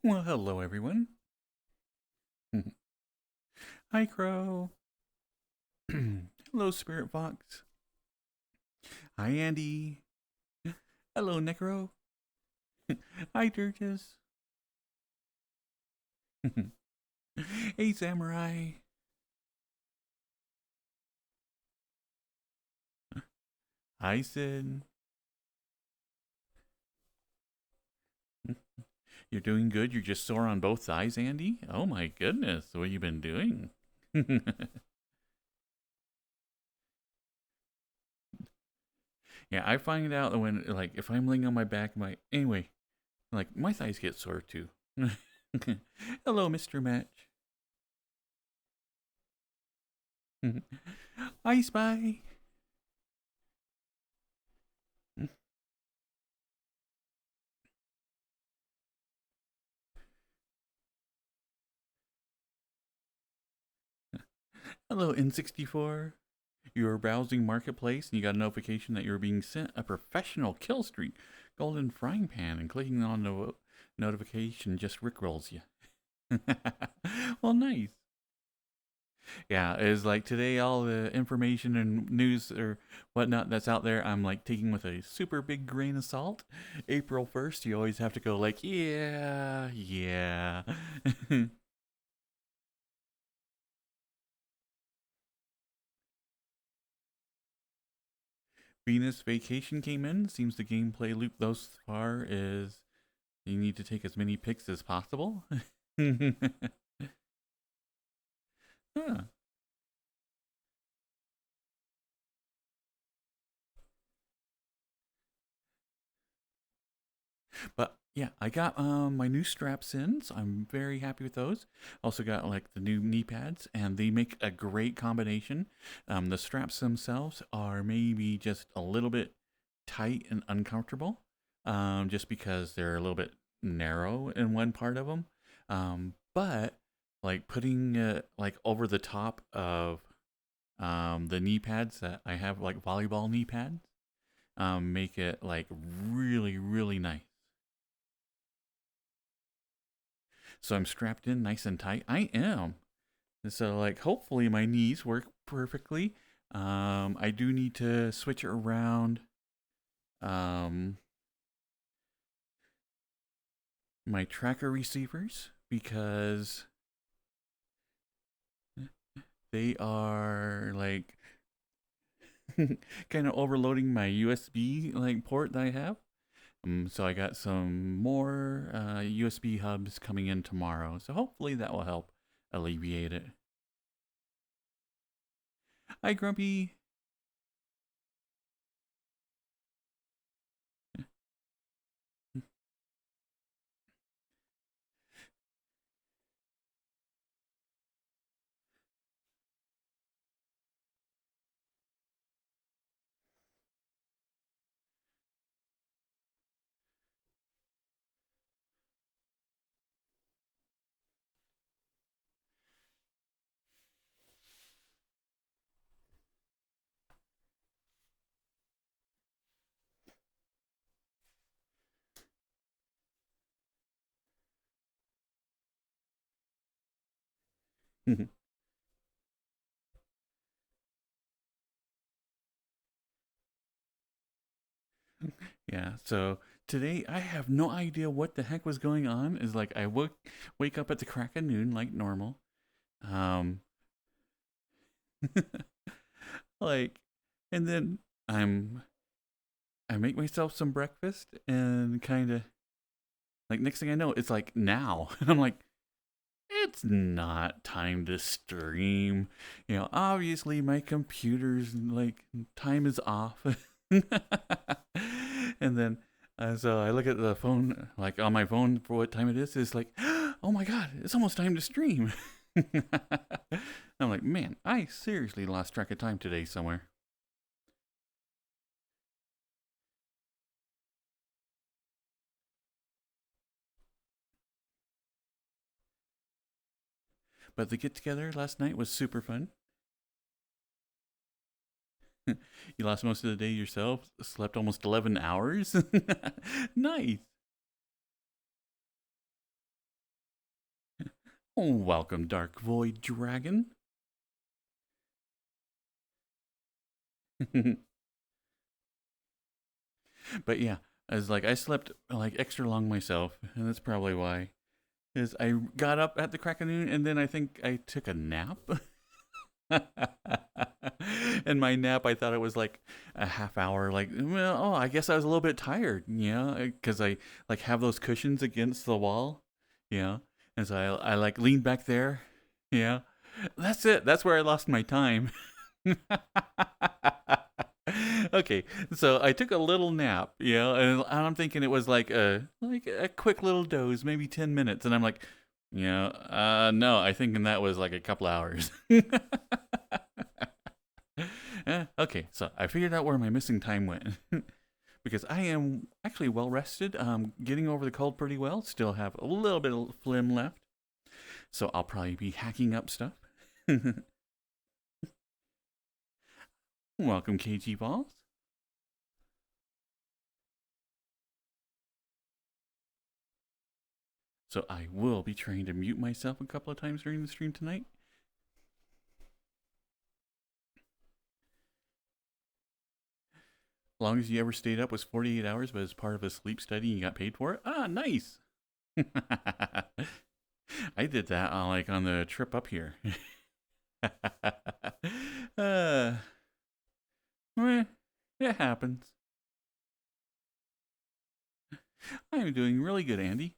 Well, hello, everyone. Hi, Crow. Hello, Spirit Fox. Hi, Andy. Hello, Necro. Hi, Durges. Hey, Samurai. Hi, Sid. You're doing good. You're just sore on both thighs, Andy? Oh, my goodness. What have you been doing? Yeah, I find out that when, like, if I'm laying on my back, anyway, like, my thighs get sore too. Hello, Mr. Match. Hi, Spy. Hello, N64. You were browsing Marketplace and you got a notification that you were being sent a professional kill streak, golden frying pan, and clicking on the notification just rickrolls you. Well, nice. Yeah, it's like today all the information and news or whatnot that's out there, I'm like taking with a super big grain of salt. April 1st, you always have to go like, yeah, yeah. Venus Vacation came in. Seems the gameplay loop thus far is you need to take as many pics as possible. Huh. But yeah, I got my new straps in, so I'm very happy with those. Also got like the new knee pads, and they make a great combination. The straps themselves are maybe just a little bit tight and uncomfortable, just because they're a little bit narrow in one part of them. But like putting it like over the top of the knee pads that I have, like volleyball knee pads, make it like really, really nice. So I'm strapped in nice and tight. I am. And so like hopefully my knees work perfectly. I do need to switch around um, my tracker receivers because they are like kind of overloading my USB like port that I have. So I got some more USB hubs coming in tomorrow. So hopefully that will help alleviate it. Hi, Grumpy. Yeah, so today I have no idea what the heck was going on. Is like I wake up at the crack of noon like normal. Um like and then I'm I make myself some breakfast and kind of like next thing I know it's like now. And I'm like it's not time to stream. Obviously my computer's like time is off. And then so I look at the phone, like on my phone for what time it is. It's like, oh my god, it's almost time to stream. I'm like, man, I seriously lost track of time today somewhere. But the get together last night was super fun. You lost most of the day yourself, slept almost 11 hours. Nice. Welcome, Dark Void Dragon. But yeah, I slept like extra long myself, and that's probably why. Is I got up at the crack of noon, and then I think I took a nap. And my nap, I thought it was like a half hour. Like, well, oh, I guess I was a little bit tired, because I like have those cushions against the wall, yeah. And so I like leaned back there, yeah. That's it. That's where I lost my time. Okay, so I took a little nap, and I'm thinking it was like a quick little doze, maybe 10 minutes, and I'm like, no, I think that was like a couple hours. Okay, so I figured out where my missing time went. Because I am actually well rested, getting over the cold pretty well. Still have a little bit of phlegm left, so I'll probably be hacking up stuff. Welcome, KG Balls. So I will be trying to mute myself a couple of times during the stream tonight. Longest you ever stayed up was 48 hours, but as part of a sleep study, you got paid for it. Ah, nice. I did that on the trip up here. uh, it happens. I'm doing really good, Andy.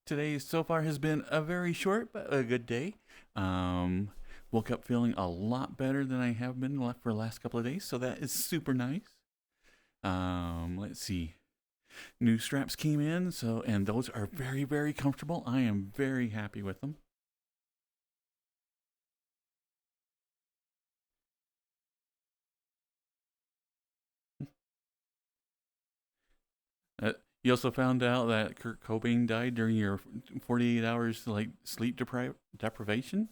Today so far has been a very short but a good day. Um, Woke up feeling a lot better than I have been for the last couple of days, so that is super nice. Let's see. New straps came in, and those are very, very comfortable. I am very happy with them. You also found out that Kurt Cobain died during your 48 hours like sleep deprivation.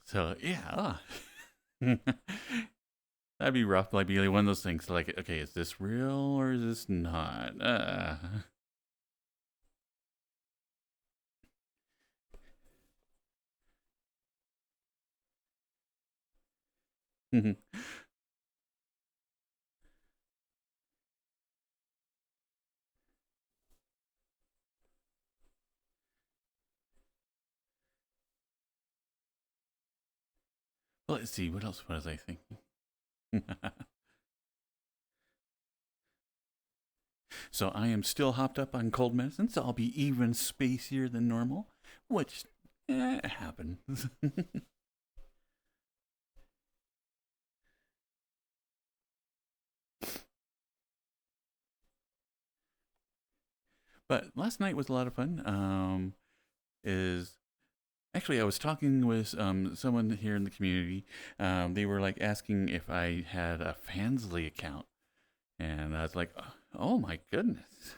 So yeah, that'd be rough. Like be one of those things. Like, okay, is this real or is this not? Well, let's see. What else was I thinking? So I am still hopped up on cold medicine, so I'll be even spacier than normal, which happens. But last night was a lot of fun. Is Actually, I was talking with someone here in the community. They were like asking if I had a Fansly account, and I was like, "Oh my goodness!"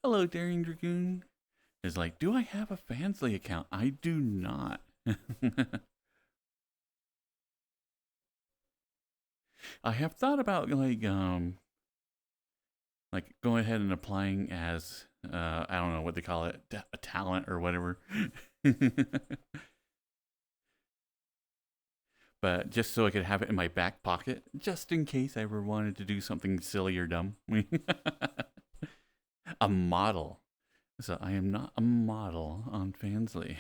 Hello, Daring Dragoon. Is like, do I have a Fansly account? I do not. I have thought about like going ahead and applying as I don't know what they call it, a talent or whatever. But just so I could have it in my back pocket, just in case I ever wanted to do something silly or dumb. A model. So I am not a model on Fansly.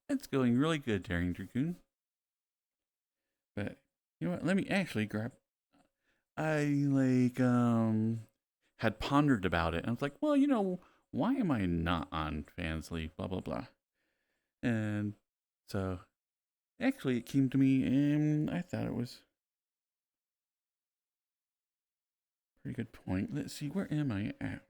It's going really good, Daring Dragoon. But you know what? Let me actually grab. I had pondered about it. And I was like, well, why am I not on Fansly? Blah blah blah. And so actually, it came to me, and I thought it was a pretty good point. Let's see, where am I at?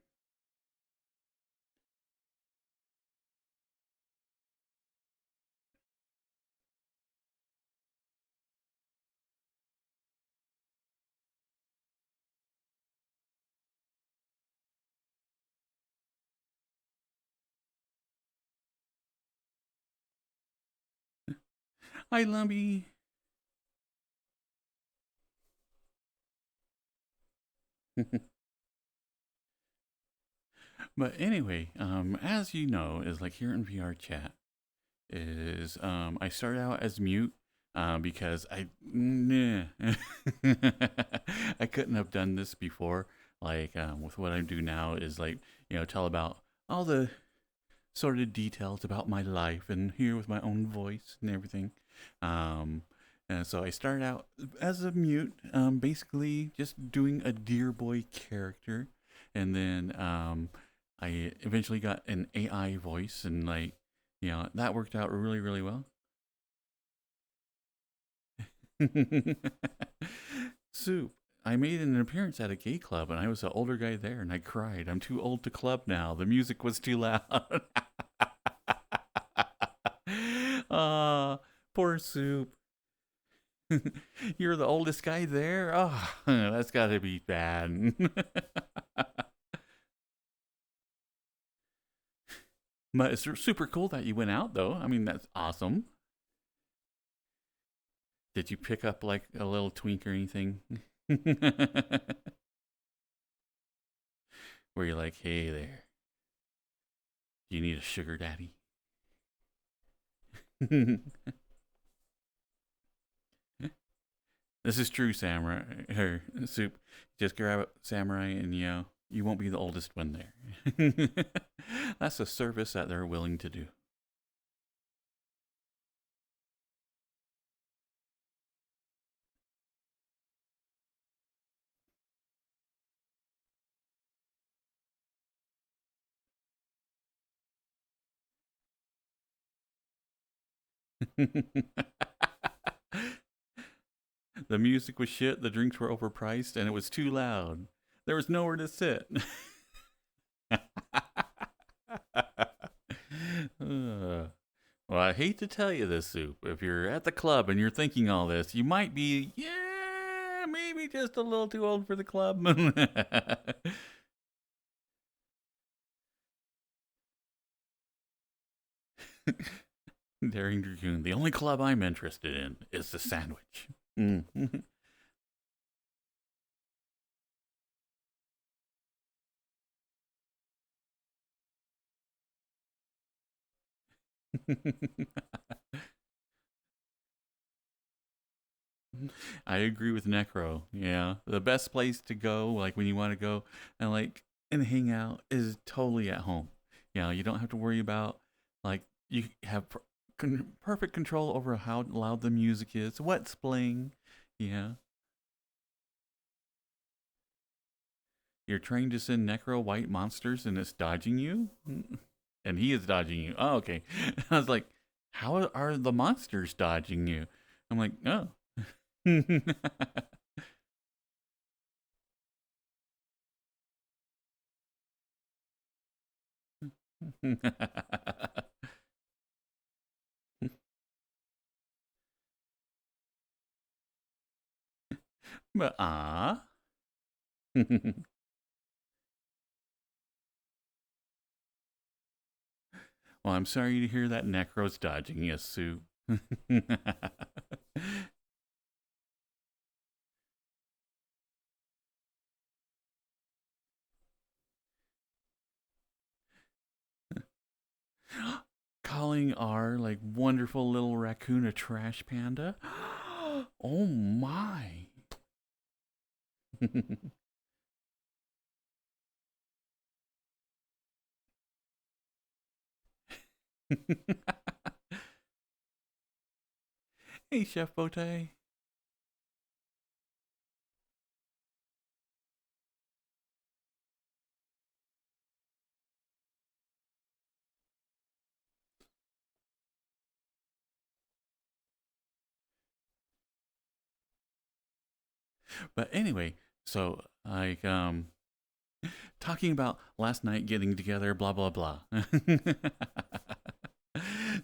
Hi, Lumpy. But anyway, as you know, is like here in VR chat is I started out as mute because I couldn't have done this before. Like with what I do now is like tell about all the sort of details about my life and here with my own voice and everything. Um, and so I started out as a mute, basically just doing a dear boy character, and then I eventually got an AI voice, and like that worked out really really well. Soup. I made an appearance at a gay club, and I was the older guy there, and I cried. I'm too old to club now. The music was too loud. Ah, poor Soup. You're the oldest guy there? Oh, that's got to be bad. But it's super cool that you went out, though. I mean, that's awesome. Did you pick up like a little twink or anything? Where you're like, hey there, do you need a sugar daddy? This is true, Samurai. Her Soup. Just grab a Samurai, and you won't be the oldest one there. That's a service that they're willing to do. The music was shit, the drinks were overpriced, and it was too loud. There was nowhere to sit. Well, I hate to tell you this, Soup. If you're at the club and you're thinking all this, you might be, maybe just a little too old for the club. Daring Dragoon. The only club I'm interested in is the sandwich. Mm. I agree with Necro. Yeah, the best place to go, like when you want to go and hang out, is totally at home. You don't have to worry about like you have perfect control over how loud the music is, what's playing. Yeah, you're trained to send Necro white monsters, and it's dodging you, and he is dodging you. Oh, okay. I was like, how are the monsters dodging you? I'm like, oh. But well, I'm sorry to hear that Necro's dodging you, Sue. Calling our like wonderful little raccoon a trash panda. Oh my. Hey, Chef Bote. But anyway, so like talking about last night getting together, blah blah blah.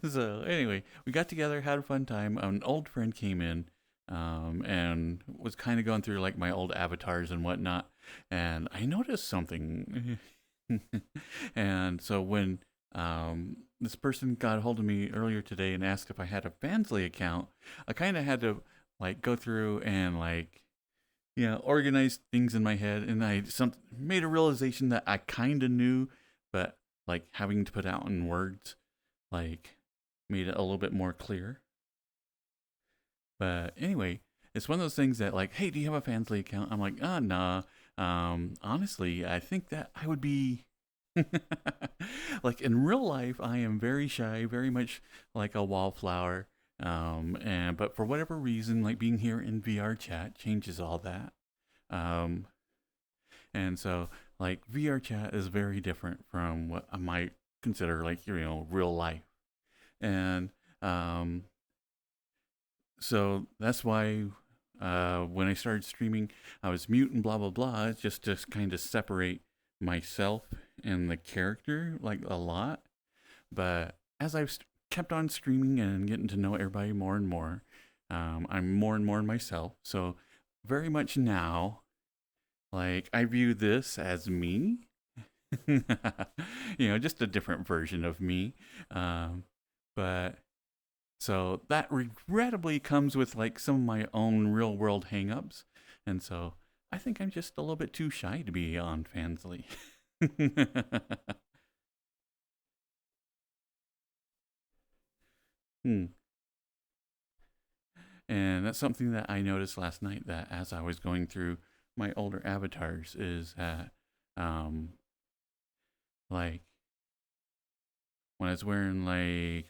So anyway, we got together, had a fun time. An old friend came in, and was kind of going through like my old avatars and whatnot, and I noticed something. And so when this person got a hold of me earlier today and asked if I had a Fansly account, I kind of had to like go through and like organize things in my head, and I made a realization that I kind of knew, but like having to put out in words like made it a little bit more clear. But anyway, it's one of those things that like, hey, do you have a Fansly account? I'm like, nah. Honestly, I think that I would be like in real life, I am very shy, very much like a wallflower. And but for whatever reason, like being here in VR chat changes all that. Um, and so like VR chat is very different from what I might consider like real life. And um, so that's why when I started streaming, I was mute and blah blah blah, just to kind of separate myself and the character like a lot. But as I've kept on streaming and getting to know everybody more and more, I'm more and more myself. So very much now, like I view this as me. Just a different version of me. But so that regrettably comes with like some of my own real world hangups. And so I think I'm just a little bit too shy to be on Fansly. Hmm. And that's something that I noticed last night, that as I was going through my older avatars is that like when I was wearing like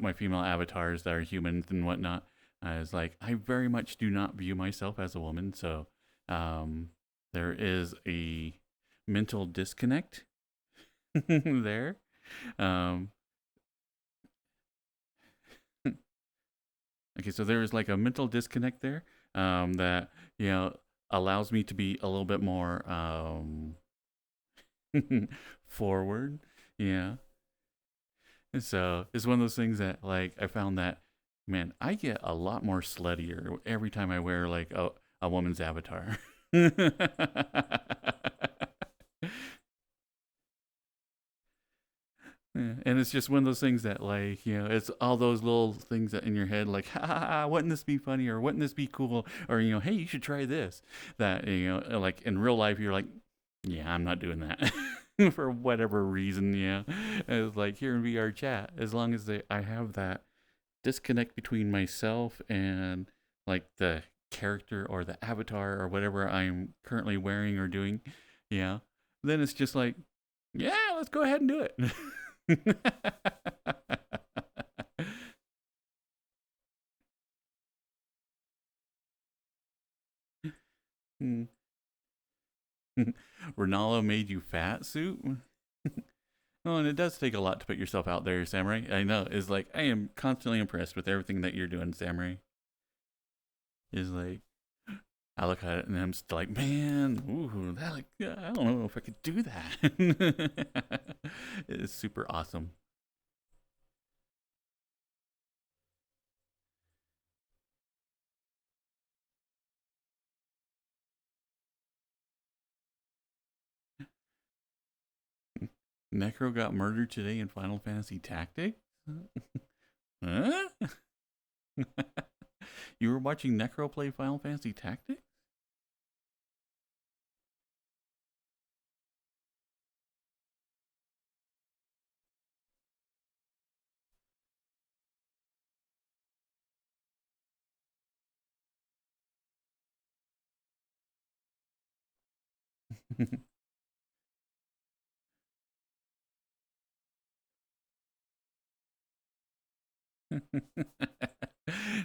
my female avatars that are humans and whatnot, I was like, I very much do not view myself as a woman. So there is a mental disconnect there. Um, okay, so there is like a mental disconnect there that allows me to be a little bit more forward. Yeah. And so it's one of those things that like I found that, man, I get a lot more sluttier every time I wear like a woman's avatar. Yeah, and it's just one of those things that like it's all those little things that in your head like ha ha ha, wouldn't this be funny, or wouldn't this be cool, or hey, you should try this, that like in real life you're like, yeah, I'm not doing that. For whatever reason. Yeah, it's like here in VR chat, as long as I have that disconnect between myself and like the character or the avatar or whatever I'm currently wearing or doing, yeah, then it's just like, yeah, let's go ahead and do it. Ronaldo made you fat suit? Oh, and it does take a lot to put yourself out there, Samurai. I know. It's like I am constantly impressed with everything that you're doing, Samurai. Is like I look at it and I'm still like, man, ooh, that like I don't know if I could do that. It's super awesome. Necro got murdered today in Final Fantasy Tactics? Huh? You were watching Necro play Final Fantasy Tactics?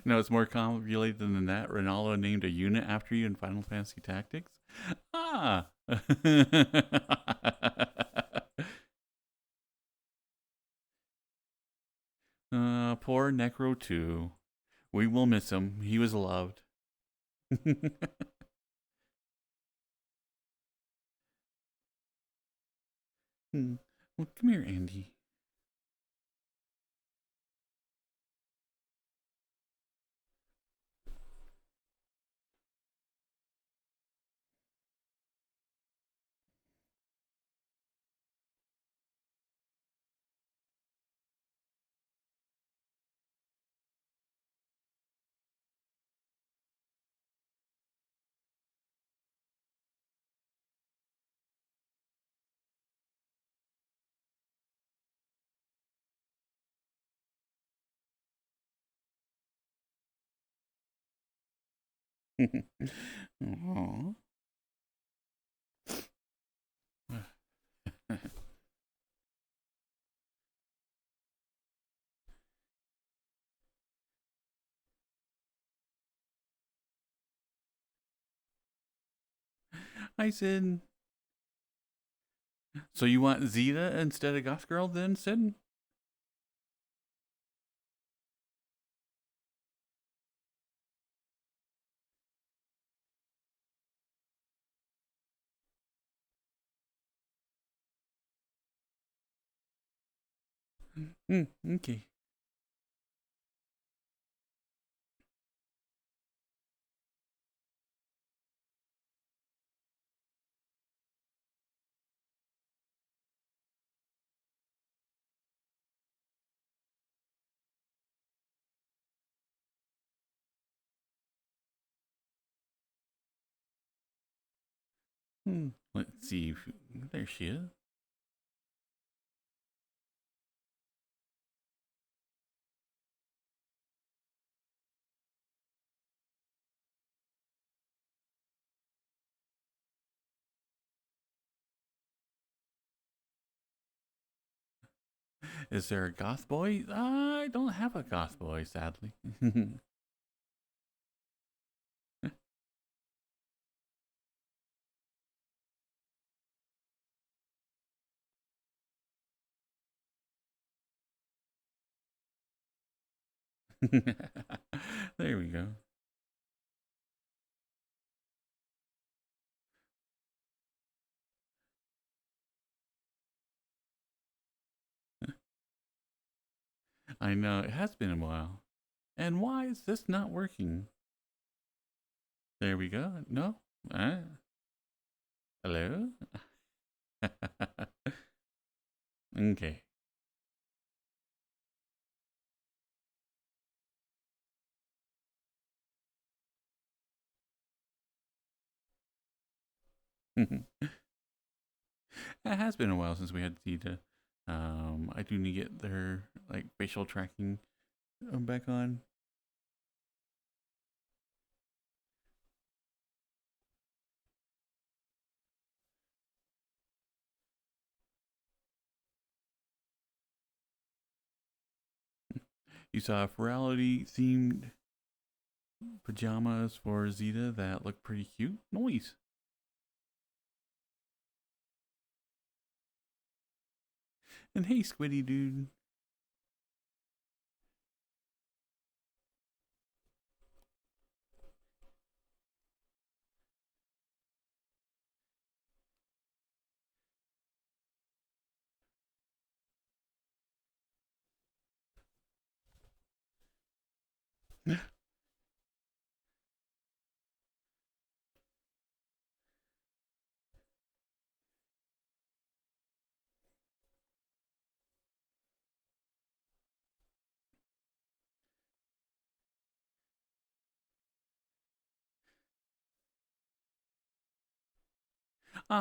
No, it's more complicated than that. Ronaldo named a unit after you in Final Fantasy Tactics. Ah. Poor Necro 2. We will miss him. He was loved. Well, come here, Andy. Aw. Hi, Sid. So you want Zeta instead of Goth Girl then, Sid? Okay. Let's see. There she is. Is there a goth boy? I don't have a goth boy, sadly. There we go. I know, it has been a while. And why is this not working? There we go. No? Hello? Okay. It has been a while since we had Zeta. I do need to get their like facial tracking back on. You saw virality themed pajamas for Zeta that look pretty cute. Nice. And hey, Squiddy dude.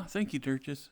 Thank you, Durches.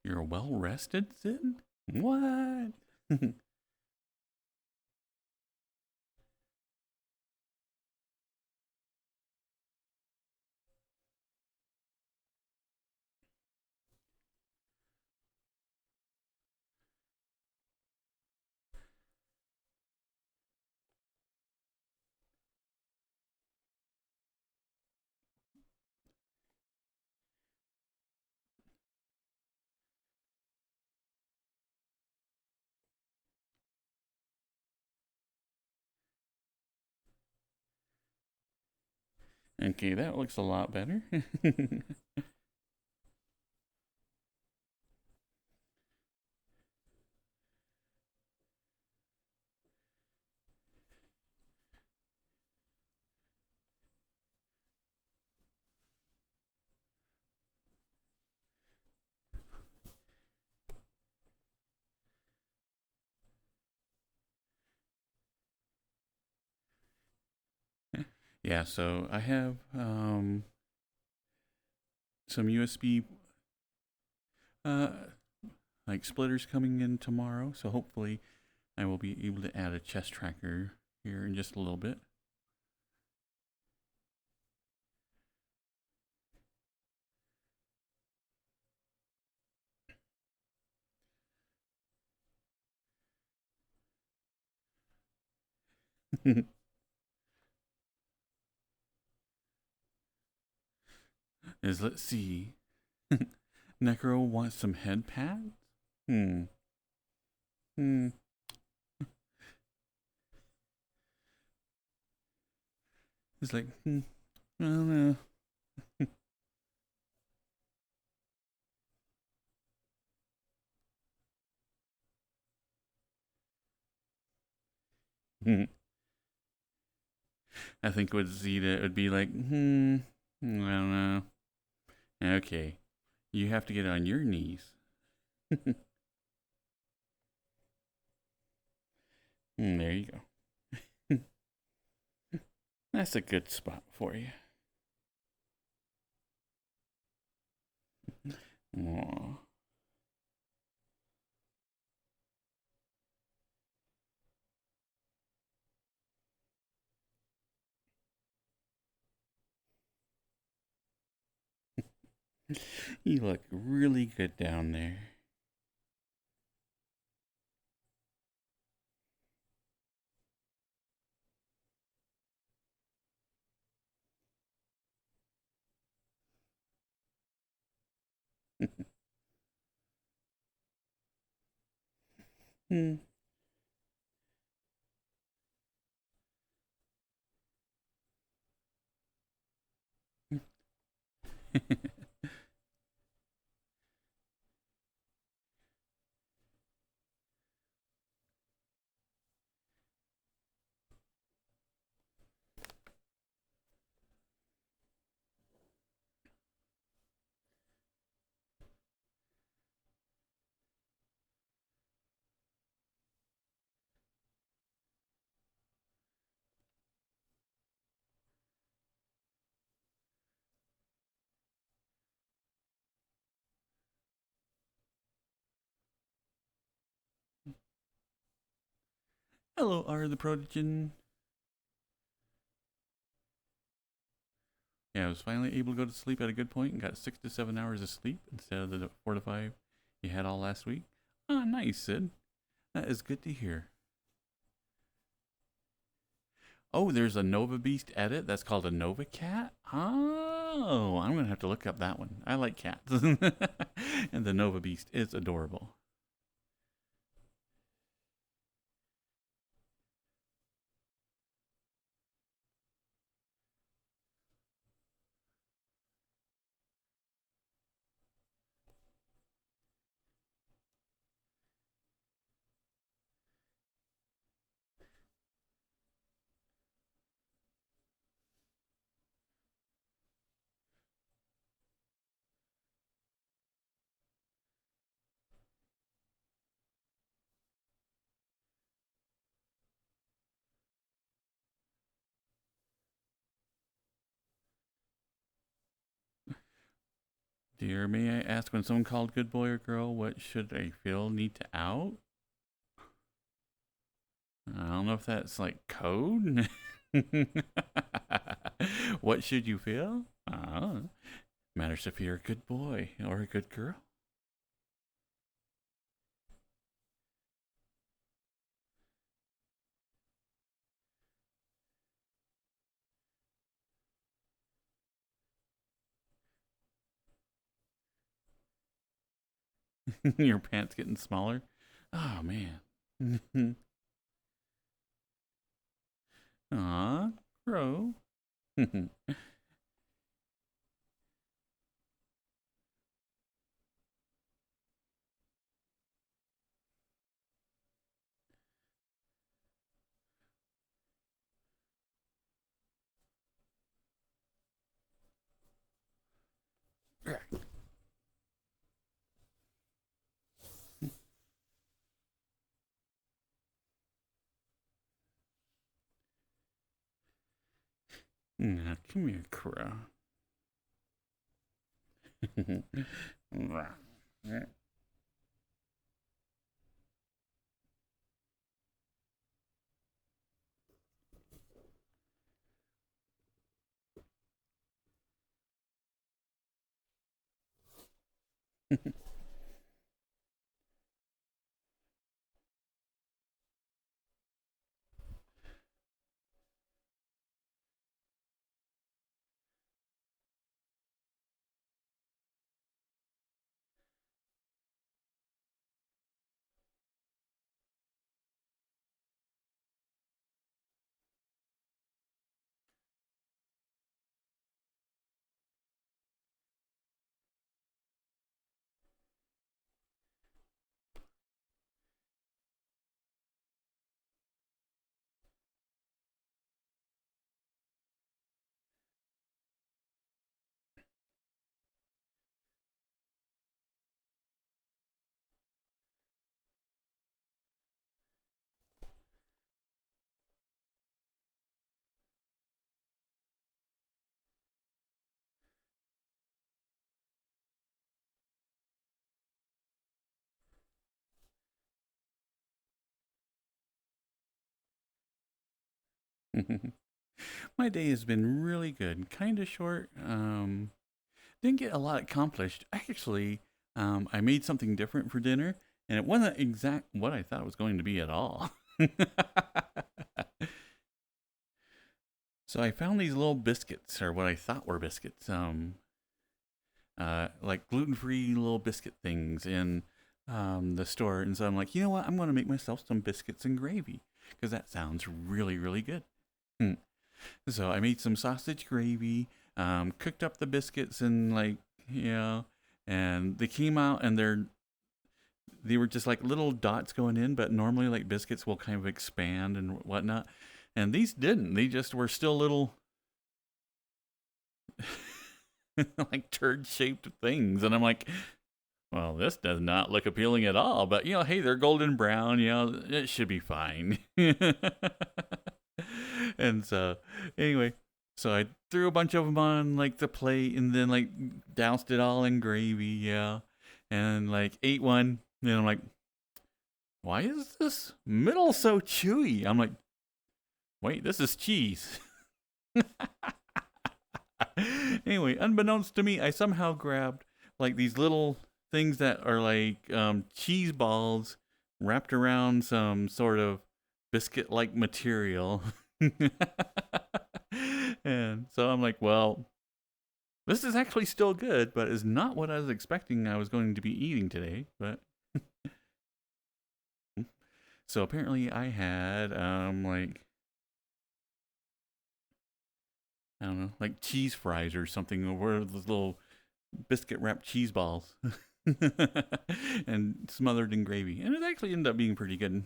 You're well rested, Sid? What? Okay, that looks a lot better. Yeah, so I have some USB uh, like splitters coming in tomorrow, so hopefully I will be able to add a chest tracker here in just a little bit. Let's see. Necro wants some head pads? Hmm. Hmm. It's like, I don't know. I think with Zeta it would be like, I don't know. Okay. You have to get on your knees. There you go. That's a good spot for you. Aww. You look really good down there. Hmm. Hello, R the Protogen. Yeah, I was finally able to go to sleep at a good point and got 6 to 7 hours of sleep instead of the 4 to 5 you had all last week. Ah, nice, Sid. That is good to hear. Oh, there's a Nova Beast edit that's called a Nova Cat. Oh, I'm gonna have to look up that one. I like cats, and the Nova Beast is adorable. Dear, may I ask, when someone called good boy or girl, what should I feel need to out? I don't know if that's like code. What should you feel? Matters if you're a good boy or a good girl. Your pants getting smaller. Oh man. Aw, crow. Now, come here, crow. My day has been really good. Kind of short. Didn't get a lot accomplished. Actually, I made something different for dinner, and it wasn't exact what I thought it was going to be at all. So I found these little biscuits, or what I thought were biscuits, like gluten-free little biscuit things in the store. And so I'm like, you know what? I'm going to make myself some biscuits and gravy because that sounds really, really good. So I made some sausage gravy, cooked up the biscuits and and they came out and they were just like little dots going in, but normally like biscuits will kind of expand and whatnot. And these didn't. They just were still little like turd shaped things. And I'm like, well, this does not look appealing at all. But, hey, they're golden brown. It should be fine. And so, anyway, so I threw a bunch of them on like the plate and then like doused it all in gravy. Yeah. And like ate one. And I'm like, why is this middle so chewy? I'm like, wait, this is cheese. Anyway, unbeknownst to me, I somehow grabbed like these little things that are like cheese balls wrapped around some sort of biscuit-like material. And so I'm like, well, this is actually still good, but is not what I was expecting I was going to be eating today. But so apparently I had like, I don't know, like cheese fries or something, or those little biscuit wrapped cheese balls and smothered in gravy. And it actually ended up being pretty good.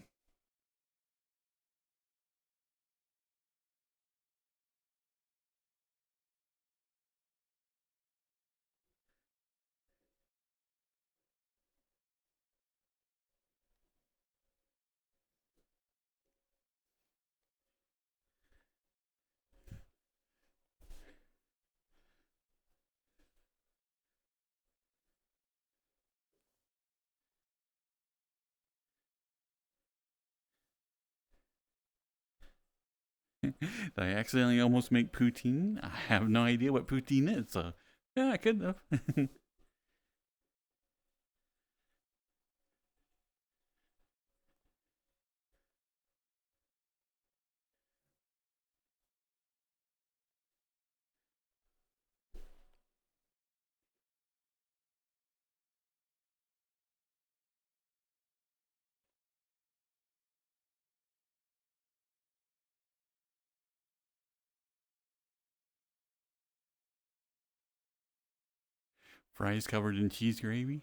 Did I accidentally almost make poutine? I have no idea what poutine is, so yeah, I could have. Fries covered in cheese gravy?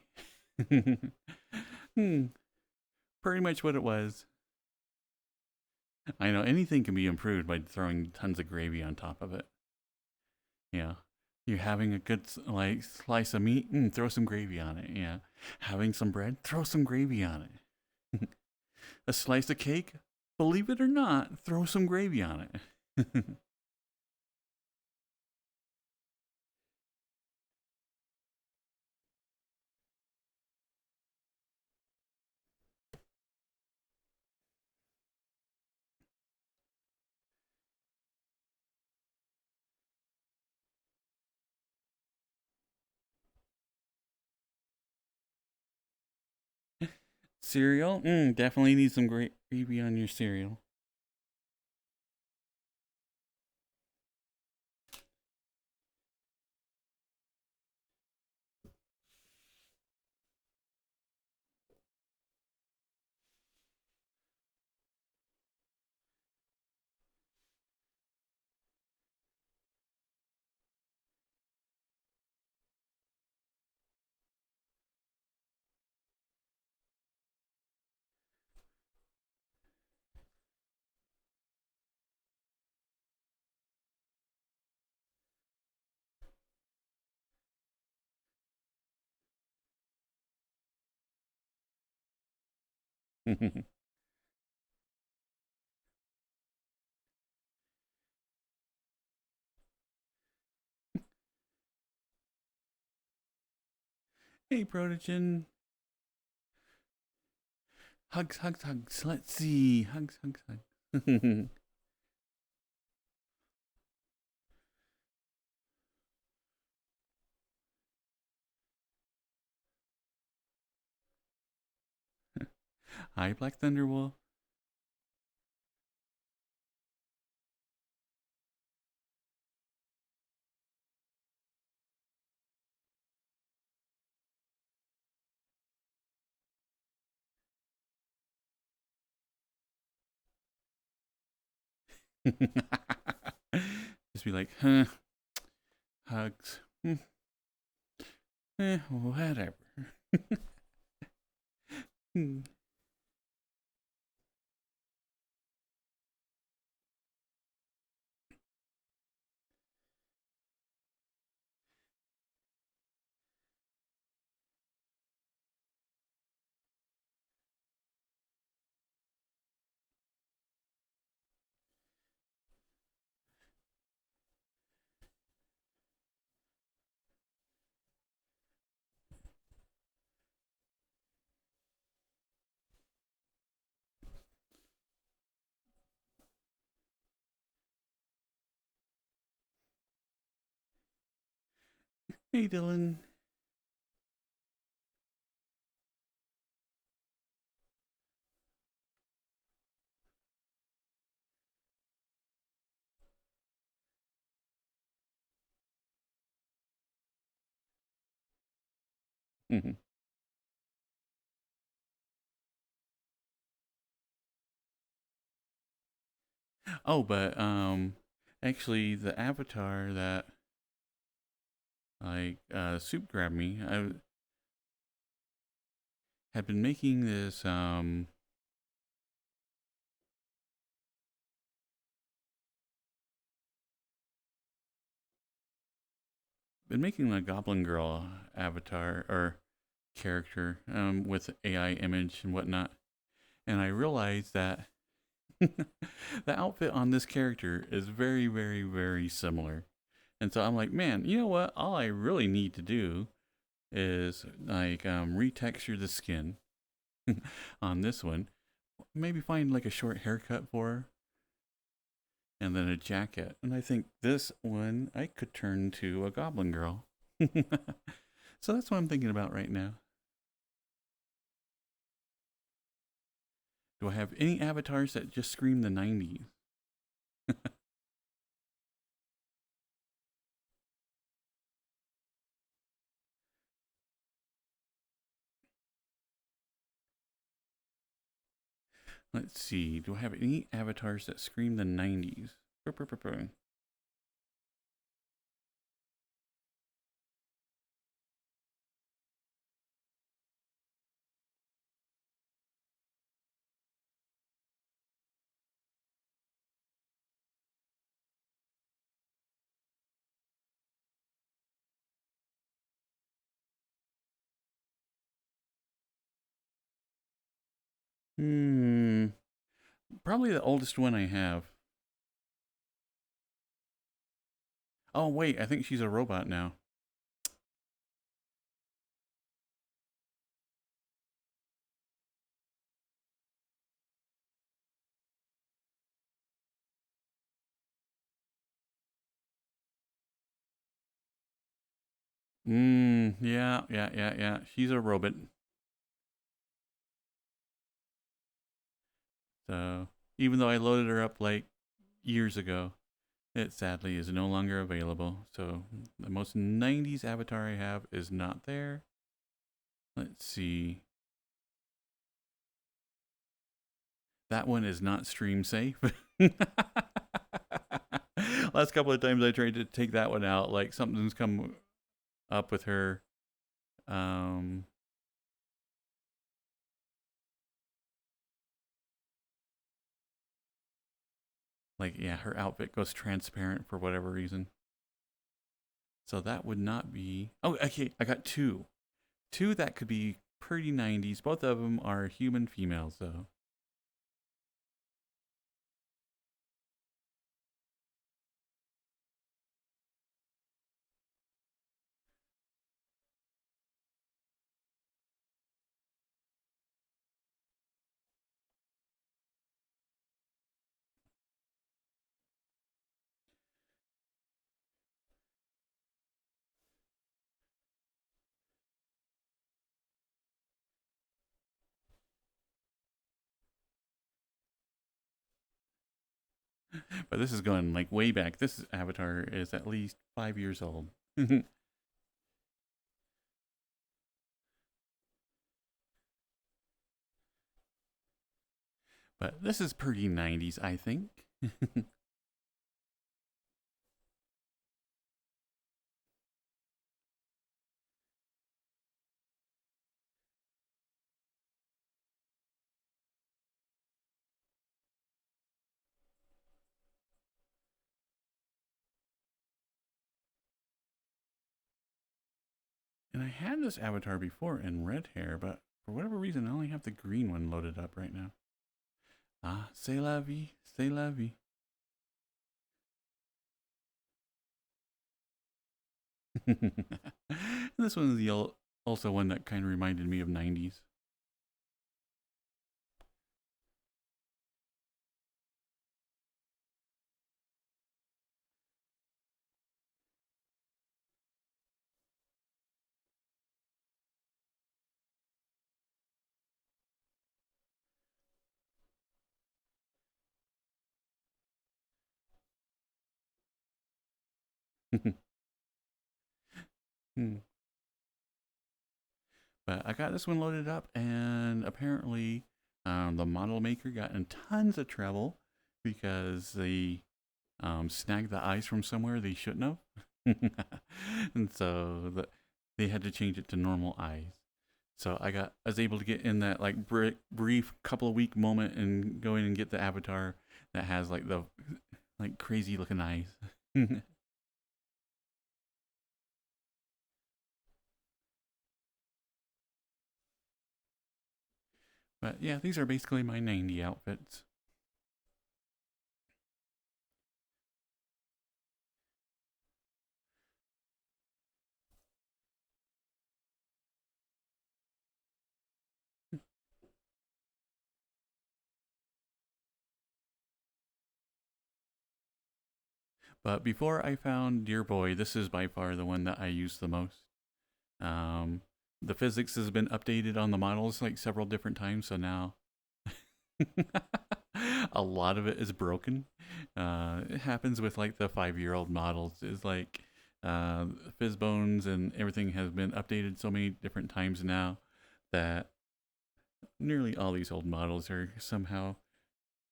Hmm, pretty much what it was. I know anything can be improved by throwing tons of gravy on top of it. Yeah. You're having a good like slice of meat, throw some gravy on it. Yeah. Having some bread, throw some gravy on it. A slice of cake, believe it or not, throw some gravy on it. Cereal, definitely need some gravy on your cereal. Hey, Protogen. Hugs, hugs, hugs. Let's see. Hugs, hugs, hugs. Hi, Black Thunderwolf. Just be like, huh, hugs. Whatever. Hey, Dylan. Oh, but actually, the avatar that like soup grabbed me. I had been making this been making a Goblin Girl avatar or character with AI image and whatnot, and I realized that the outfit on this character is very, very, very similar. And so I'm like, man, you know what? All I really need to do is like retexture the skin on this one. Maybe find like a short haircut for her, and then a jacket. And I think this one I could turn to a Goblin Girl. So that's what I'm thinking about right now. Do I have any avatars that just scream the 90s? Let's see. Do I have any avatars that scream the 90s? Hmm. Probably the oldest one I have. Oh, wait. I think she's a robot now. Yeah, yeah, yeah, yeah. She's a robot. So even though I loaded her up like years ago, it sadly is no longer available. So the most 90s avatar I have is not there. Let's see. That one is not stream safe. Last couple of times I tried to take that one out, like something's come up with her. Um, like yeah, her outfit goes transparent for whatever reason. So that would not be. Oh, okay. I got two. Two that could be pretty 90s. Both of them are human females, though. But this is going like way back. This avatar is at least 5 years old. But this is pretty 90s, I think. And I had this avatar before in red hair, but for whatever reason, I only have the green one loaded up right now. Ah, c'est la vie, c'est la vie. This one is the also one that kind of reminded me of 90s. But I got this one loaded up, and apparently, the model maker got in tons of trouble because they snagged the eyes from somewhere they shouldn't have, and so they had to change it to normal eyes. So I was able to get in that like brief couple of week moment and go in and get the avatar that has like the like crazy looking eyes. But yeah, these are basically my 90 outfits. But before I found Dear Boy, this is by far the one that I use the most. Um, the physics has been updated on the models like several different times, so now a lot of it is broken. It happens with like the 5-year-old models. Is like fizz bones and everything has been updated so many different times now that nearly all these old models are somehow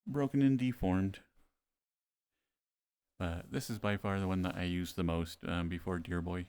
broken and deformed. But this is by far the one that I use the most before Dear Boy.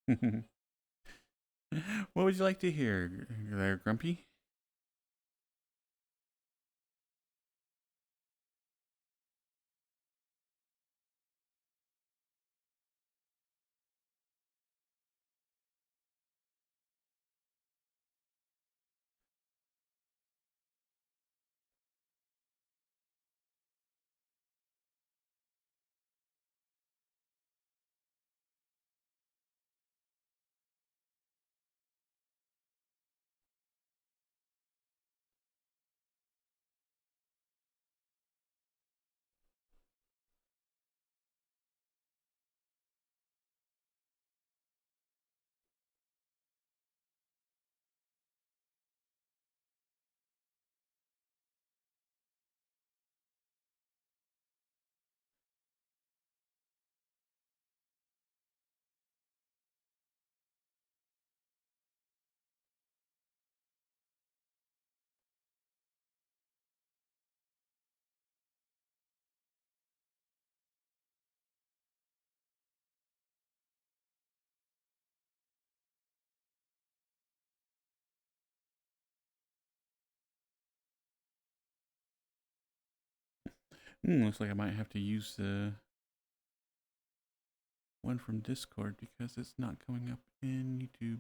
What would you like to hear there, Grumpy? Looks like I might have to use the one from Discord because it's not coming up in YouTube.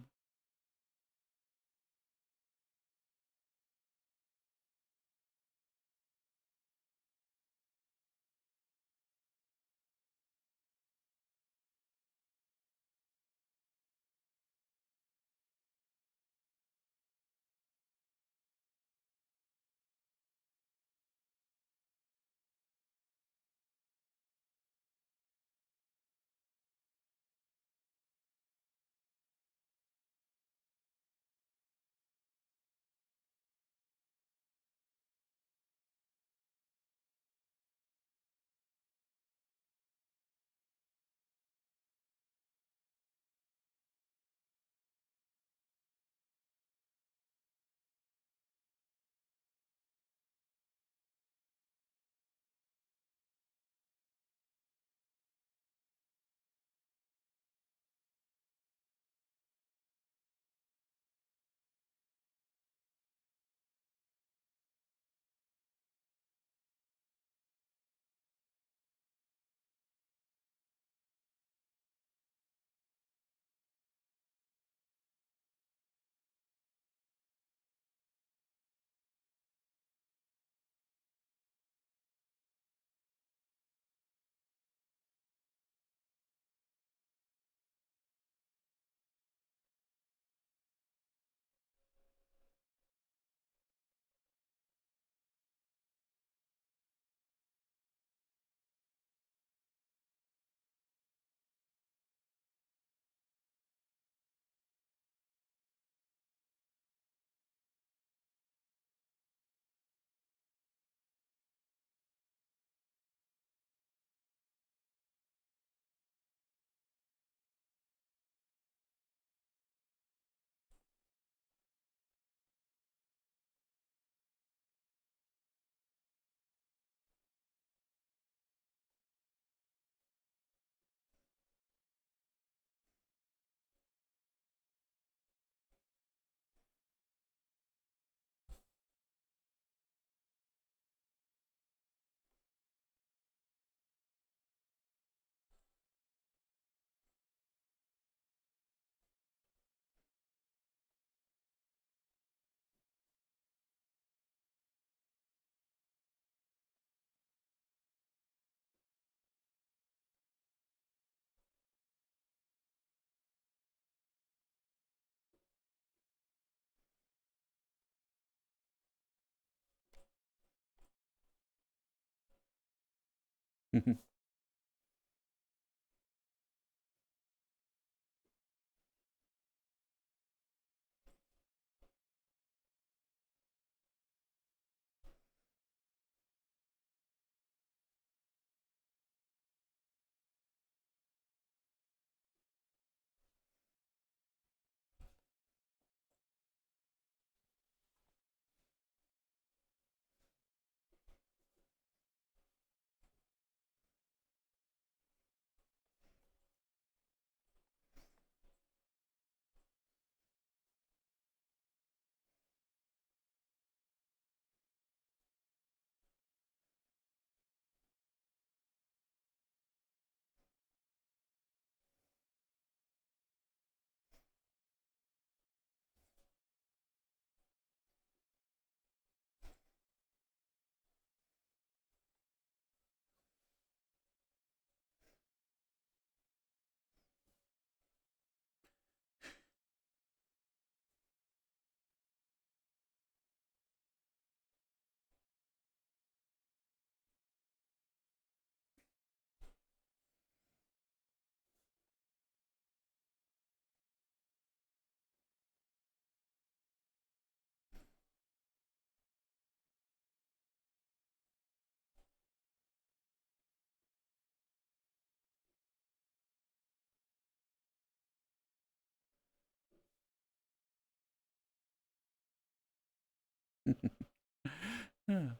Yeah.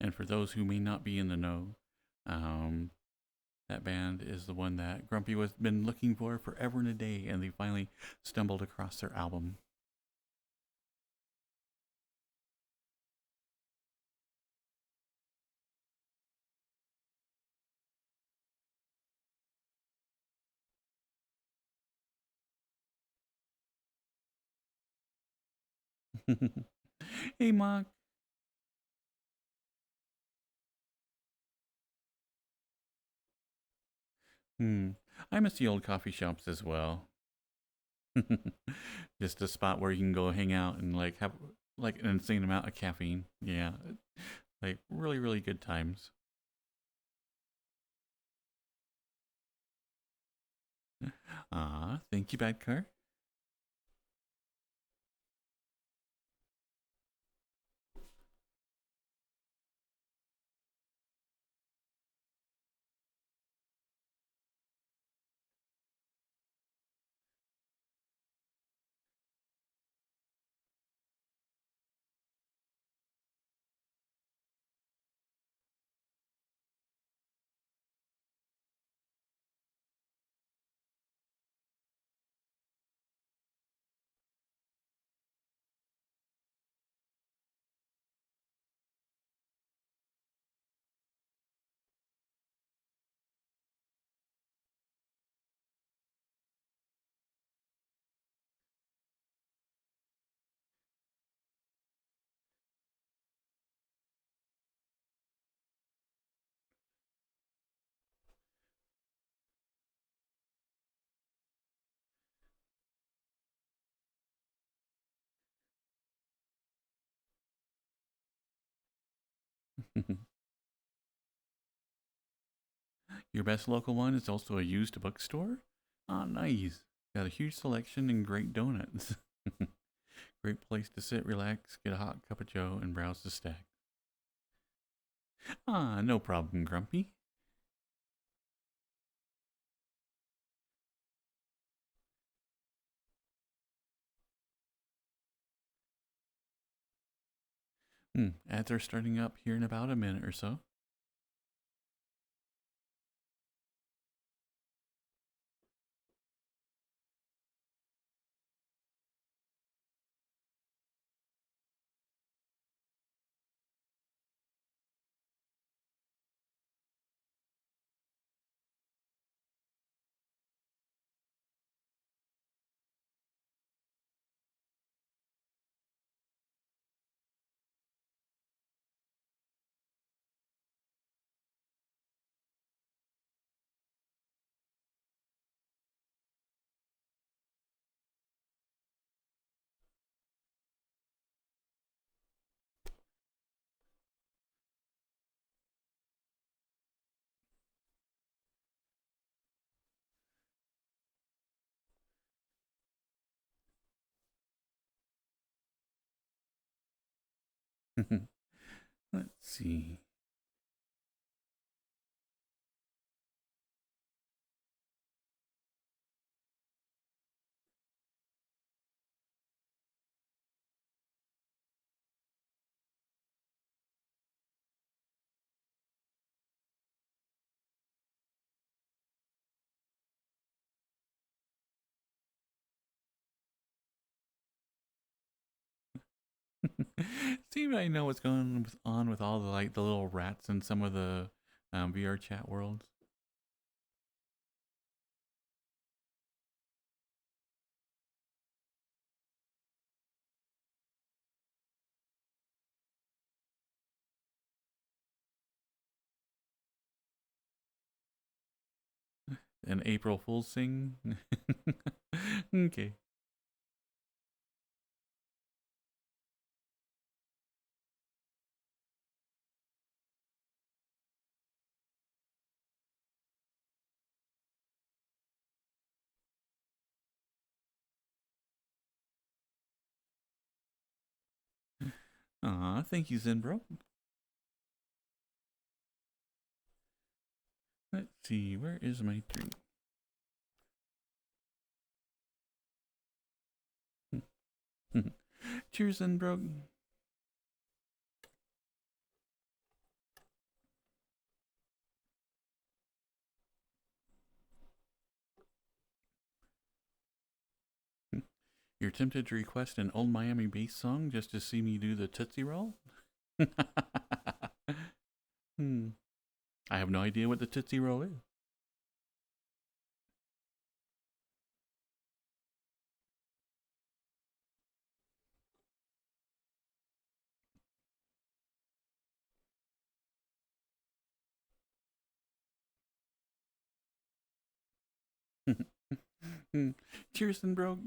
And for those who may not be in the know, um, that band is the one that Grumpy was been looking for forever and a day, and they finally stumbled across their album. Hey, Mark. Hmm. I miss the old coffee shops as well. Just a spot where you can go hang out and like have like an insane amount of caffeine. Yeah, like really, really good times. Thank you, Bad Car. Your best local one is also a used bookstore? Ah, nice. Got a huge selection and great donuts. Great place to sit, relax, get a hot cup of joe, and browse the stack. No problem, Grumpy. Ads are starting up here in about a minute or so. Let's see. See if I know what's going on with all the like the little rats in some of the VR chat worlds. An April Fool's sing. Okay. Thank you, Zenbro. Let's see, where is my 3? Cheers, then, bro. You're tempted to request an old Miami bass song just to see me do the Tootsie Roll? Hmm. I have no idea what the Tootsie Roll is. Cheers, then, bro.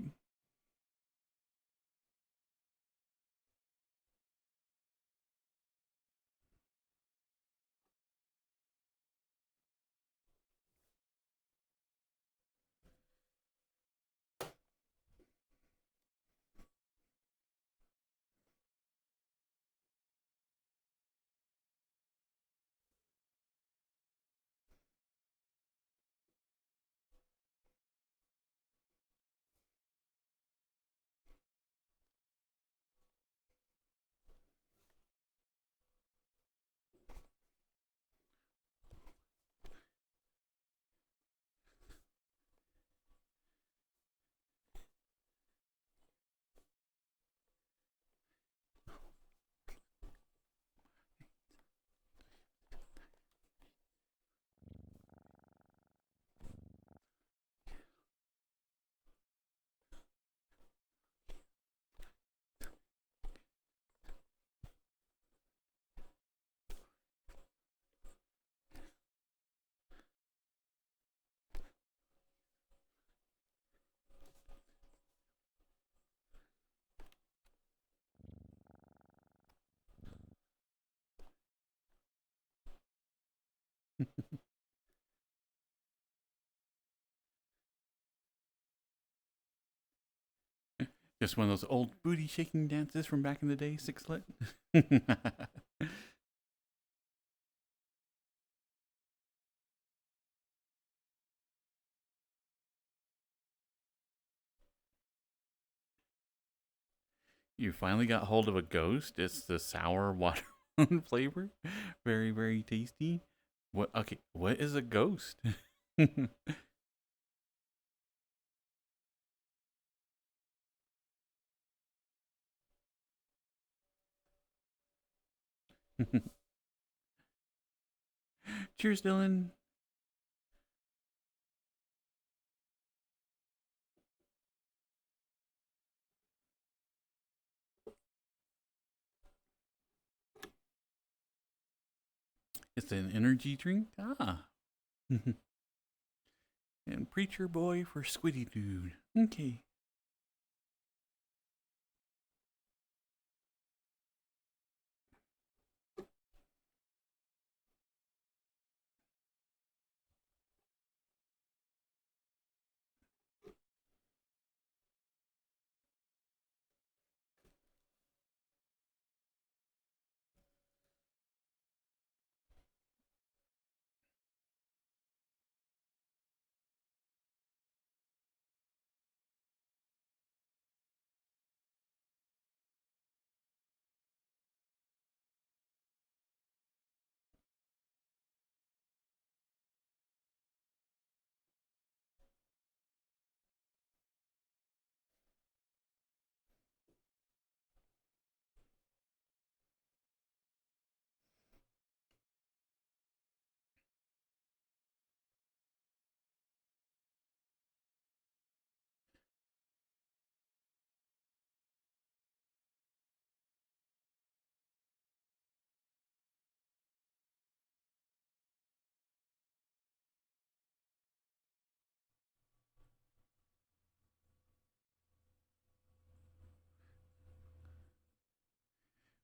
Just one of those old booty shaking dances from back in the day, sixlet. You finally got hold of a ghost. It's the sour watermelon flavor. Very, very tasty. What? Okay, what is a ghost? Cheers, Dylan. It's an energy drink. Ah. And preacher boy for Squiddy Dude. Okay.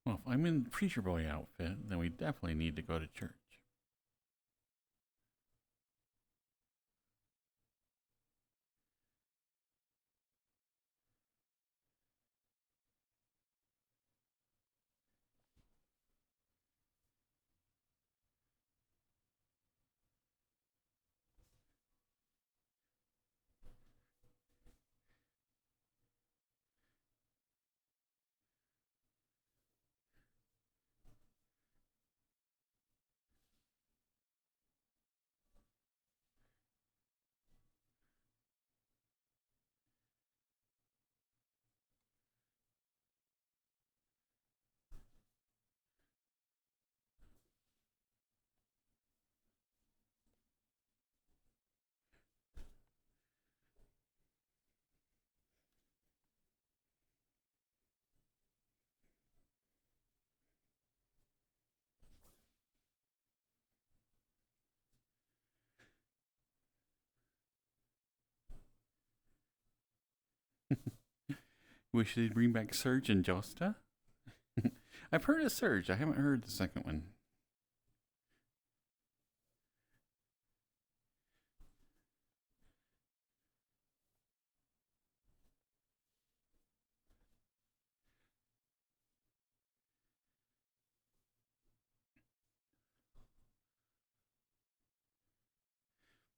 Well, if I'm in preacher boy outfit, then we definitely need to go to church. Wish they'd bring back Surge and Josta. I've heard of Surge. I haven't heard the second one.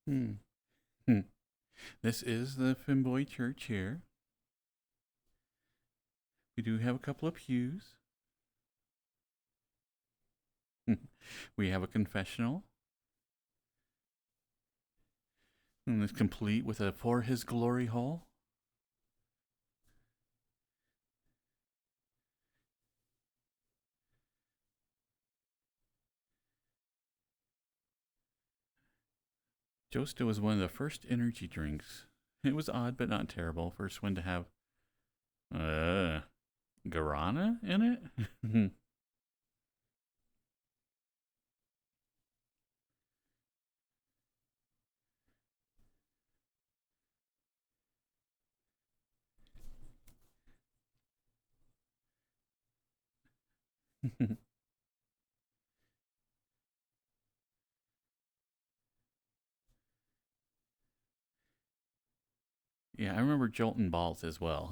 Hmm. Hmm. This is the Finboy Church here. We do have a couple of pews. We have a confessional. And it's complete with a For His Glory hall. Josta was one of the first energy drinks. It was odd, but not terrible. First one to have guarana in it. Yeah, I remember Jolton Balls as well.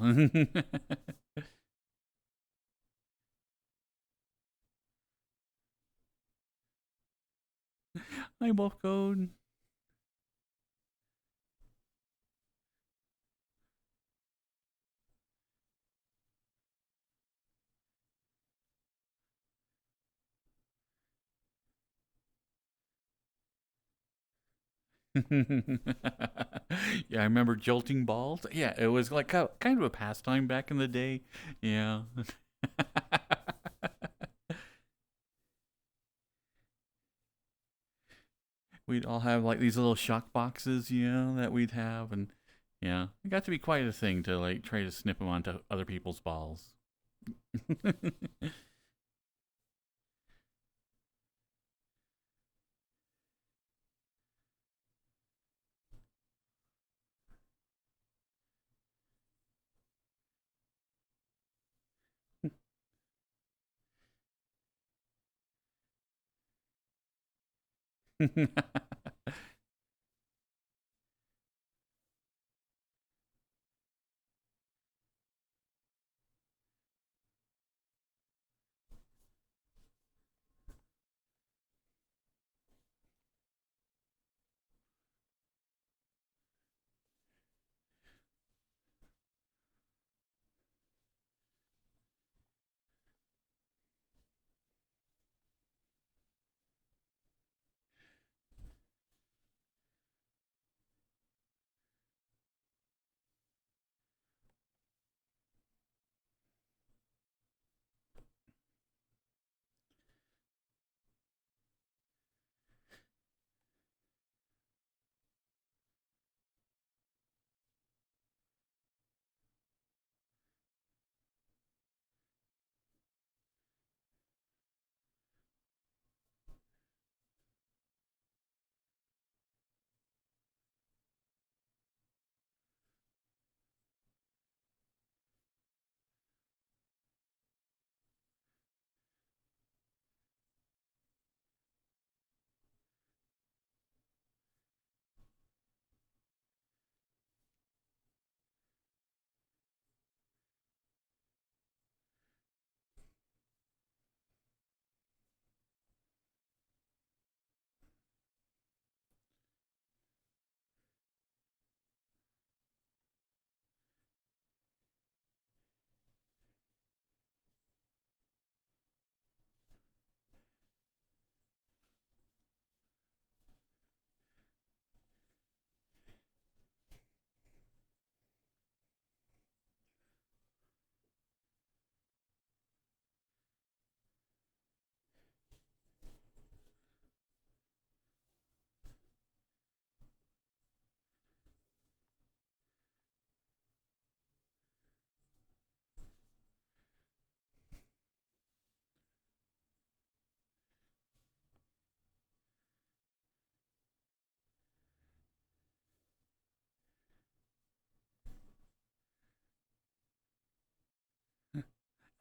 Hi, Wolf Code. Yeah, I remember jolting balls. Yeah, it was like kind of a pastime back in the day. Yeah. We'd all have like these little shock boxes, that we'd have, and yeah, it got to be quite a thing to like try to snip them onto other people's balls.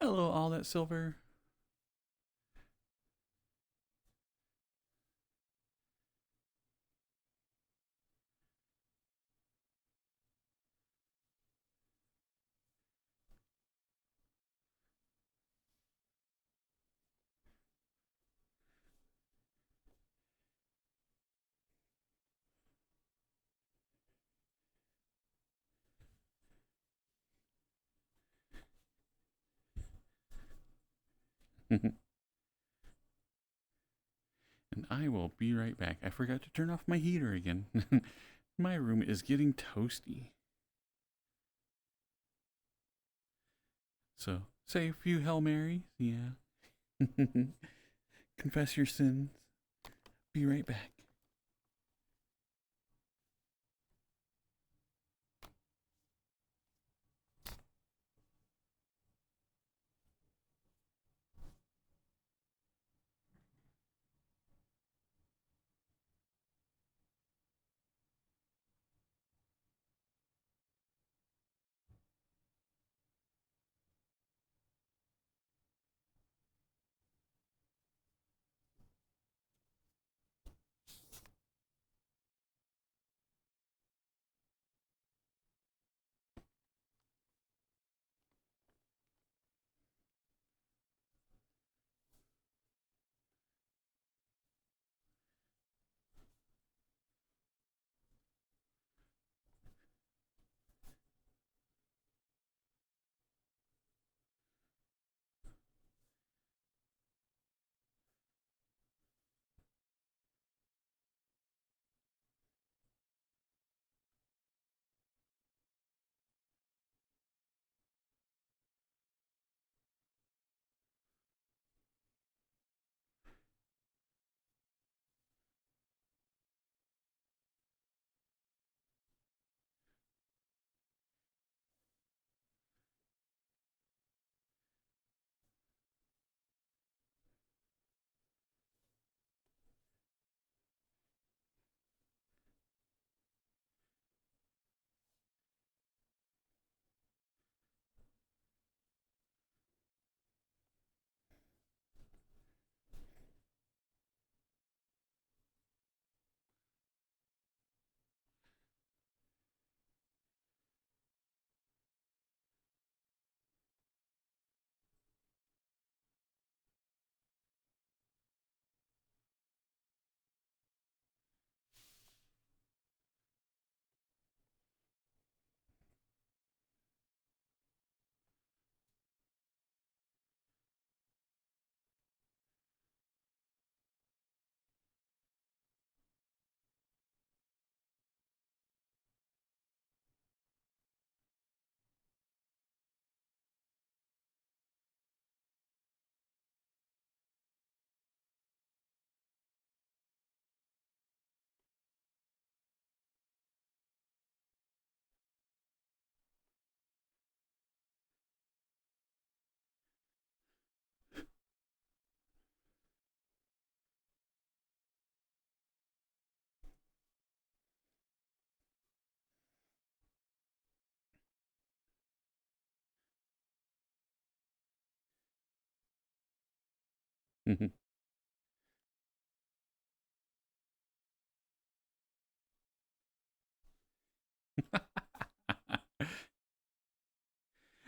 Hello, all that silver. And I will be right back. I forgot to turn off my heater again. My room is getting toasty. So say a few Hail Marys. Yeah. Confess your sins. Be right back.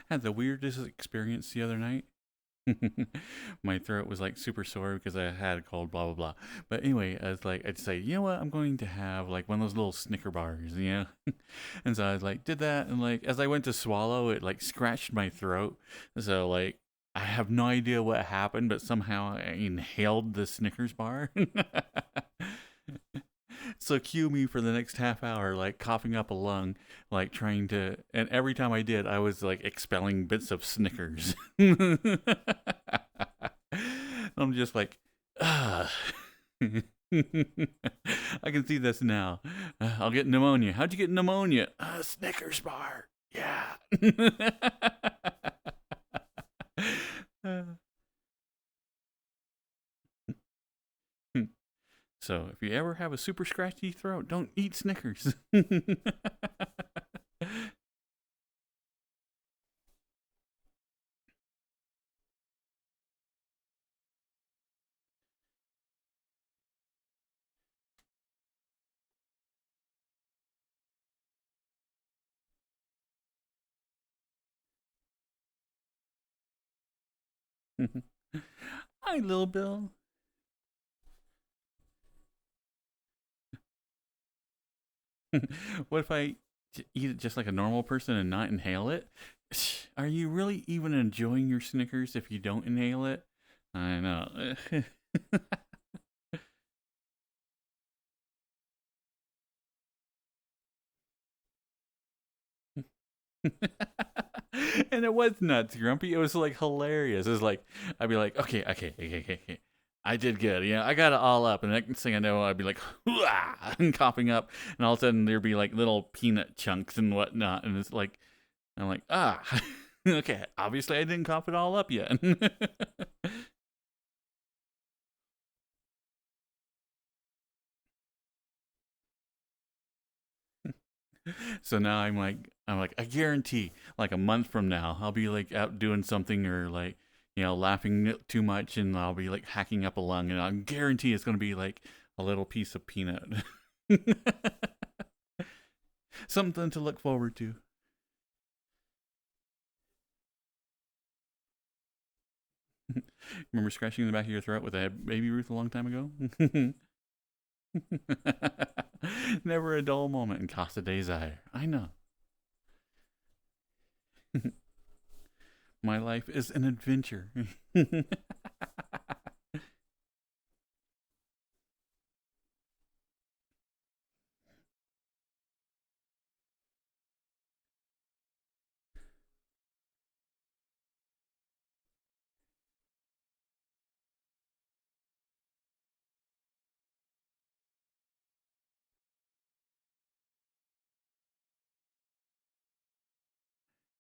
Had the weirdest experience the other night. My throat was like super sore because I had a cold, blah blah blah. But anyway, I was like, I'd say, you know what, I'm going to have like one of those little Snicker bars, you know. And so I was like, did that, and like as I went to swallow, it like scratched my throat. So like I have no idea what happened, but somehow I inhaled the Snickers bar. So cue me for the next half hour, like coughing up a lung, like trying to, and every time I did, I was like expelling bits of Snickers. I'm just like, ah. I can see this now. I'll get pneumonia. How'd you get pneumonia? Snickers bar. Yeah. So if you ever have a super scratchy throat, don't eat Snickers. Hi, little Bill. What if I eat it just like a normal person and not inhale it? Are you really even enjoying your Snickers if you don't inhale it? I know. And it was nuts, Grumpy. It was like hilarious. It was like I'd be like, okay. I did good. Yeah, I got it all up. And the next thing I know, I'd be like, and coughing up, and all of a sudden there'd be like little peanut chunks and whatnot, and it's like I'm like, okay. Obviously, I didn't cough it all up yet. So now I'm like, I guarantee, like a month from now, I'll be like out doing something or like, laughing too much, and I'll be like hacking up a lung, and I guarantee it's gonna be like a little piece of peanut. Something to look forward to. Remember scratching the back of your throat with a Baby Ruth a long time ago? Never a dull moment in Casa Desire. I know. My life is an adventure.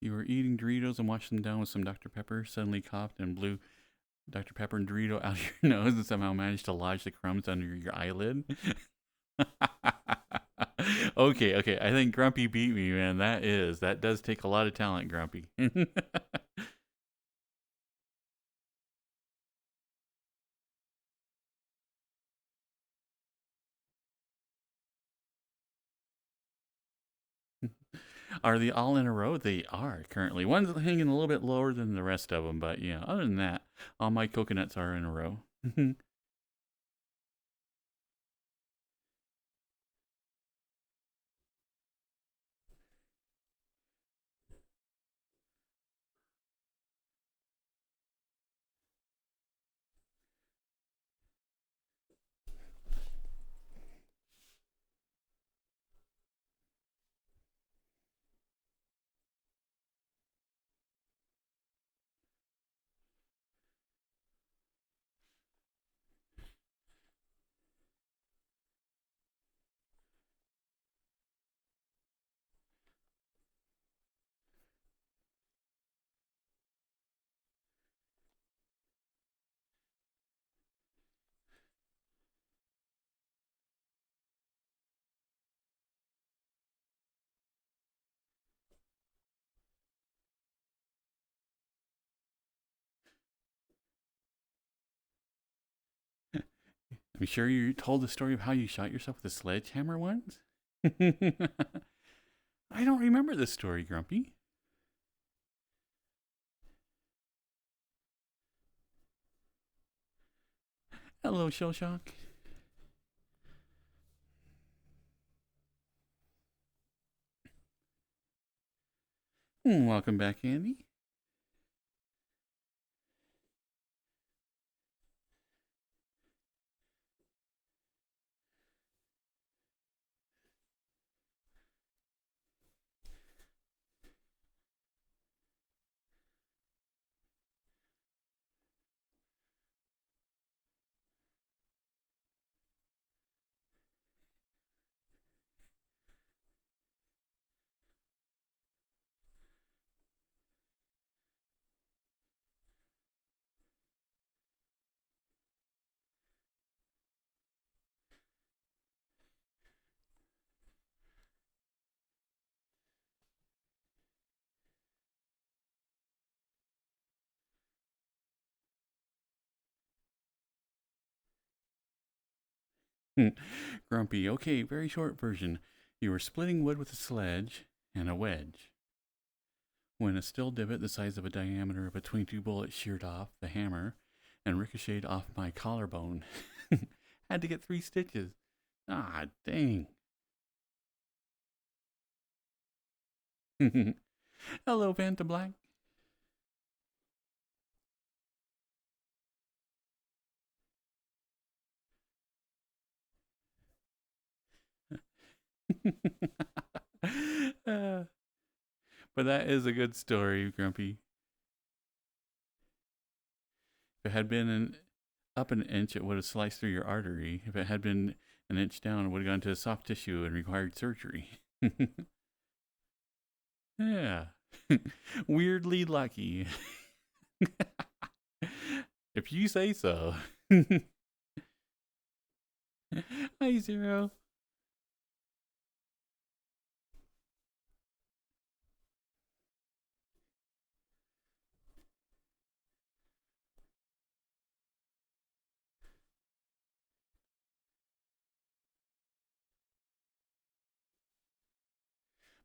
You were eating Doritos and washed them down with some Dr. Pepper, suddenly coughed and blew Dr. Pepper and Dorito out of your nose and somehow managed to lodge the crumbs under your eyelid. Okay. I think Grumpy beat me, man. That does take a lot of talent, Grumpy. Are they all in a row? They are currently. One's hanging a little bit lower than the rest of them, but yeah, other than that, all my coconuts are in a row. I'm sure you told the story of how you shot yourself with a sledgehammer once? I don't remember this story, Grumpy. Hello, Shellshock. Welcome back, Andy. Grumpy, okay, very short version. You were splitting wood with a sledge and a wedge. when a steel divot the size of a diameter of a 22 bullet sheared off the hammer and ricocheted off my collarbone. Had to get 3 stitches. Ah, dang. Hello, Vanta Black. But that is a good story, Grumpy. If it had been up an inch, it would have sliced through your artery. If it had been an inch down, it would have gone to soft tissue and required surgery. Yeah. Weirdly lucky. If you say so. Hi, Zero.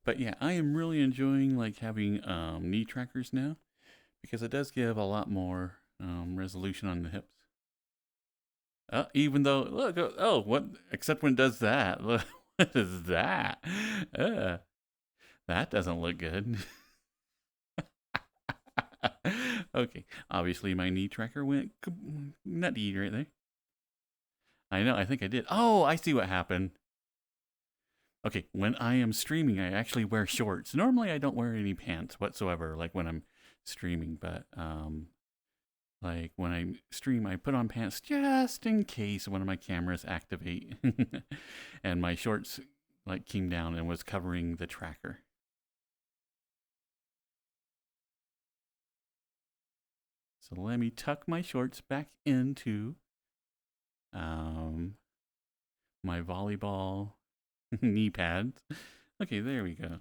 But yeah, I am really enjoying like having knee trackers now because it does give a lot more resolution on the hips. Even though, look, oh, what? Except when it does that. What is that? That doesn't look good. Okay, obviously my knee tracker went nutty right there. I know, I think I did. Oh, I see what happened. Okay, when I am streaming, I actually wear shorts. Normally, I don't wear any pants whatsoever, like when I'm streaming, but like when I stream, I put on pants just in case one of my cameras activate. And my shorts like came down and was covering the tracker. So let me tuck my shorts back into my volleyball knee pads. Okay, there we go.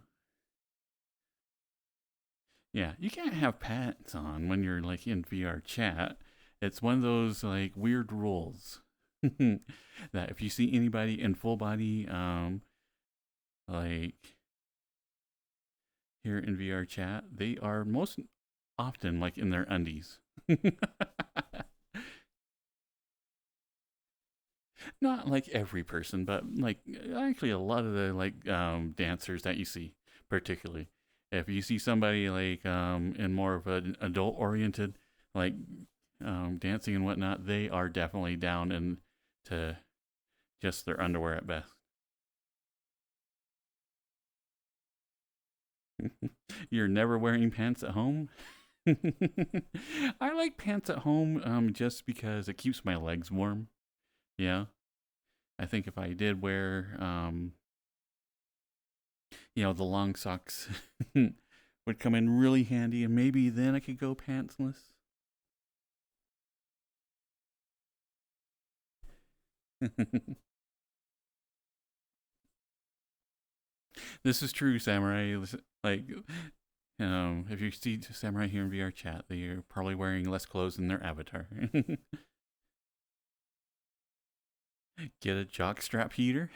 Yeah, you can't have pants on when you're like in VR chat. It's one of those like weird rules that if you see anybody in full body, like here in VR chat, they are most often like in their undies. Not like every person, but like actually a lot of the like dancers that you see, particularly if you see somebody like in more of an adult oriented like dancing and whatnot, they are definitely down into just their underwear at best. You're never wearing pants at home? I like pants at home just because it keeps my legs warm. Yeah. I think if I did wear, the long socks would come in really handy, and maybe then I could go pantsless. This is true, Samurai. Like, if you see Samurai here in VR chat, they're probably wearing less clothes than their avatar. Get a jockstrap heater.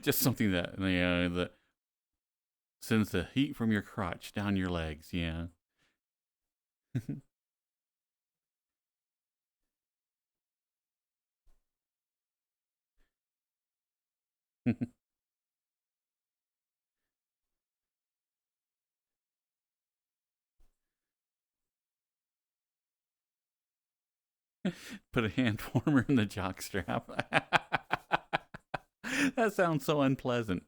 Just something that that sends the heat from your crotch down your legs. Yeah. Put a hand warmer in the jockstrap. That sounds so unpleasant.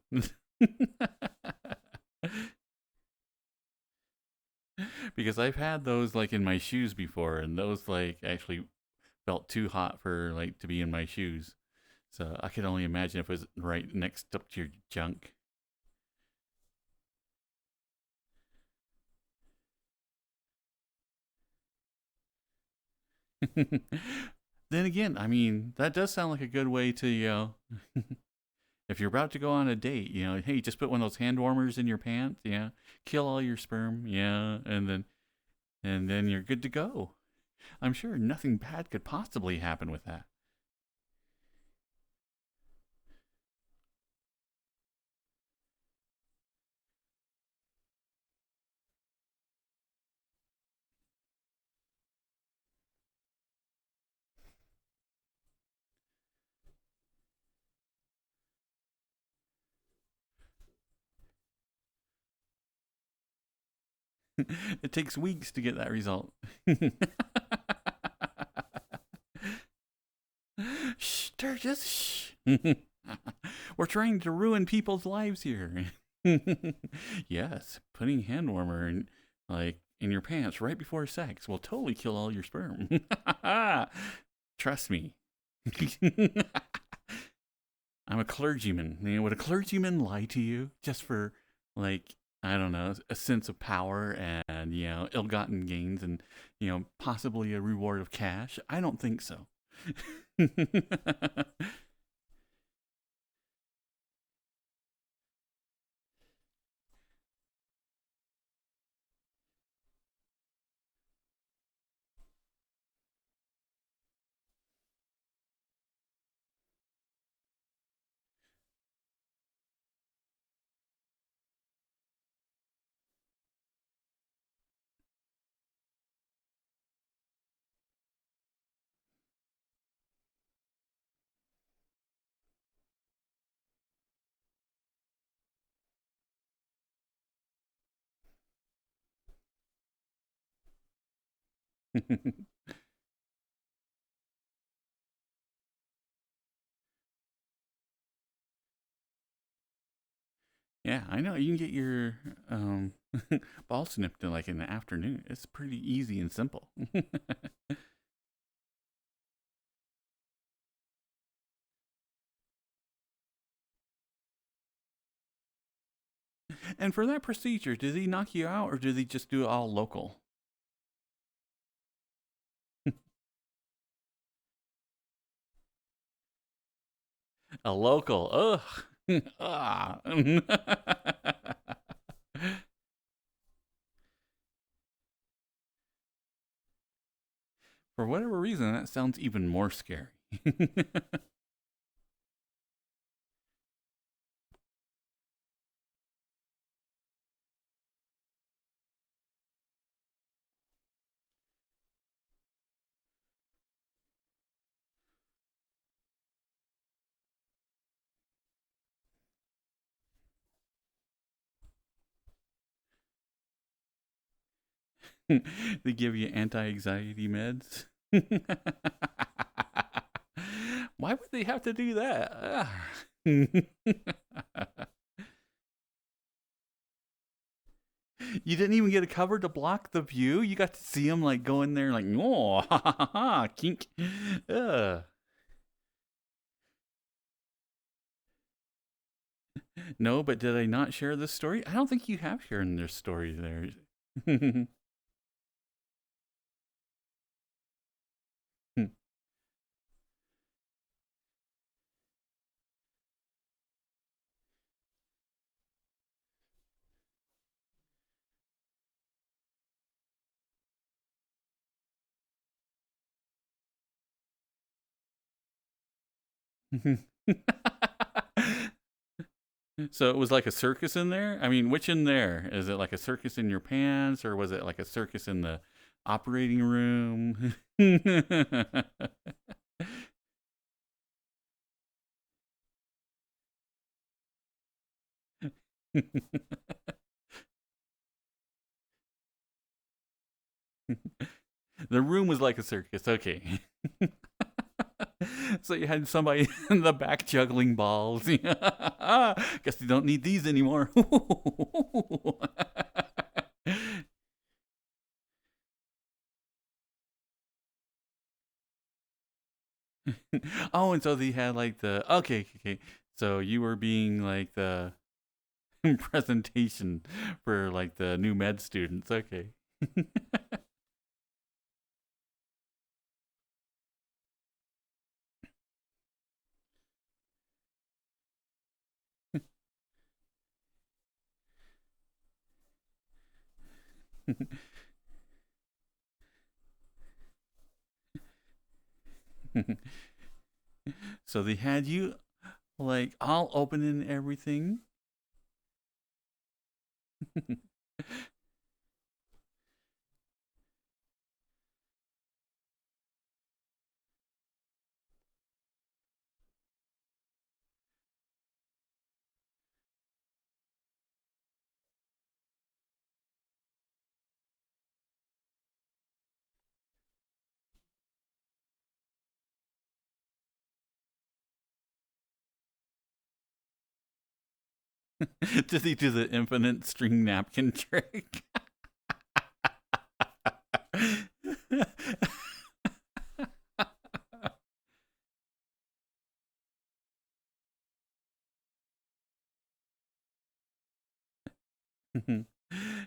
Because I've had those like in my shoes before, and those like actually felt too hot for like to be in my shoes. So I could only imagine if it was right next up to your junk. Then again, I mean, that does sound like a good way to, if you're about to go on a date, hey, just put one of those hand warmers in your pants, yeah, kill all your sperm, yeah, and then you're good to go. I'm sure nothing bad could possibly happen with that. It takes weeks to get that result. Shh, Sturgis, shh. We're trying to ruin people's lives here. Yes, putting hand warmer in, like, in your pants right before sex will totally kill all your sperm. Trust me. I'm a clergyman. You know, would a clergyman lie to you just for, like, I don't know, a sense of power and, ill-gotten gains and, possibly a reward of cash? I don't think so. Yeah, I know. You can get your ball snipped in like in the afternoon. It's pretty easy and simple. And for that procedure, did he knock you out or did he just do it all local? A local. Ugh. Ah. For whatever reason, that sounds even more scary. They give you anti-anxiety meds. Why would they have to do that? You didn't even get a cover to block the view. You got to see him like go in there like, oh, ha ha ha, kink. No, but did I not share this story? I don't think you have shared this story there. So it was like a circus in there? I mean, which in there? Is it like a circus in your pants or was it like a circus in the operating room? The room was like a circus. Okay. So you had somebody in the back juggling balls. Guess you don't need these anymore. Oh, and so they had like the okay. So you were being like the presentation for like the new med students. Okay. So they had you like all open and everything. Did he do the infinite string napkin trick?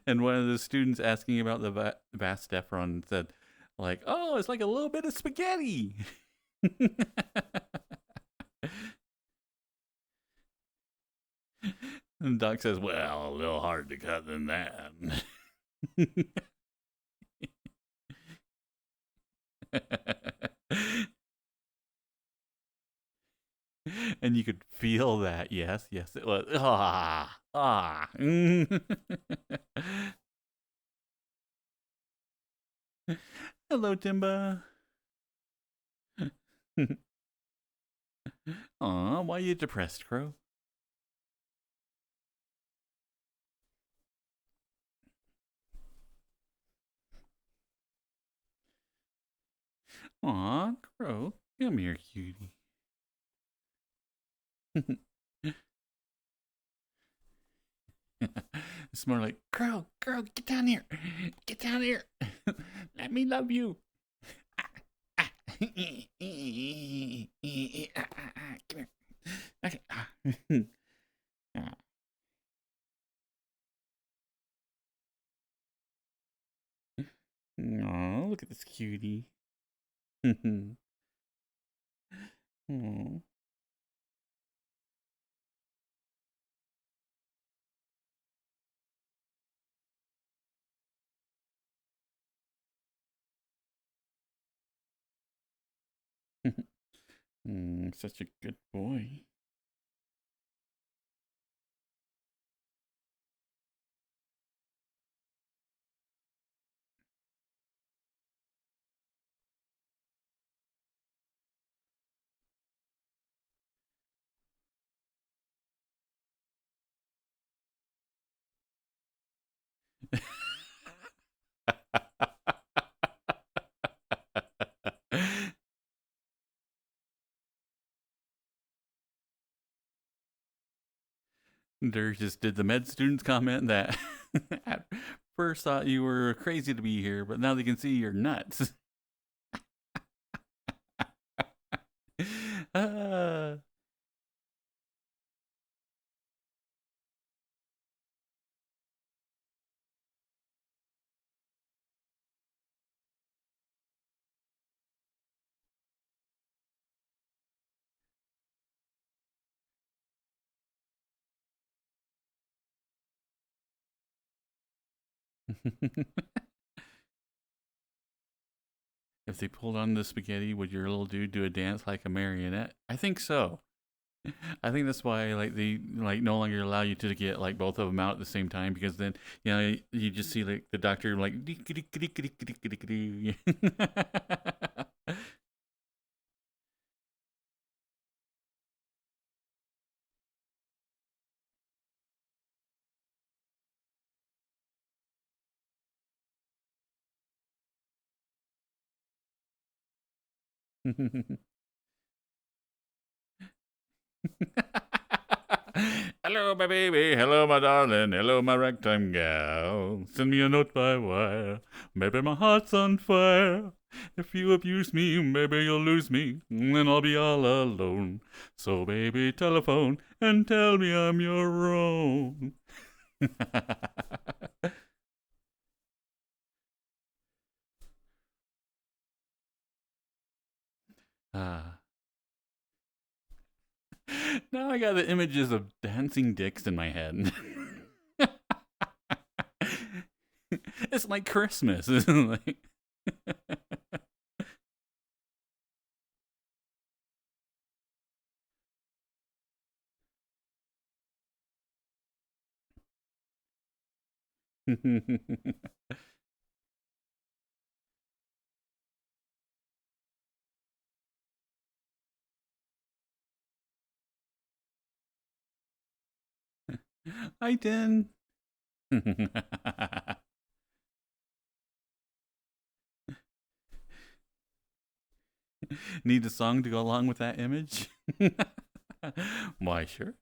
And one of the students asking about the vast Efron said, like, oh, it's like a little bit of spaghetti. And Doc says, well, a little hard to cut than that. And you could feel that. Yes, yes, it was. Ah, ah. Hello, Timba. Aw, why are you depressed, Crow? Aw, Crow, come here, cutie. It's more like, Crow, get down here. Get down here. Let me love you. Come here. Okay. Oh, look at this cutie. Aw. Such a good boy. There just did the med students comment that at first thought you were crazy to be here, but now they can see you're nuts. uh, if they pulled on the spaghetti, would your little dude do a dance like a marionette? I think so. I think that's why like they like no longer allow you to get like both of them out at the same time, because then you just see like the doctor like hello, my baby. Hello, my darling. Hello, my ragtime gal. Send me a note by wire. Maybe my heart's on fire. If you abuse me, maybe you'll lose me. Then I'll be all alone. So, baby, telephone and tell me I'm your own. Ah. Now I got the images of dancing dicks in my head. It's like Christmas, isn't it? Like Hi, Tin. Need a song to go along with that image? Why, sure.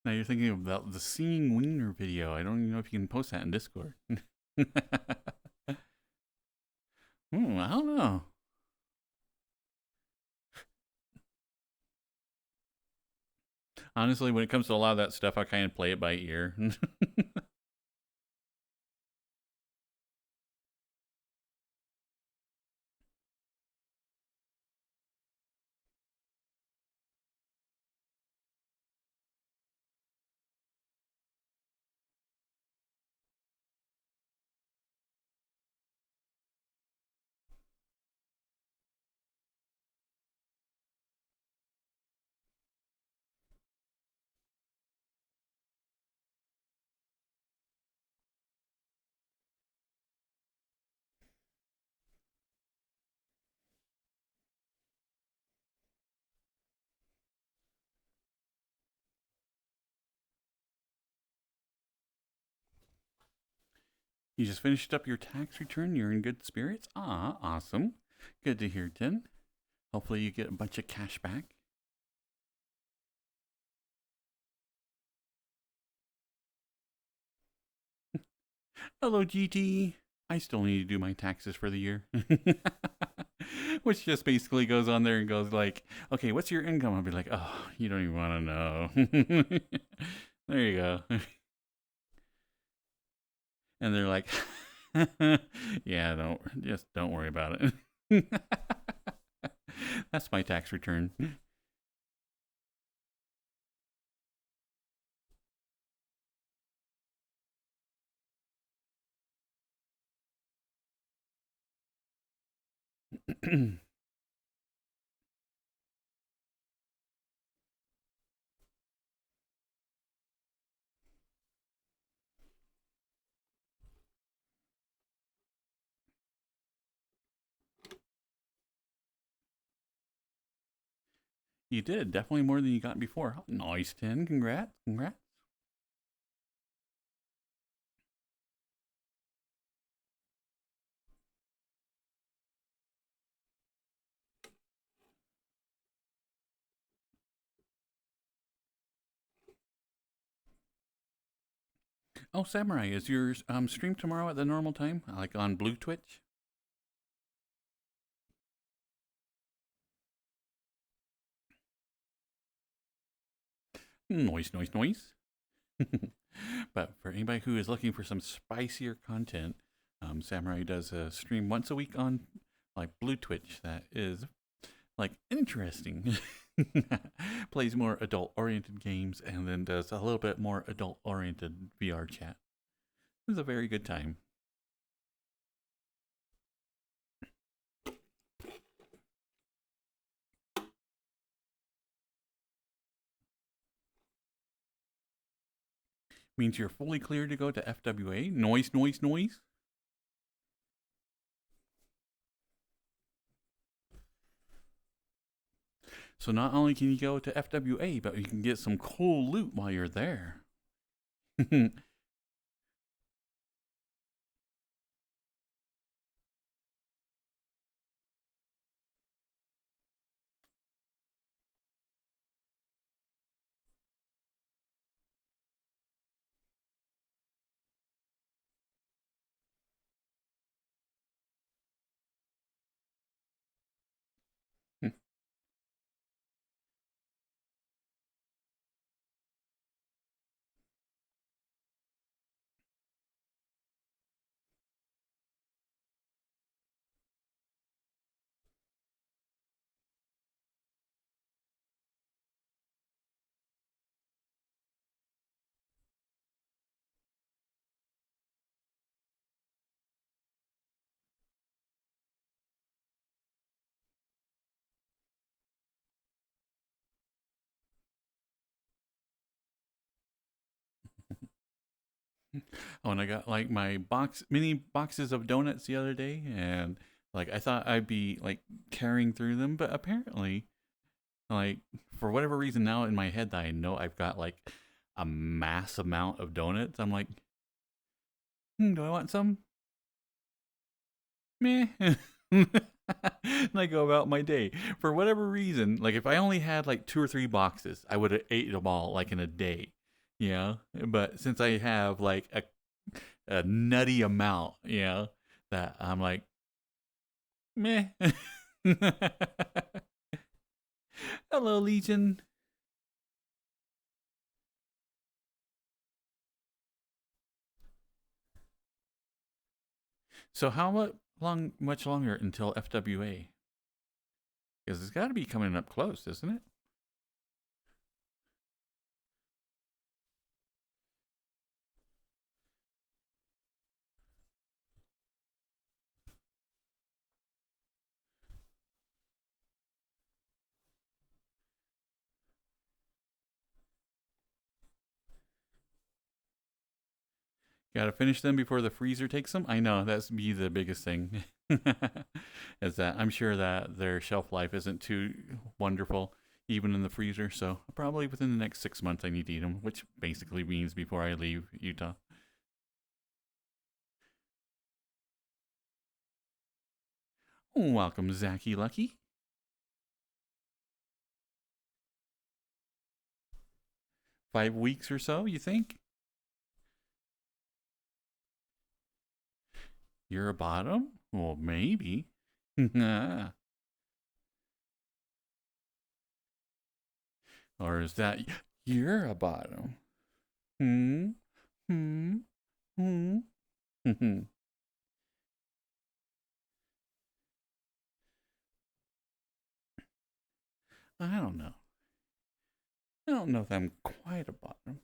Now you're thinking about the Seeing Wiener video. I don't even know if you can post that in Discord. I don't know. Honestly, when it comes to a lot of that stuff, I kind of play it by ear. You just finished up your tax return. You're in good spirits. Ah, awesome. Good to hear, Tin. Hopefully you get a bunch of cash back. Hello, GT. I still need to do my taxes for the year. Which just basically goes on there and goes like, okay, what's your income? I'll be like, oh, you don't even want to know. There you go. And they're like, yeah, don't worry about it. That's my tax return. You did definitely more than you got before. Nice, 10. Congrats. Congrats. Oh, Samurai, is your stream tomorrow at the normal time, like on Blue Twitch? Noise, noise, noise. But for anybody who is looking for some spicier content, Samurai does a stream once a week on like Blue Twitch that is like interesting. Plays more adult-oriented games and then does a little bit more adult-oriented VR chat. It's a very good time. Means you're fully clear to go to FWA. Noise, noise, noise. So not only can you go to FWA, but you can get some cool loot while you're there. Oh, and I got like my mini boxes of donuts the other day, and like I thought I'd be like carrying through them, but apparently, like for whatever reason now in my head that I know I've got like a mass amount of donuts. I'm like, do I want some? Meh. And I go about my day. For whatever reason, like if I only had like 2 or 3 boxes, I would have ate them all like in a day. Yeah. But since I have like a nutty amount, that I'm like, meh. Hello, Legion. So how much longer until FWA? Because it's got to be coming up close, isn't it? Got to finish them before the freezer takes them. I know that's be the biggest thing. Is that I'm sure that their shelf life isn't too wonderful, even in the freezer. So probably within the next 6 months, I need to eat them, which basically means before I leave Utah. Welcome, Zachy Lucky. 5 weeks or so, you think? You're a bottom? Well, maybe. Or is that you're a bottom? Hmm? Hmm? Hmm? I don't know. I don't know if I'm quite a bottom.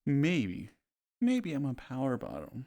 Maybe. Maybe I'm a power bottom.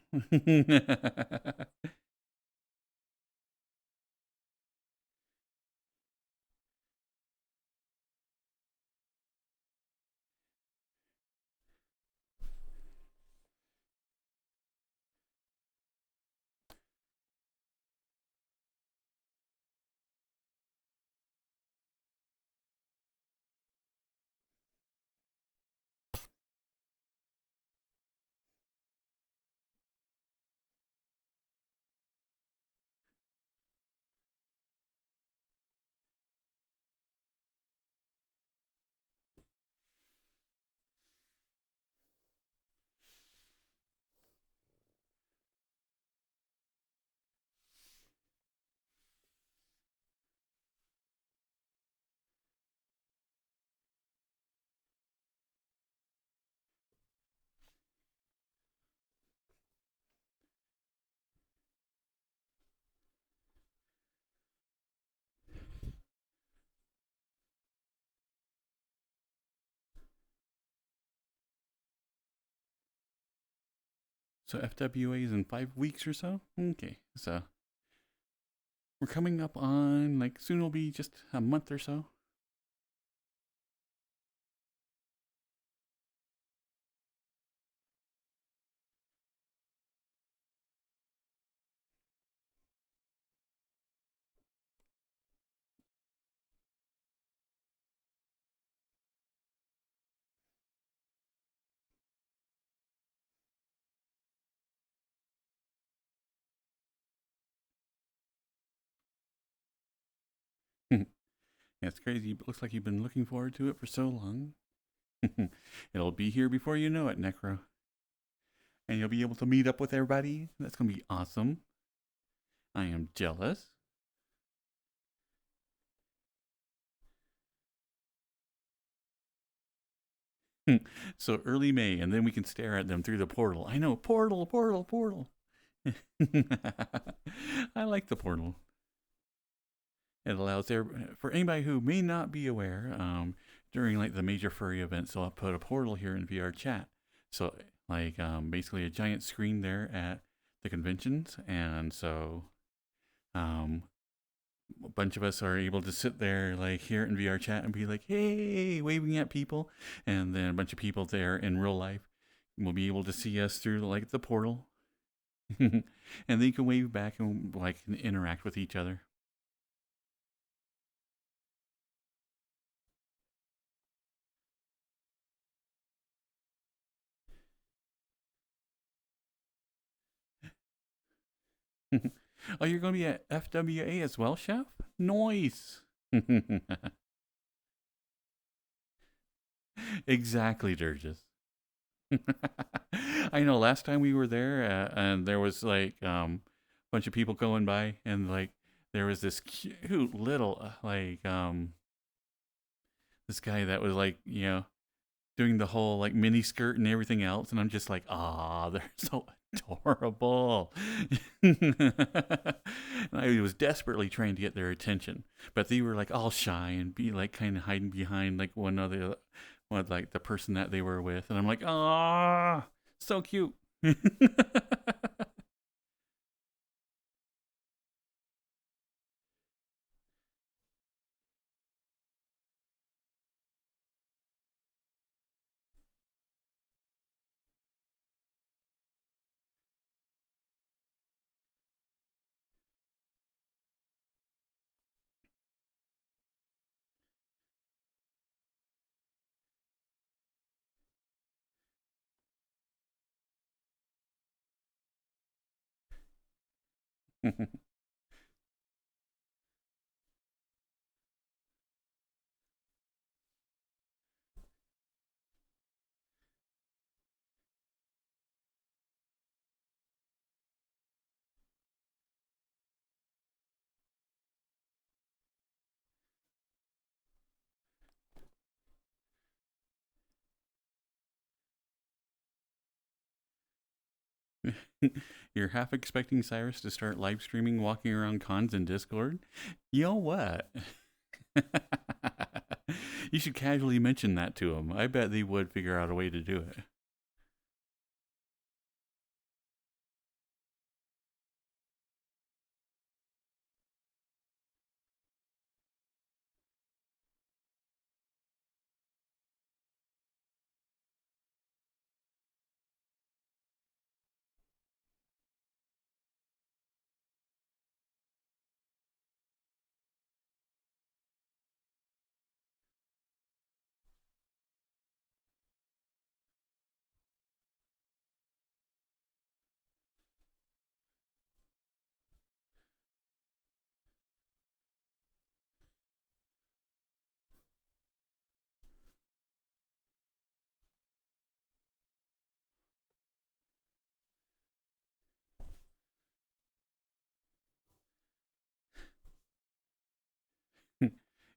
So FWA is in 5 weeks or so? Okay. So we're coming up on, like, soon will be just a month or so. Yeah, it's crazy. It looks like you've been looking forward to it for so long. It'll be here before you know it, Necro. And you'll be able to meet up with everybody. That's going to be awesome. I am jealous. So early May, and then we can stare at them through the portal. I know, portal, portal, portal. I like the portal. It allows there for anybody who may not be aware. During like the major furry events, so I'll put a portal here in VR chat. So like basically a giant screen there at the conventions, and so um, a bunch of us are able to sit there like here in VR chat and be like, hey, waving at people, and then a bunch of people there in real life will be able to see us through like the portal, and they can wave back and like interact with each other. Oh, you're going to be at FWA as well, Chef? Nice. Exactly, Durgis. I know. Last time we were there, and there was like a bunch of people going by, and like there was this cute little this guy that was like doing the whole like mini skirt and everything else, and I'm just like, ah, they're so adorable. And I was desperately trying to get their attention, but they were like all shy and be like kind of hiding behind like one like the person that they were with, and I'm like, ah, so cute. You're half expecting Cyrus to start live streaming walking around cons in Discord? You know what? You should casually mention that to him. I bet they would figure out a way to do it.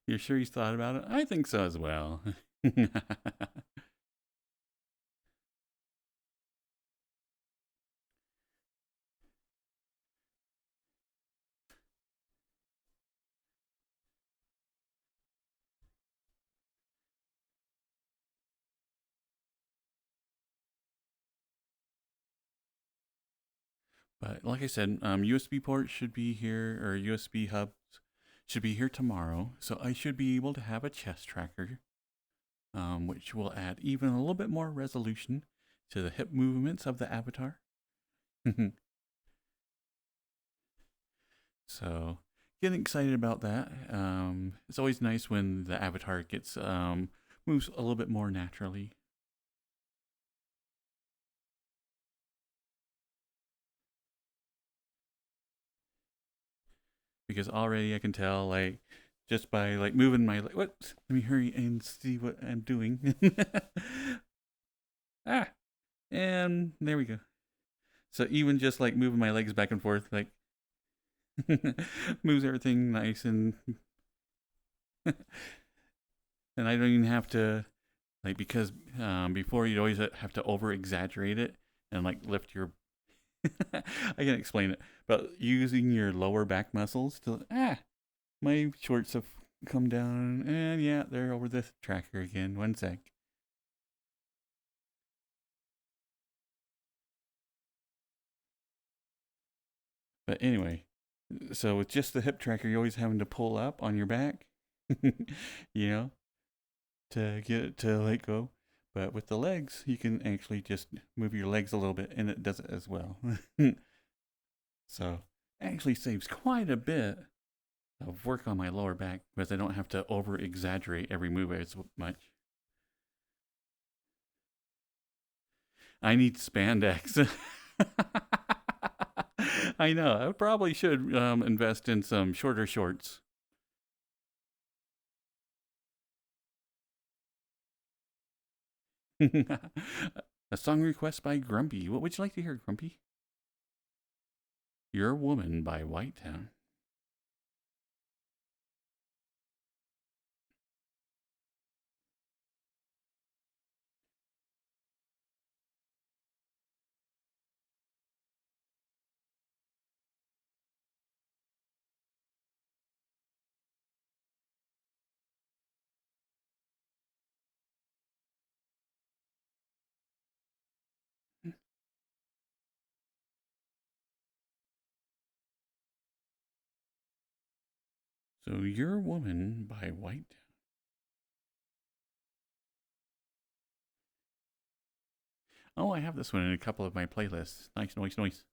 You're sure he's thought about it? I think so as well. But like I said, USB port should be here, or USB hubs should be here tomorrow. So I should be able to have a chest tracker, which will add even a little bit more resolution to the hip movements of the avatar. So getting excited about that. It's always nice when the avatar gets moves a little bit more naturally. Because already I can tell, like, just by like moving my what? Let me hurry and see what I'm doing. Ah, and there we go. So even just like moving my legs back and forth, like moves everything nice, and and I don't even have to like because before you'd always have to over exaggerate it and like lift your. I can't explain it, but using your lower back muscles to My shorts have come down, and yeah, they're over the tracker again. One sec. But anyway, so with just the hip tracker, you're always having to pull up on your back, you know, to get it to let go. But with the legs, you can actually just move your legs a little bit, and it does it as well. So actually saves quite a bit of work on my lower back because I don't have to over exaggerate every move as much. I need spandex. I know. I probably should invest in some shorter shorts. A song request by Grumpy. What would you like to hear, Grumpy? Your Woman by Whitetown. So, Your Woman by Whitetown. Oh, I have this one in a couple of my playlists. Nice, noise, noise.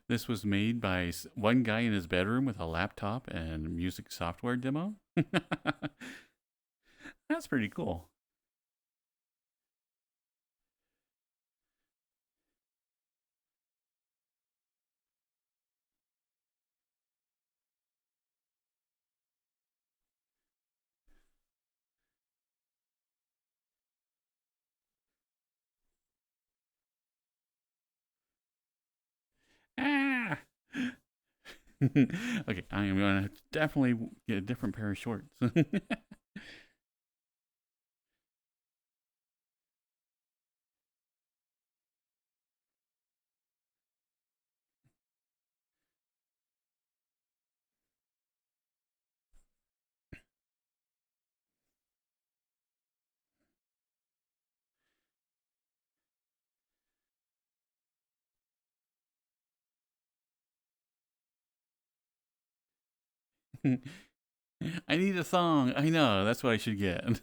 This was made by one guy in his bedroom with a laptop and music software demo. That's pretty cool. Ah! Okay, I am going to definitely get a different pair of shorts. I need a song. I know. That's what I should get.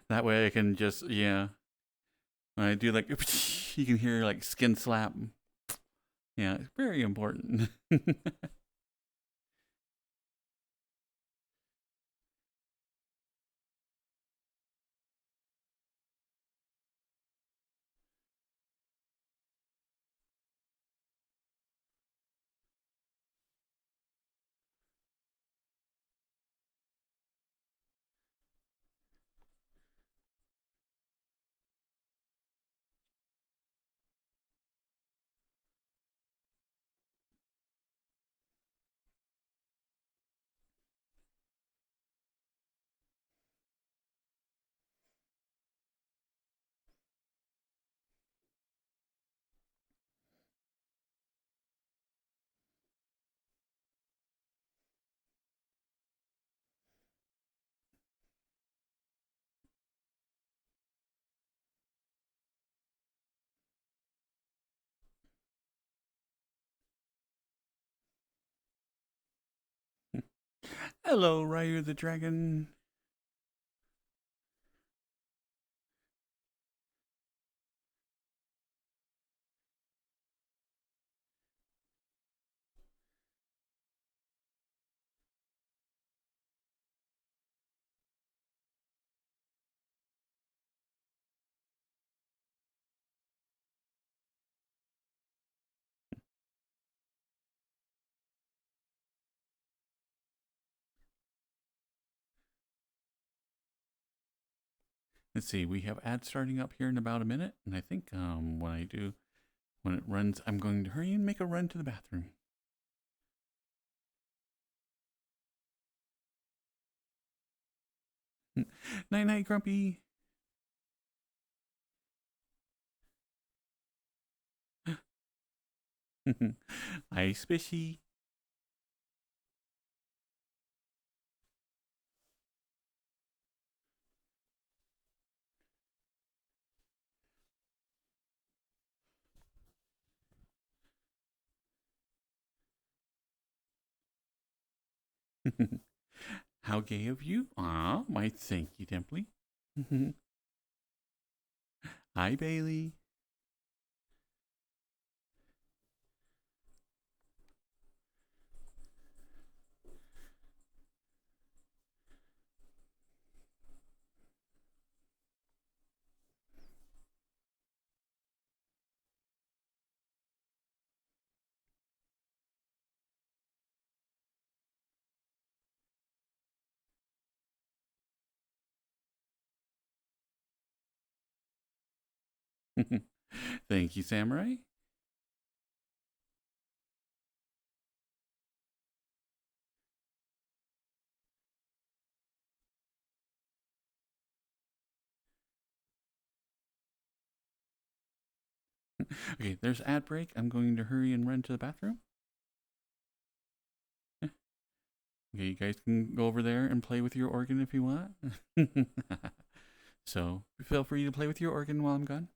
That way I can just, yeah. When I do like, you can hear like skin slap. Yeah, it's very important. Hello, Ryu the Dragon. Let's see, we have ads starting up here in about a minute, and I think when it runs, I'm going to hurry and make a run to the bathroom. Night night, Grumpy. Hi, Spishy. How gay of you. Ah, my thank you, Dimply. Hi, Bailey. Thank you, Samurai. Okay, there's ad break. I'm going to hurry and run to the bathroom. Okay, you guys can go over there and play with your organ if you want. So feel free to play with your organ while I'm gone.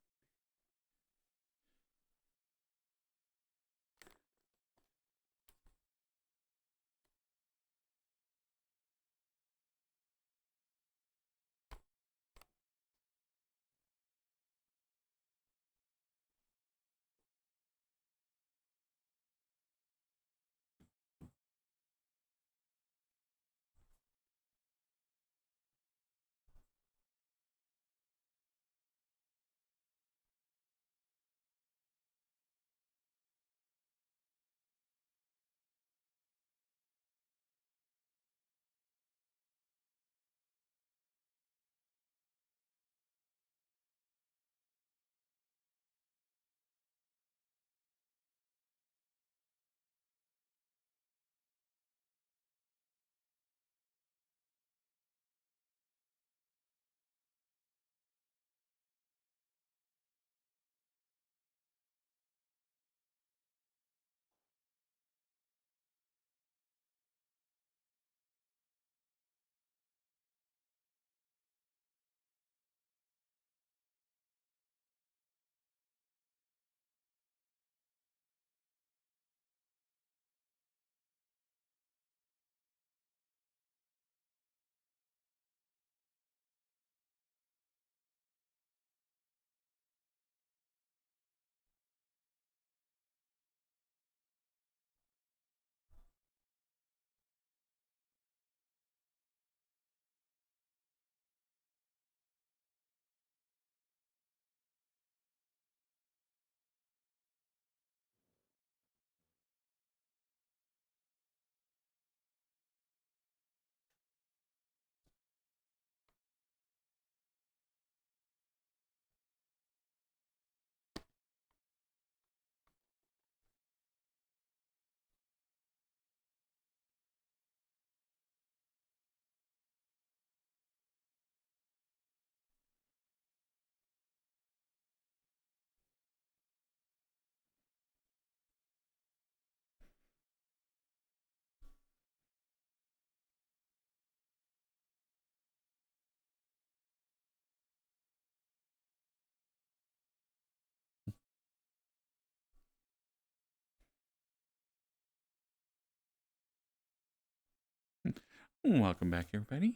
Welcome back, everybody.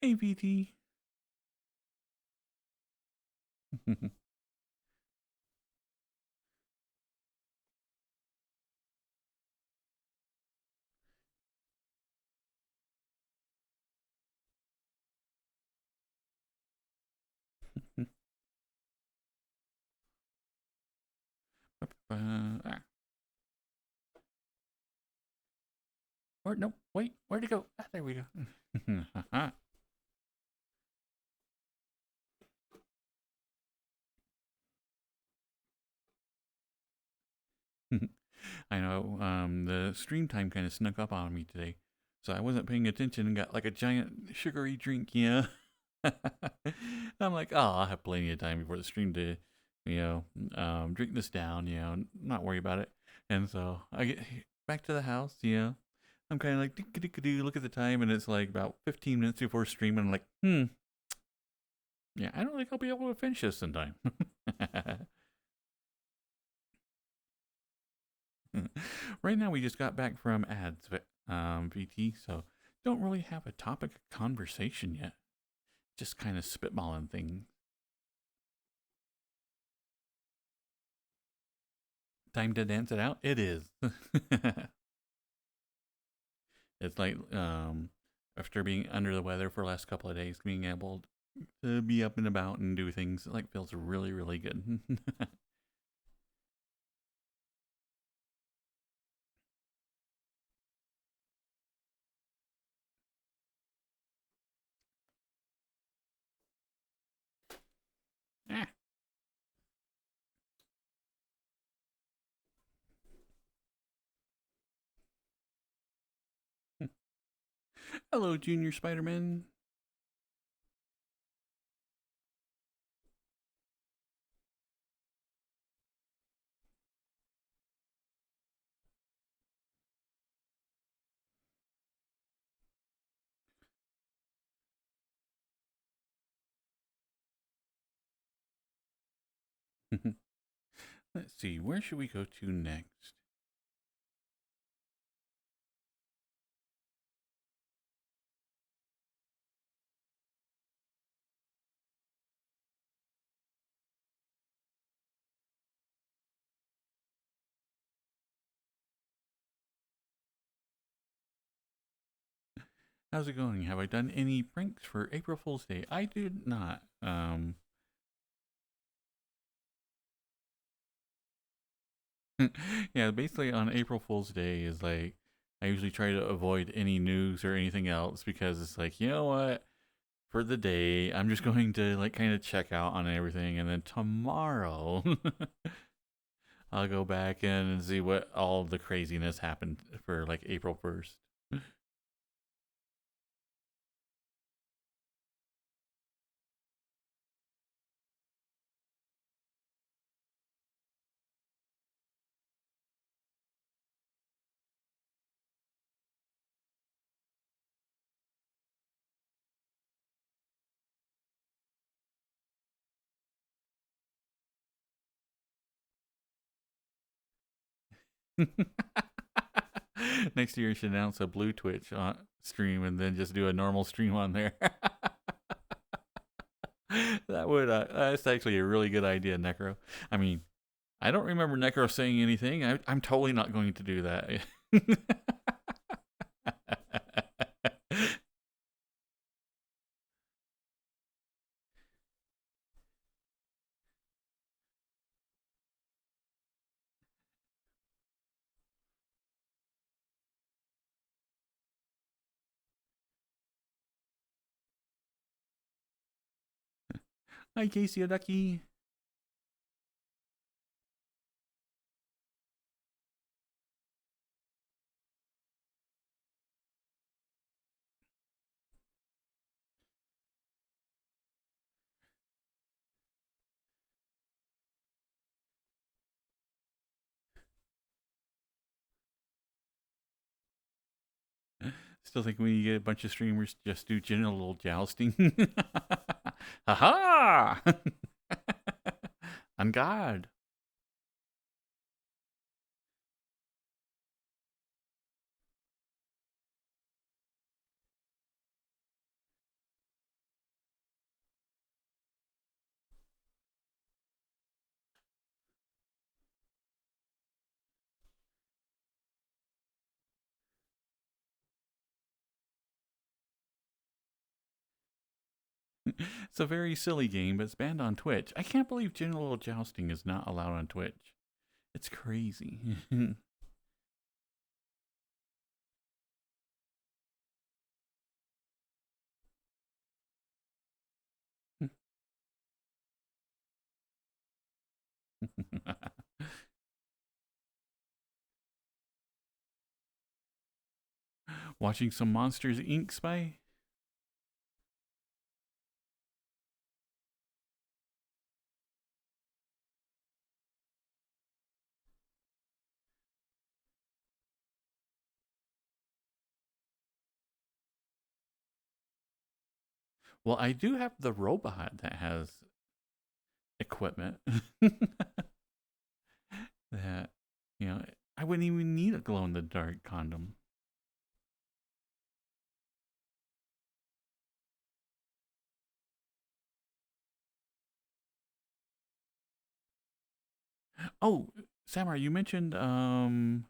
Hey, VT. Or no, wait, where'd it go? Ah, there we go. I know. The stream time kind of snuck up on me today, so I wasn't paying attention and got like a giant sugary drink. Yeah. I'm like, oh, I'll have plenty of time before the stream to, you know, drink this down. You know, not worry about it. And so I get back to the house. You know, I'm kind of like, look at the time, and it's like about 15 minutes before stream, and I'm like, yeah, I don't think I'll be able to finish this in time. Right now, we just got back from ads, VT, so don't really have a topic of conversation yet. Just kind of spitballing things. Time to dance it out? It is. It's like after being under the weather for the last couple of days, being able to be up and about and do things like feels really, really good. Ah. Hello, Junior Spider-Man. Let's see, where should we go to next? How's it going? Have I done any pranks for April Fool's Day? I did not. Yeah, basically on April Fool's Day is like I usually try to avoid any news or anything else because it's like, you know what? For the day, I'm just going to like kind of check out on everything and then tomorrow I'll go back in and see what all the craziness happened for like April 1st. Next year, you should announce a blue Twitch stream and then just do a normal stream on there. That would, that's actually a really good idea, Necro. I mean, I don't remember Necro saying anything. I'm totally not going to do that. Hi, Casey Ducky. Still think we get a bunch of streamers just do genital jousting. Haha! On God. It's a very silly game, but it's banned on Twitch. I can't believe genital jousting is not allowed on Twitch. It's crazy. Watching some Monsters Inc. Spy? Well, I do have the robot that has equipment. That, you know, I wouldn't even need a glow in the dark condom. Oh, Samurai, you mentioned the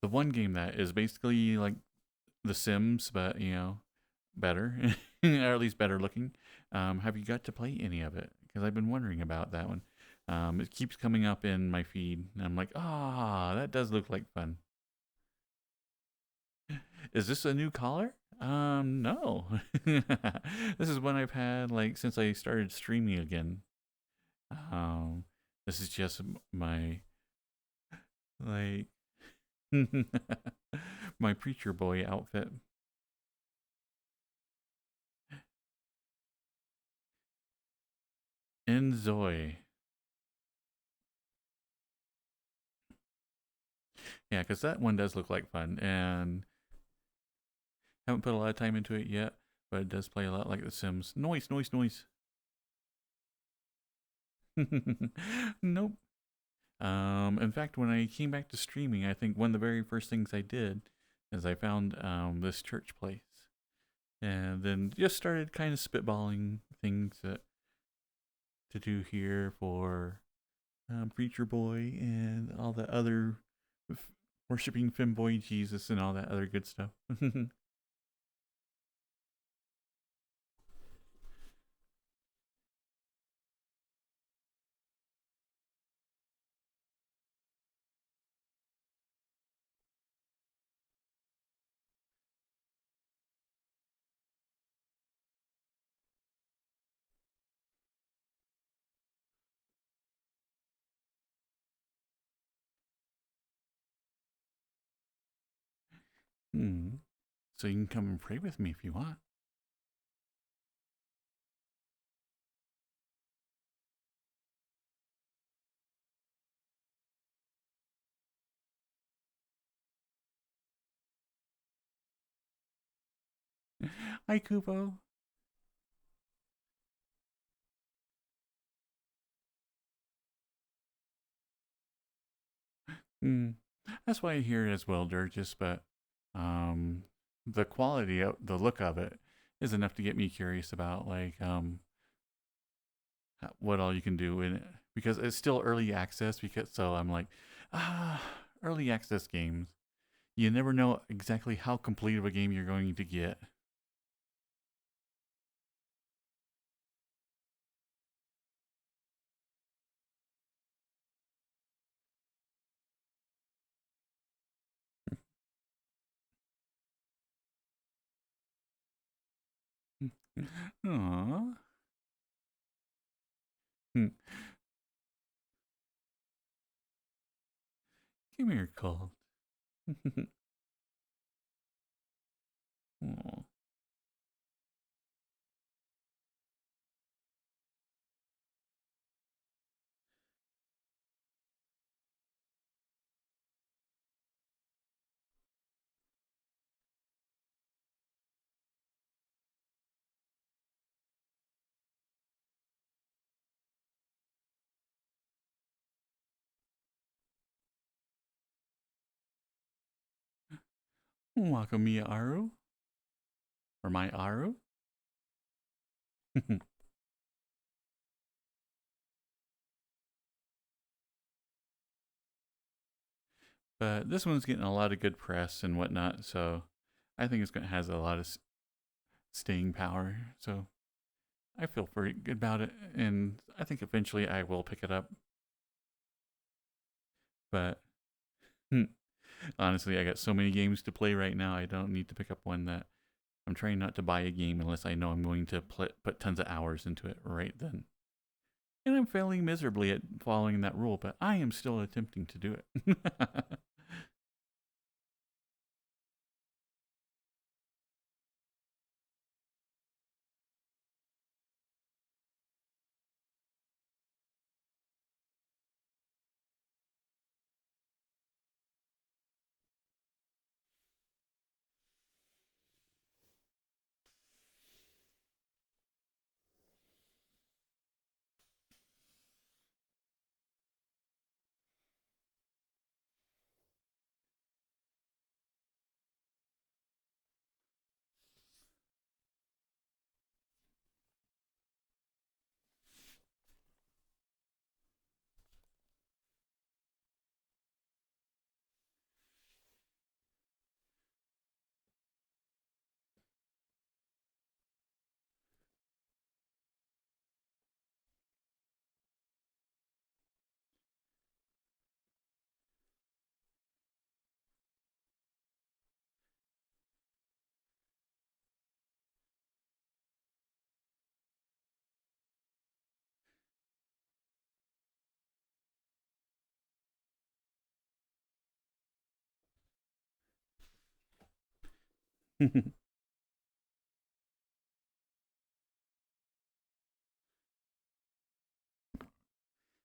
one game that is basically like The Sims, but better, or at least better looking. Have you got to play any of it? Because I've been wondering about that one. It keeps coming up in my feed, and I'm like, that does look like fun. Is this a new caller? No. This is one I've had like since I started streaming again. Um, this is just my like my preacher boy outfit. Enjoy. Yeah, because that one does look like fun, and haven't put a lot of time into it yet, but it does play a lot like The Sims. Noise, noise, noise. Nope. In fact, when I came back to streaming, I think one of the very first things I did is I found this church place, and then just started kind of spitballing things to do here for Preacher Boy and all the other worshiping Femboy Jesus and all that other good stuff. Hmm. So you can come and pray with me if you want. Hi, Kupo. Mm. That's why I hear it as well, Durgis, but um, the quality of the look of it is enough to get me curious about what all you can do in it because it's still early access. Because so I'm like, ah, early access games. You never know exactly how complete of a game you're going to get. Aww. Give me your cold. Aw. Wakamia Aru? Or my Aru? But this one's getting a lot of good press and whatnot, so I think has a lot of staying power. So I feel pretty good about it, and I think eventually I will pick it up. But honestly, I got so many games to play right now. I don't need to pick up one that I'm trying not to buy a game unless I know I'm going to put tons of hours into it right then. And I'm failing miserably at following that rule, but I am still attempting to do it.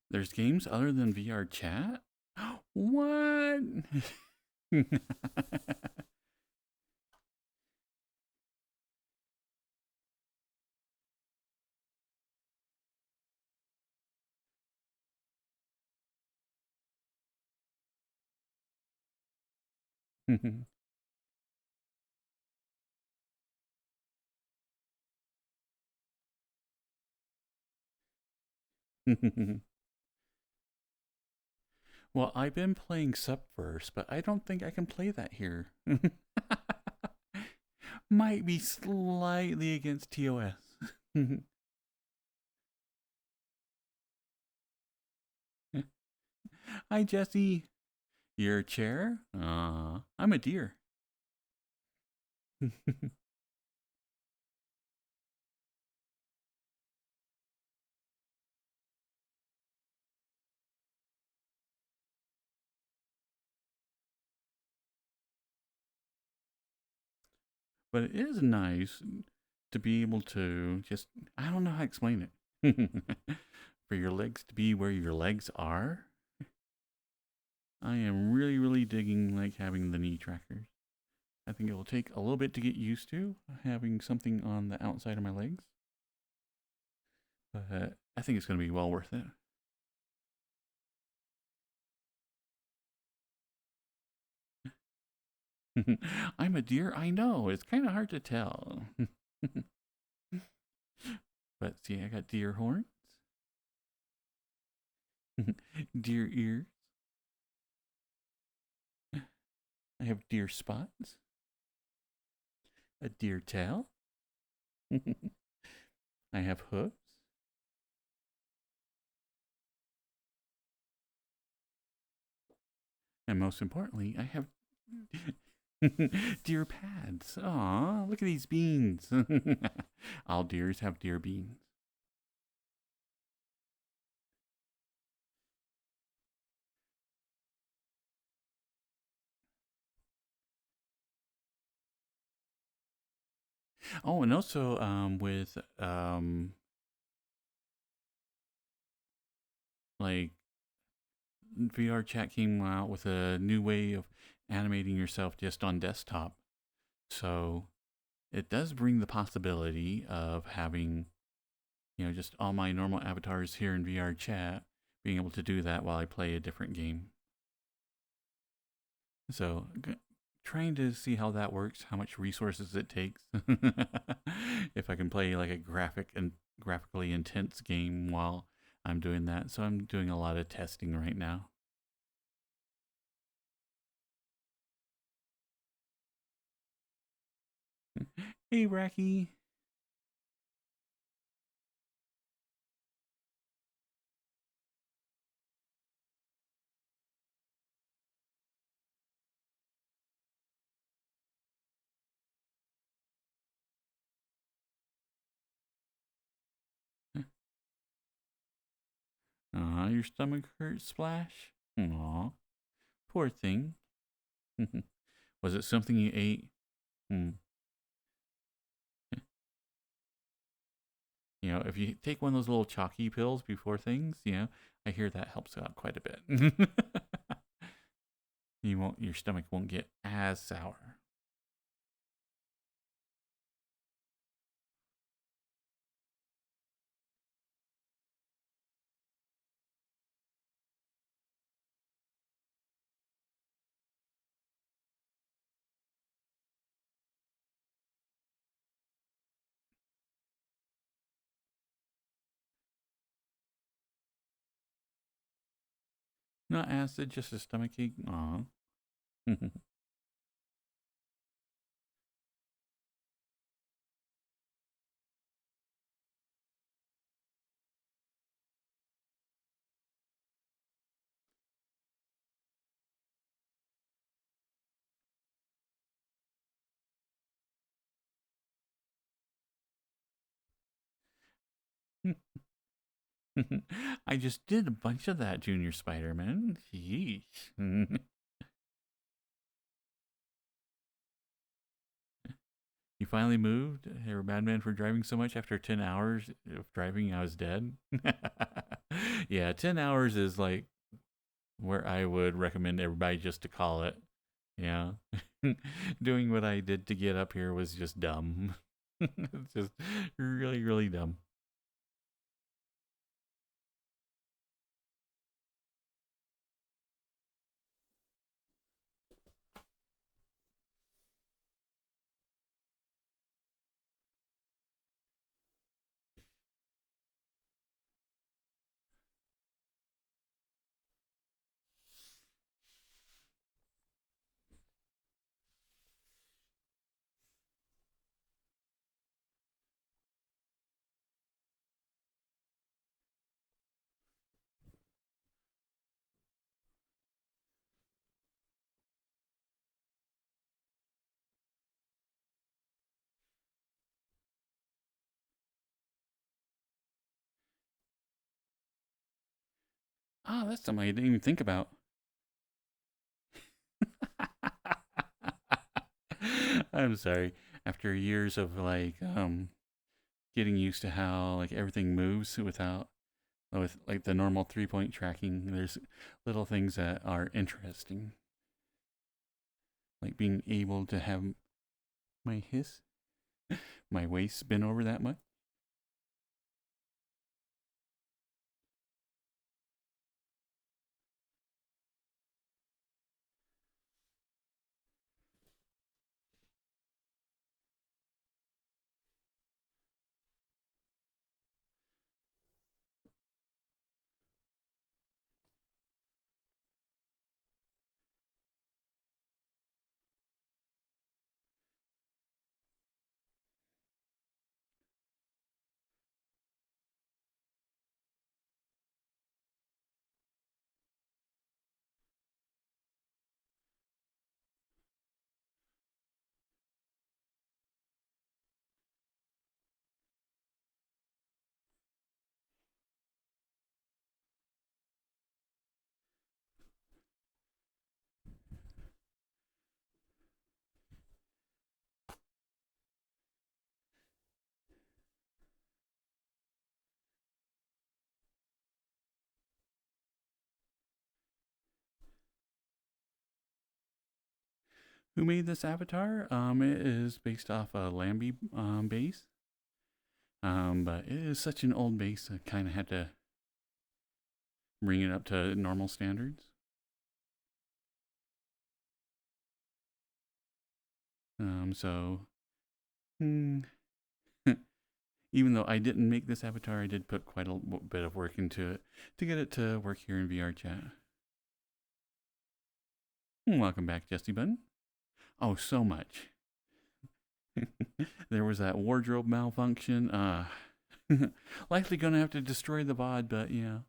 There's games other than VR chat? What? Well, I've been playing Subverse, but I don't think I can play that here. Might be slightly against TOS. Hi, Jesse. Your chair? I'm a deer. But it is nice to be able to just, I don't know how to explain it. For your legs to be where your legs are. I am really, really digging like having the knee trackers. I think it will take a little bit to get used to having something on the outside of my legs. But I think it's going to be well worth it. I'm a deer. I know. It's kind of hard to tell. But see, I got deer horns, deer ears. I have deer spots, a deer tail. I have hooves. And most importantly, I have deer pads. Aw, look at these beans. All deers have deer beans. Oh, and also with like VRChat came out with a new way of animating yourself just on desktop. So it does bring the possibility of having, just all my normal avatars here in VRChat, being able to do that while I play a different game. So trying to see how that works, how much resources it takes. If I can play like a graphically intense game while I'm doing that. So I'm doing a lot of testing right now. Hey, Racky. Aw, your stomach hurt, Splash? Aw, poor thing. Was it something you ate? Hmm. If you take one of those little chalky pills before things, I hear that helps out quite a bit. Your stomach won't get as sour. Not acid, just a stomach ache. Aw. I just did a bunch of that, Junior Spider-Man. Yeesh. You finally moved? You're a bad man for driving so much after 10 hours of driving, I was dead. Yeah, 10 hours is like where I would recommend everybody just to call it. Yeah. Doing what I did to get up here was just dumb. It's just really, really dumb. Oh, that's something I didn't even think about. I'm sorry. After years of getting used to how like everything moves with like the normal 3-point tracking, there's little things that are interesting. Like being able to have my hiss my waist spin over that much. Who made this avatar? It is based off a Lambie base. But it is such an old base, I kind of had to bring it up to normal standards. So, even though I didn't make this avatar, I did put quite a bit of work into it to get it to work here in VRChat. Welcome back, Justy Button. Oh, so much. There was that wardrobe malfunction. Likely gonna have to destroy the VOD, but yeah.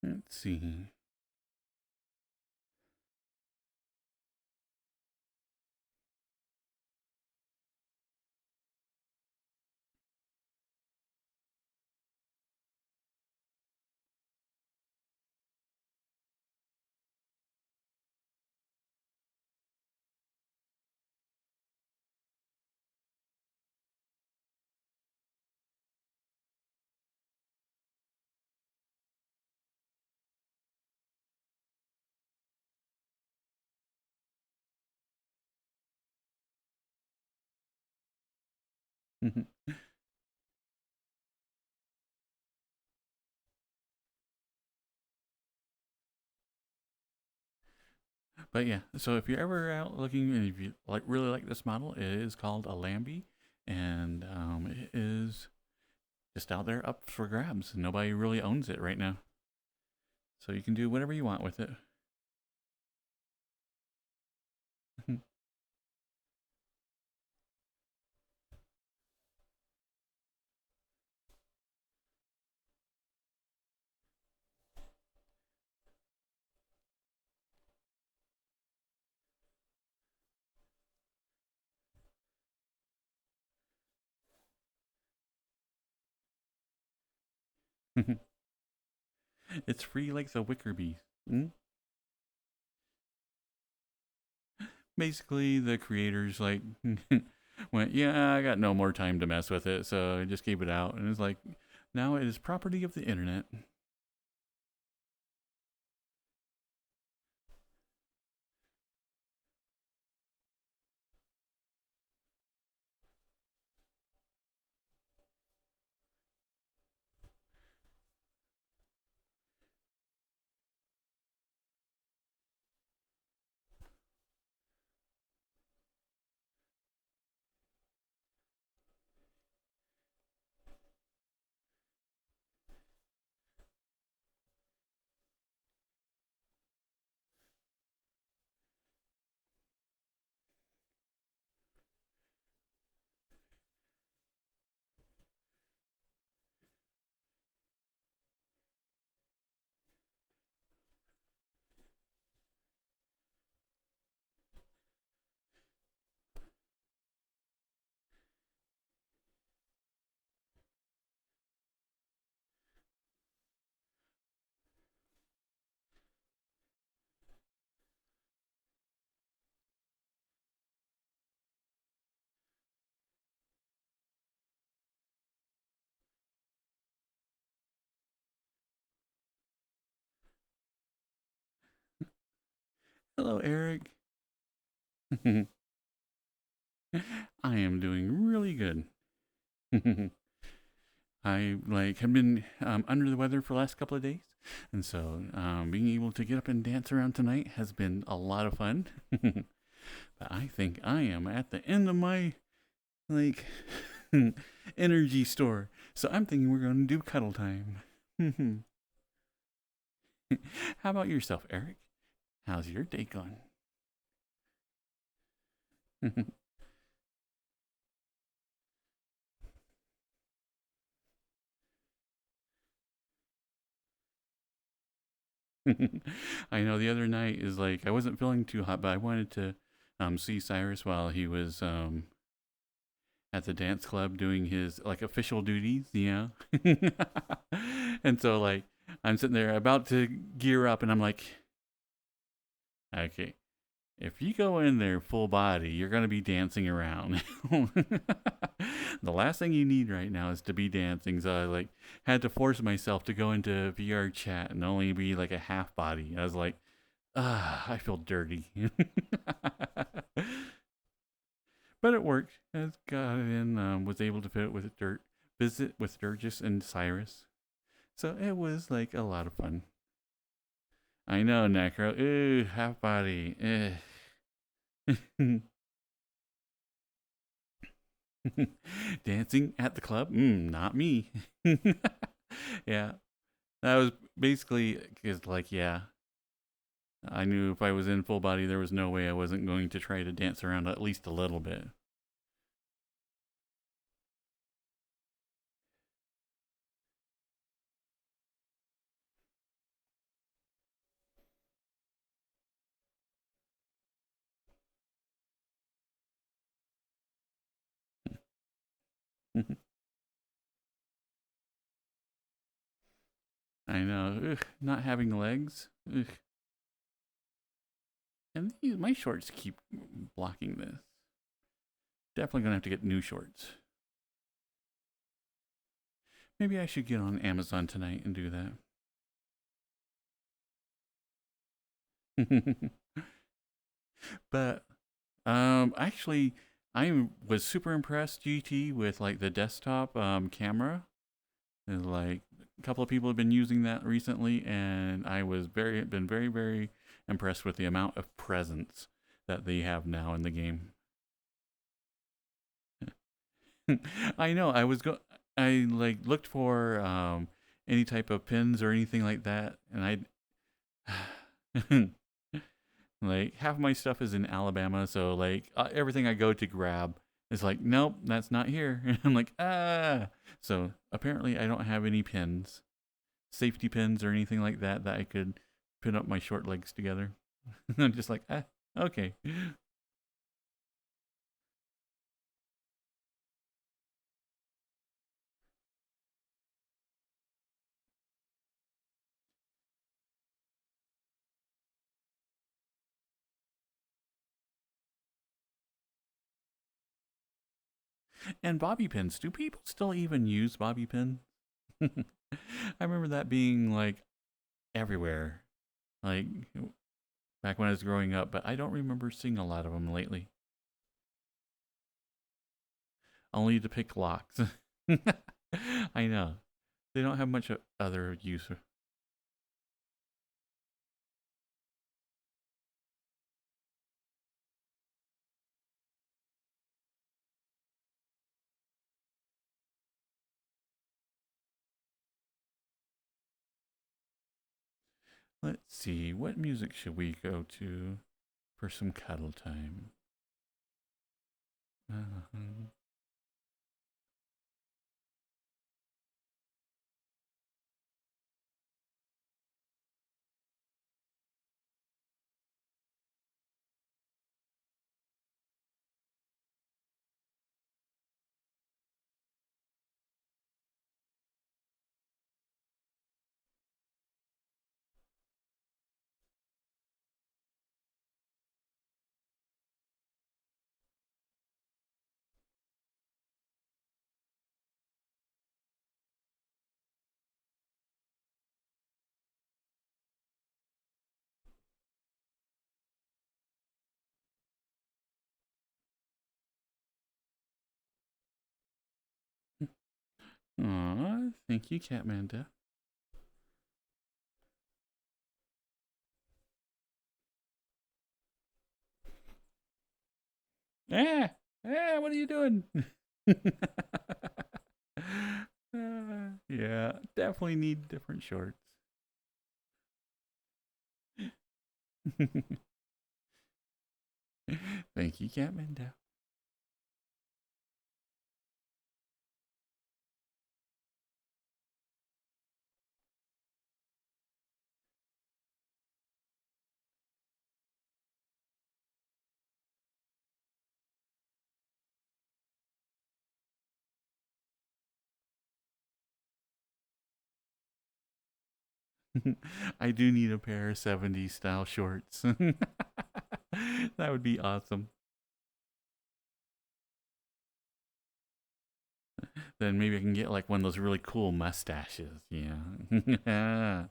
Let's see. But yeah, so if you're ever out looking and if you really like this model, it is called a Lambie, and it is just out there up for grabs. Nobody really owns it right now, so you can do whatever you want with it. It's free like the Wicker Bee. Basically, the creators like went, yeah, I got no more time to mess with it, so I just gave it out, and it's like, now it is property of the internet. Hello, Eric. I am doing really good. I like have been under the weather for the last couple of days, and so being able to get up and dance around tonight has been a lot of fun. But I think I am at the end of my like energy store, so I'm thinking we're going to do cuddle time. How about yourself, Eric? How's your day going? I know the other night is like I wasn't feeling too hot, but I wanted to see Cyrus while he was at the dance club doing his like official duties, and so like I'm sitting there about to gear up, and I'm like, okay, if you go in there full body, you're gonna be dancing around. The last thing you need right now is to be dancing. So I like had to force myself to go into VRChat and only be like a half body. I was like, I feel dirty. But it worked. I got it in, was able to fit it with visit with Durgis and Cyrus. So it was like a lot of fun. I know, Necro. Ooh, half body. Dancing at the club? Not me. Yeah, that was basically is like, yeah. I knew if I was in full body, there was no way I wasn't going to try to dance around at least a little bit. I know. Ugh, not having legs. Ugh. And my shorts keep blocking this. Definitely gonna have to get new shorts. Maybe I should get on Amazon tonight and do that. But actually, I was super impressed, GT, with like the desktop camera. And like a couple of people have been using that recently, and I was been very very impressed with the amount of presence that they have now in the game. I know. I like looked for any type of pins or anything like that, and I like half my stuff is in Alabama, so like everything I go to grab is like, nope, that's not here. And I'm like, ah. So apparently, I don't have any pins, safety pins or anything like that I could pin up my short legs together. I'm just like, okay. And bobby pins. Do people still even use bobby pins? I remember that being like everywhere, like back when I was growing up, but I don't remember seeing a lot of them lately. Only to pick locks. I know. They don't have much other use. Let's see. What music should we go to for some cuddle time? Uh-huh. Aw, thank you, Catmanda. Ah, what are you doing? Yeah, definitely need different shorts. Thank you, Catmanda. I do need a pair of 70s style shorts. That would be awesome. Then maybe I can get like one of those really cool mustaches. Yeah. I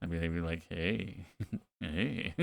mean, I'd be like, hey, hey.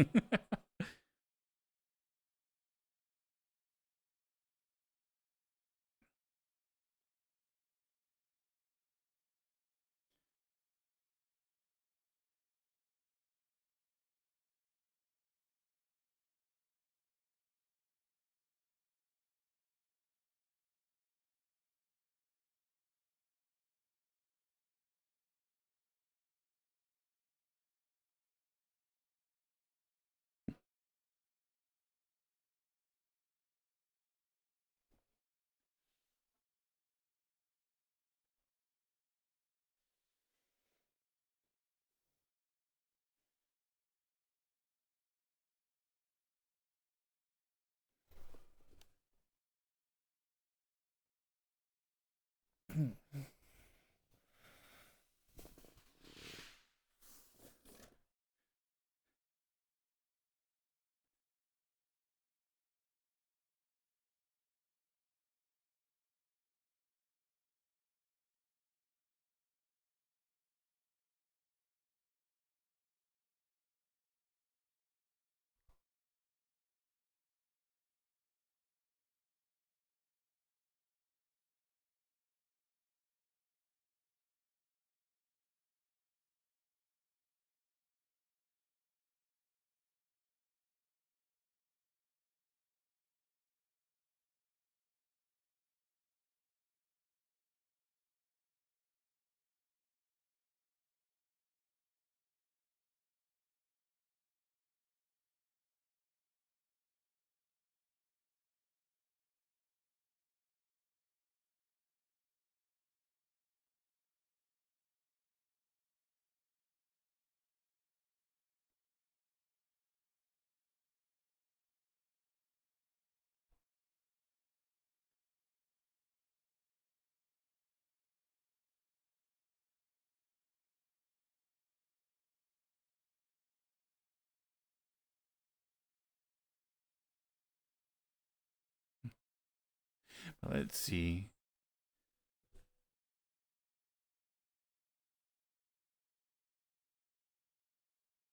Let's see.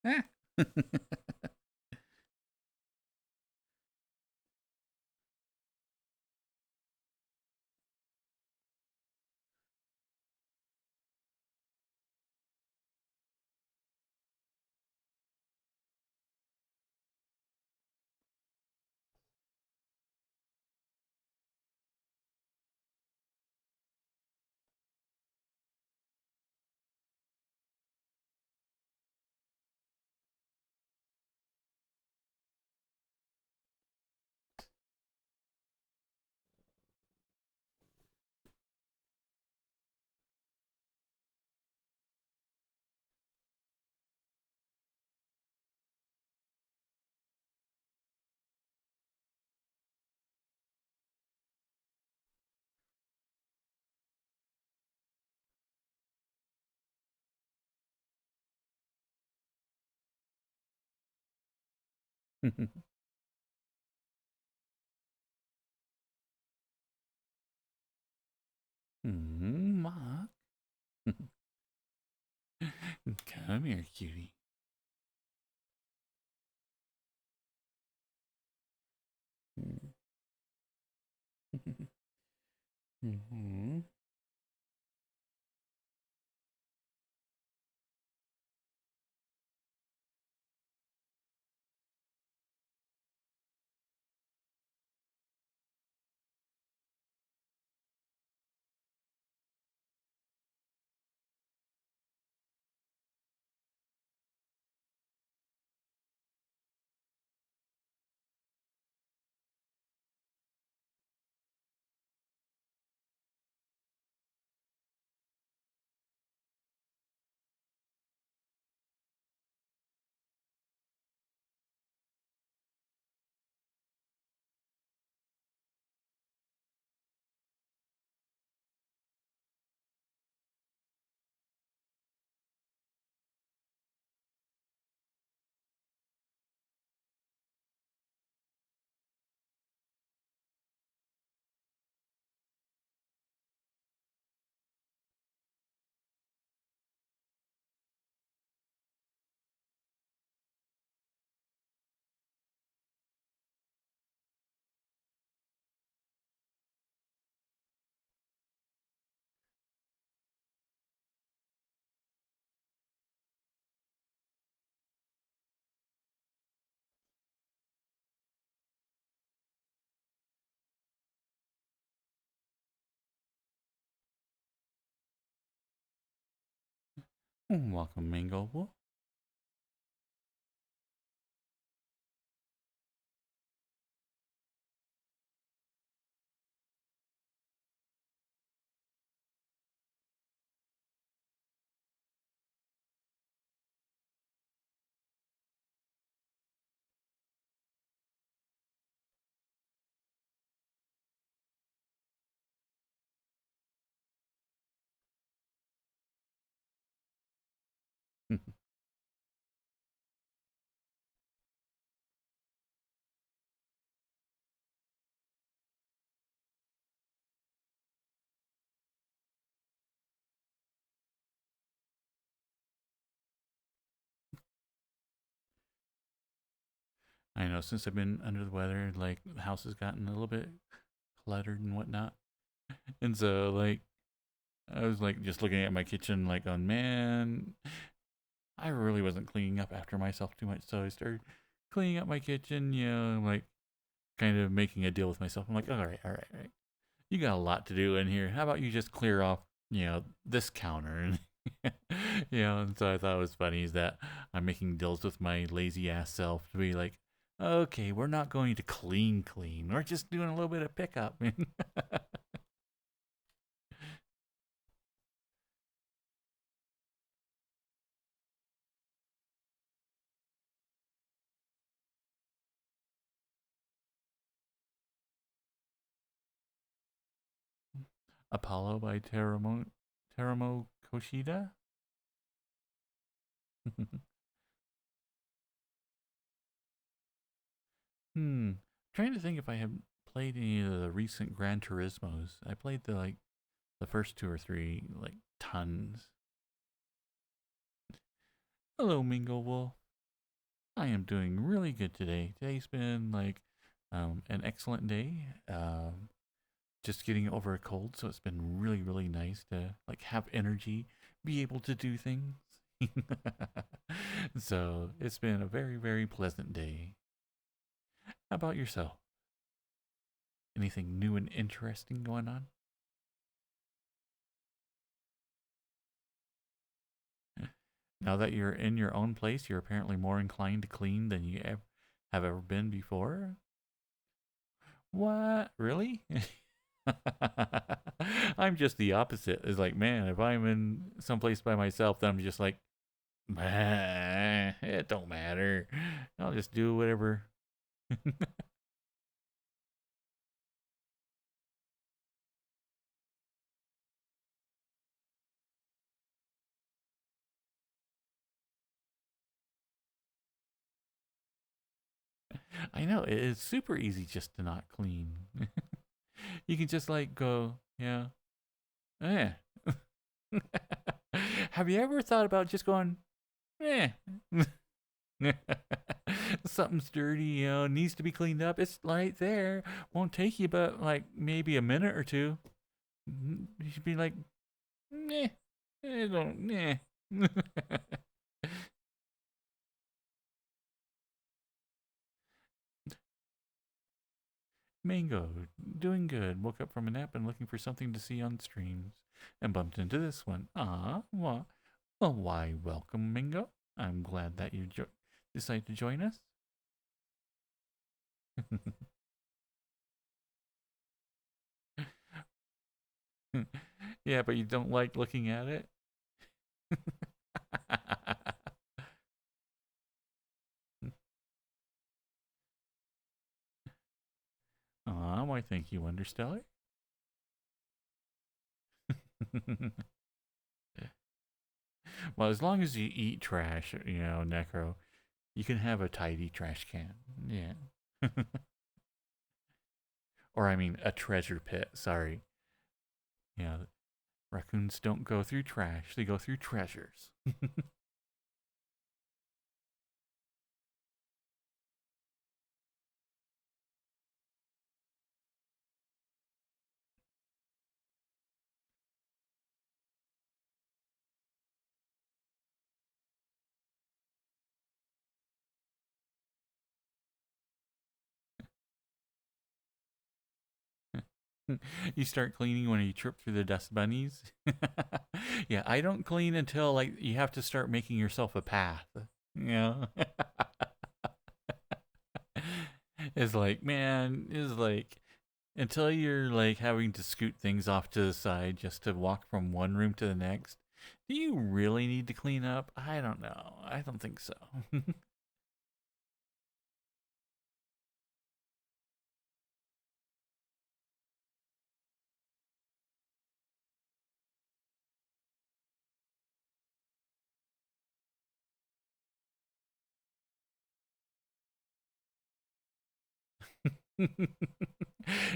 Ah. Mark. Come here, cutie. Mm-hmm. Welcome, Mango Wolf. I know since I've been under the weather, like the house has gotten a little bit cluttered and whatnot. And so like I was like just looking at my kitchen like on man, I really wasn't cleaning up after myself too much. So I started cleaning up my kitchen, like kind of making a deal with myself. I'm like, all right. You got a lot to do in here. How about you just clear off, this counter? And and so I thought it was funny is that I'm making deals with my lazy ass self to be like, okay, we're not going to clean. We're just doing a little bit of pickup. Apollo by Teramo Koshida. Trying to think if I have played any of the recent Gran Turismos. I played the first two or three like tons. Hello, Mingo Wolf. I am doing really good today. Today's been like an excellent day. Just getting over a cold, so it's been really, really nice to like have energy, be able to do things. So it's been a very, very pleasant day. How about yourself? Anything new and interesting going on? Now that you're in your own place, you're apparently more inclined to clean than you have ever been before. What? Really? I'm just the opposite. It's like, man, if I'm in someplace by myself, then I'm just like, it don't matter. I'll just do whatever. I know it is super easy just to not clean. You can just like go, yeah, eh. Have you ever thought about just going, eh? Something's dirty, needs to be cleaned up. It's right there. Won't take you but like maybe a minute or two. You should be like, nah, I don't, nah. Mango, doing good. Woke up from a nap and looking for something to see on streams, and bumped into this one. Ah, well, why, welcome, Mango. I'm glad that you decided to join us. Yeah, but you don't like looking at it? Aw, why thank you, Wonderstellar. Well, as long as you eat trash, Necro, you can have a tidy trash can. Yeah. Or, I mean, a treasure pit. Sorry. Yeah, raccoons don't go through trash, they go through treasures. You start cleaning when you trip through the dust bunnies. Yeah, I don't clean until like you have to start making yourself a path. Yeah. It's like, man, it's like until you're like having to scoot things off to the side just to walk from one room to the next. Do you really need to clean up? I don't know. I don't think so.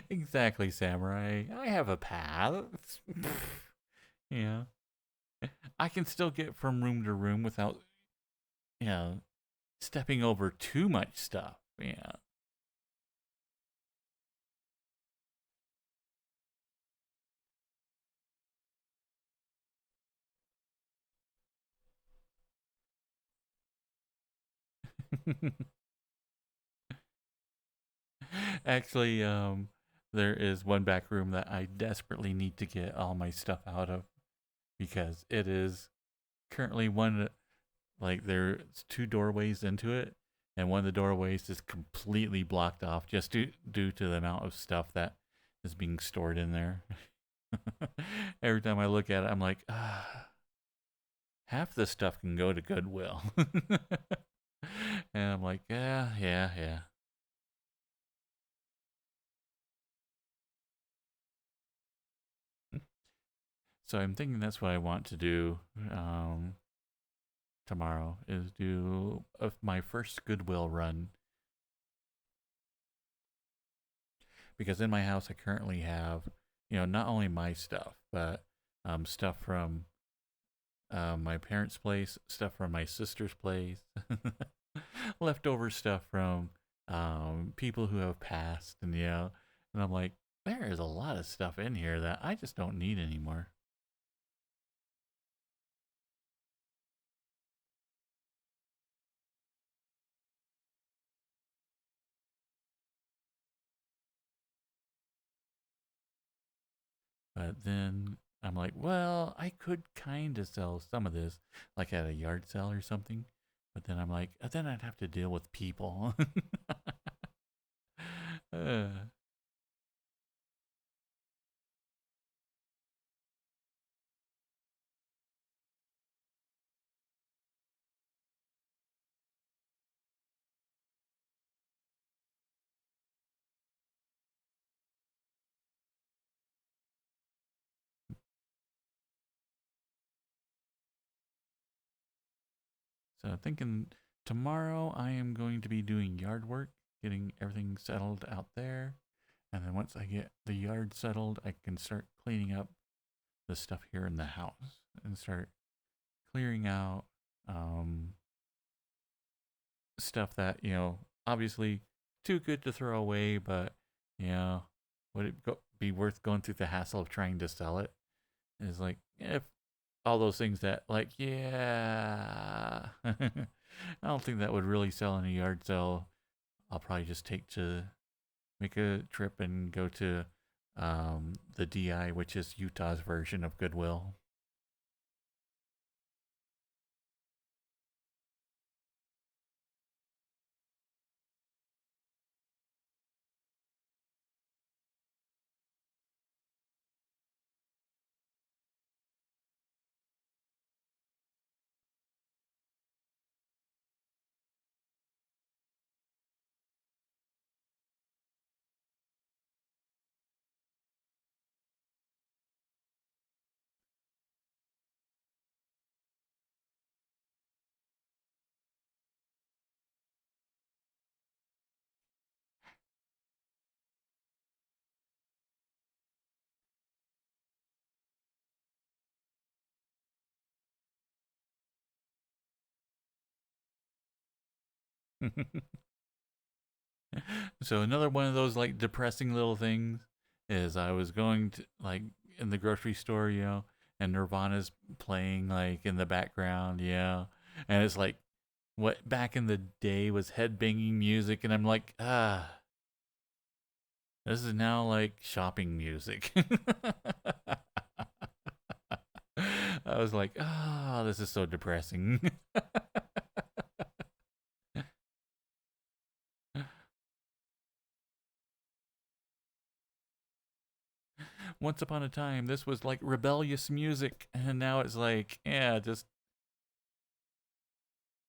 Exactly, Samurai. I have a path. Yeah. I can still get from room to room without, you know, stepping over too much stuff. Yeah. Actually, there is one back room that I desperately need to get all my stuff out of because it is currently one, like, there's two doorways into it, and one of the doorways is completely blocked off just due to the amount of stuff that is being stored in there. Every time I look at it, I'm like, half the stuff can go to Goodwill. And I'm like, yeah, yeah, yeah. So I'm thinking that's what I want to do tomorrow is do my first Goodwill run because in my house I currently have, not only my stuff but stuff from my parents' place, stuff from my sister's place, leftover stuff from people who have passed, and I'm like, there is a lot of stuff in here that I just don't need anymore. But then I'm like, well, I could kind of sell some of this, like at a yard sale or something. But then I'm like, then I'd have to deal with people. uh, so thinking tomorrow I am going to be doing yard work, getting everything settled out there. And then once I get the yard settled, I can start cleaning up the stuff here in the house and start clearing out um, stuff that, obviously too good to throw away, but, you know, would it be worth going through the hassle of trying to sell it? And it's like, if all those things that, like, yeah, I don't think that would really sell in a yard sale. I'll probably just make a trip and go to the DI, which is Utah's version of Goodwill. So another one of those like depressing little things is I was going to like in the grocery store, and Nirvana's playing like in the background, and it's like what back in the day was headbanging music, and I'm like, this is now like shopping music. I was like, this is so depressing. Once upon a time, this was like rebellious music, and now it's like, yeah, just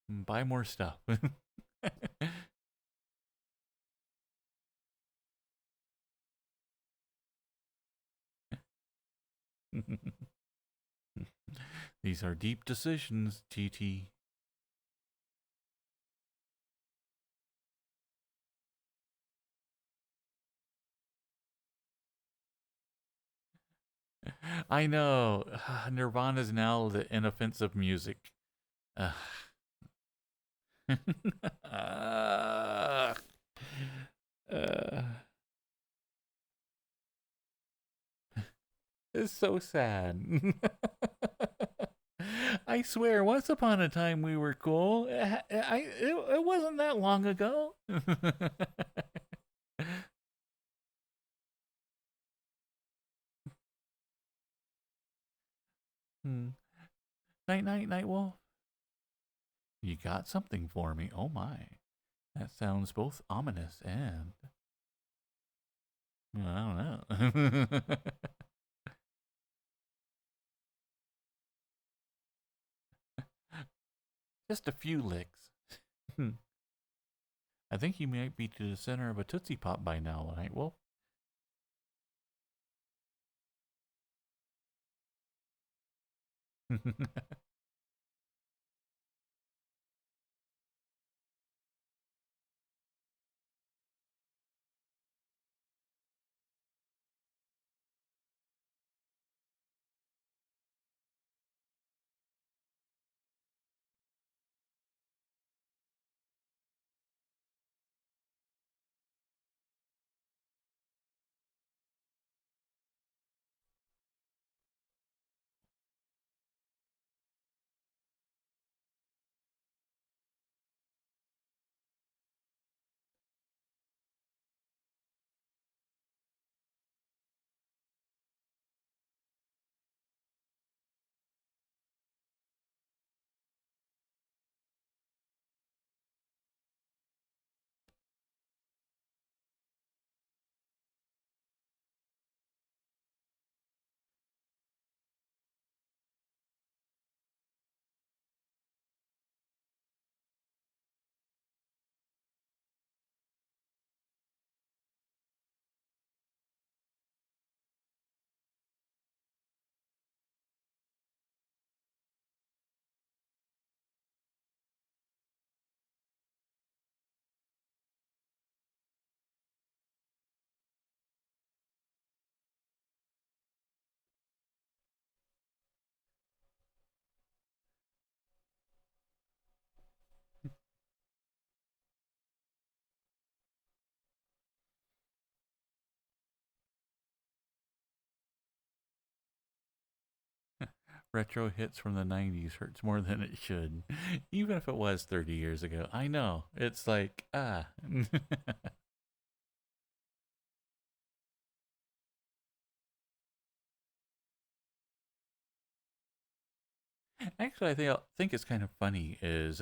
buy more stuff. These are deep decisions, TT. I know. Nirvana's now the inoffensive music. Uh, uh, uh, it's so sad. I swear, once upon a time we were cool. It wasn't that long ago. Hmm. Night, night, night wolf. You got something for me. Oh my. That sounds both ominous and I don't know. Just a few licks. I think you might be to the center of a Tootsie Pop by now, Night Wolf. Retro hits from the 90s hurts more than it should. Even if it was 30 years ago. I know. It's like, ah. Actually, I think it's kind of funny is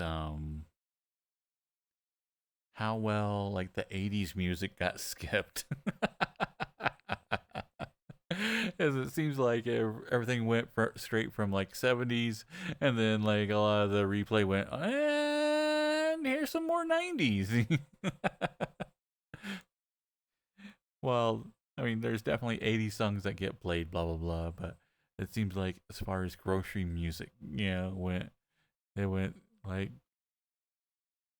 how well like the 80s music got skipped. As it seems like everything went straight from like 70s, and then like a lot of the replay went, and here's some more 90s. Well, I mean, there's definitely 80s songs that get played, blah, blah, blah, but it seems like as far as grocery music, it went like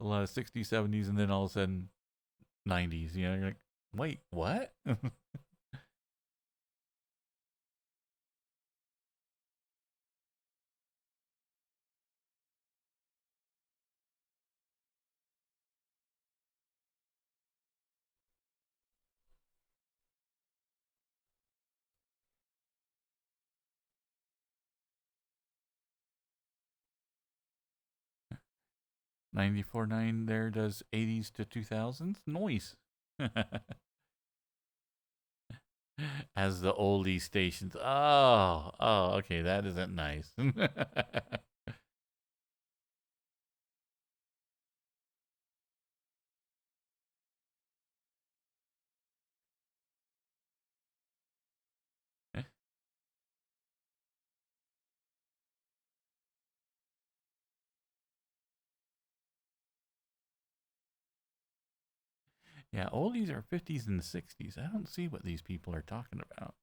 a lot of 60s, 70s, and then all of a sudden 90s. You're like, wait, what? 94.9 there does 80s to 2000s noise. As the oldie stations. Oh, okay, that isn't nice. Yeah, oldies are 50s and 60s. I don't see what these people are talking about.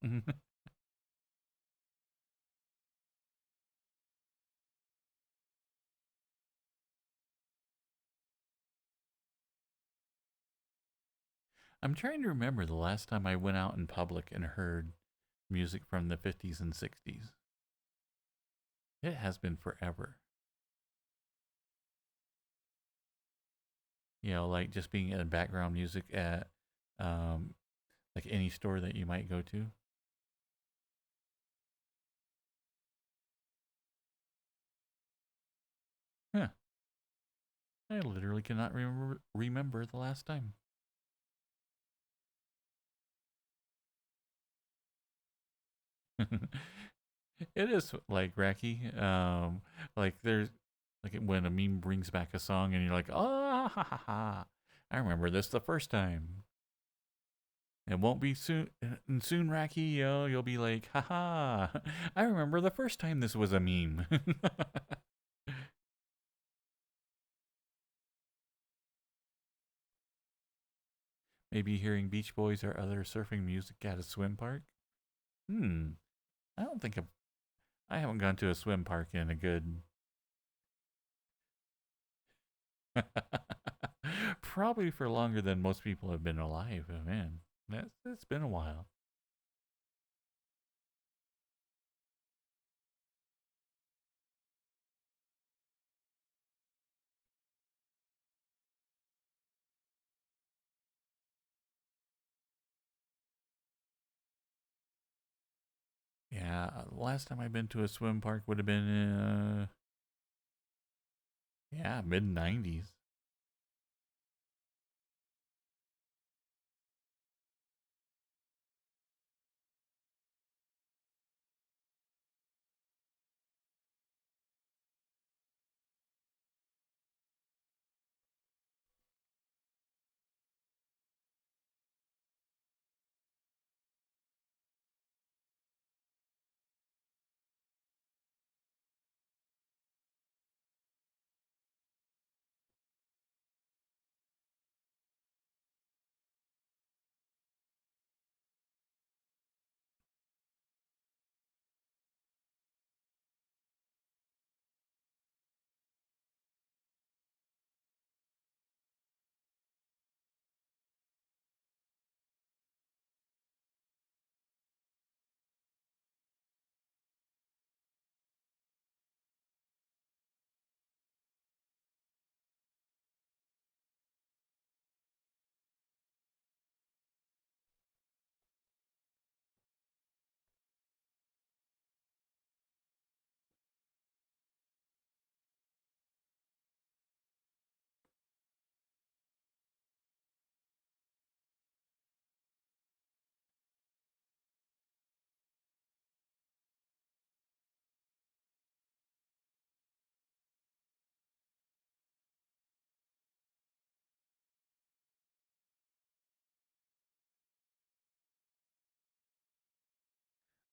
I'm trying to remember the last time I went out in public and heard music from the 50s and 60s. It has been forever. Like just being in background music at um, like any store that you might go to. Huh. I literally cannot remember the last time. It is like Racky. Like there's like when a meme brings back a song and you're like, oh, ha, ha, ha. I remember this the first time. It won't be soon. And soon, Racky, you'll be like, haha. I remember the first time this was a meme. Maybe hearing Beach Boys or other surfing music at a swim park. Hmm. I don't think I haven't gone to a swim park in a good. Probably for longer than most people have been alive. Oh, man, it's been a while. Yeah, last time I've been to a swim park would have been, yeah, mid 90s.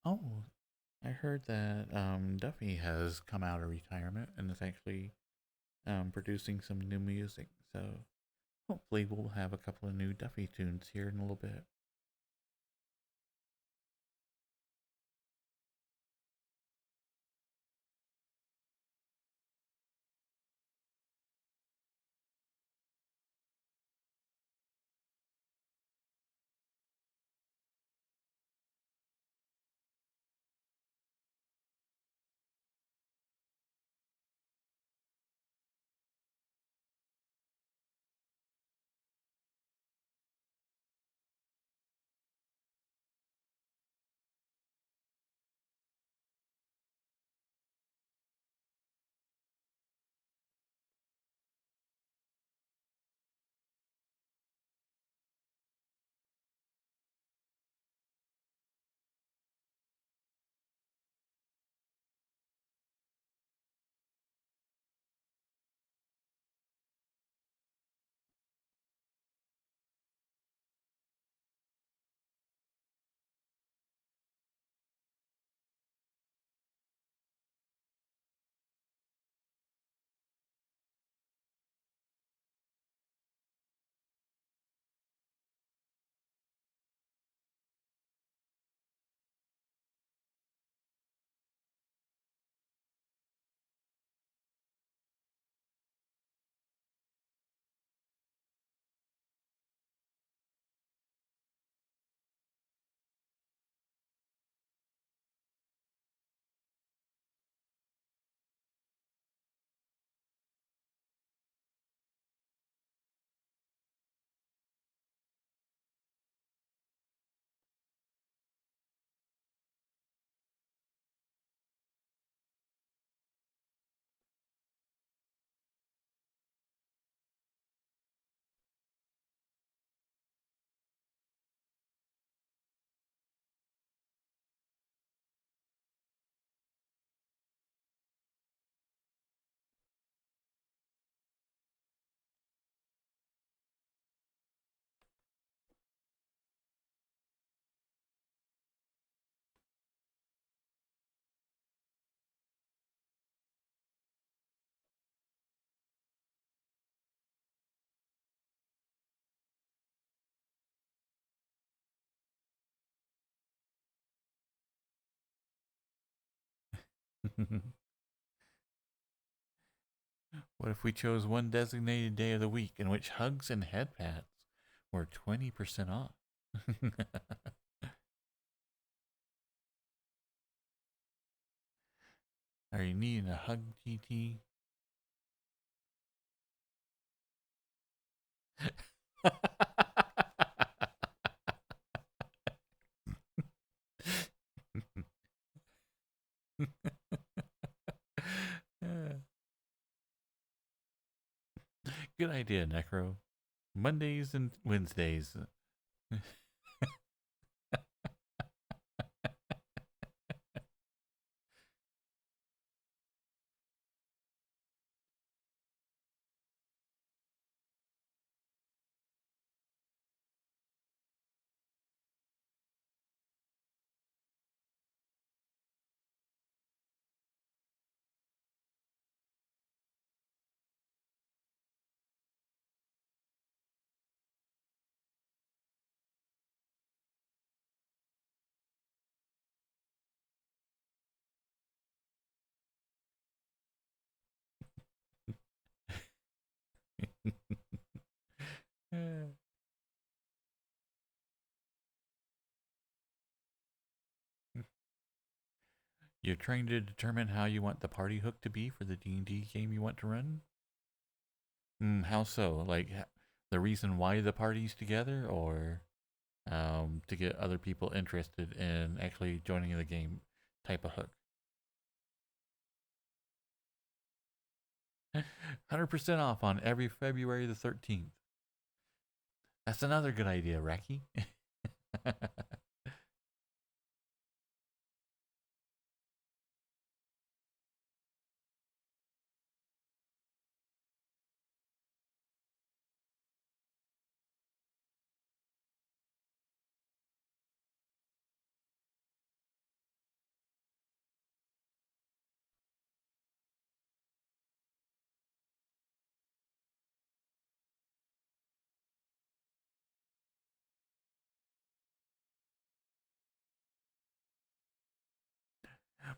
Oh, I heard that Duffy has come out of retirement and is actually producing some new music. So hopefully we'll have a couple of new Duffy tunes here in a little bit. What if we chose one designated day of the week in which hugs and head pats were 20% off? Are you needing a hug, TT? Good idea, Necro. Mondays and Wednesdays. You're trying to determine how you want the party hook to be for the D&D game you want to run? How so? Like the reason why the party's together, or to get other people interested in actually joining the game type of hook? 100% off on every February the 13th. That's another good idea, Racky.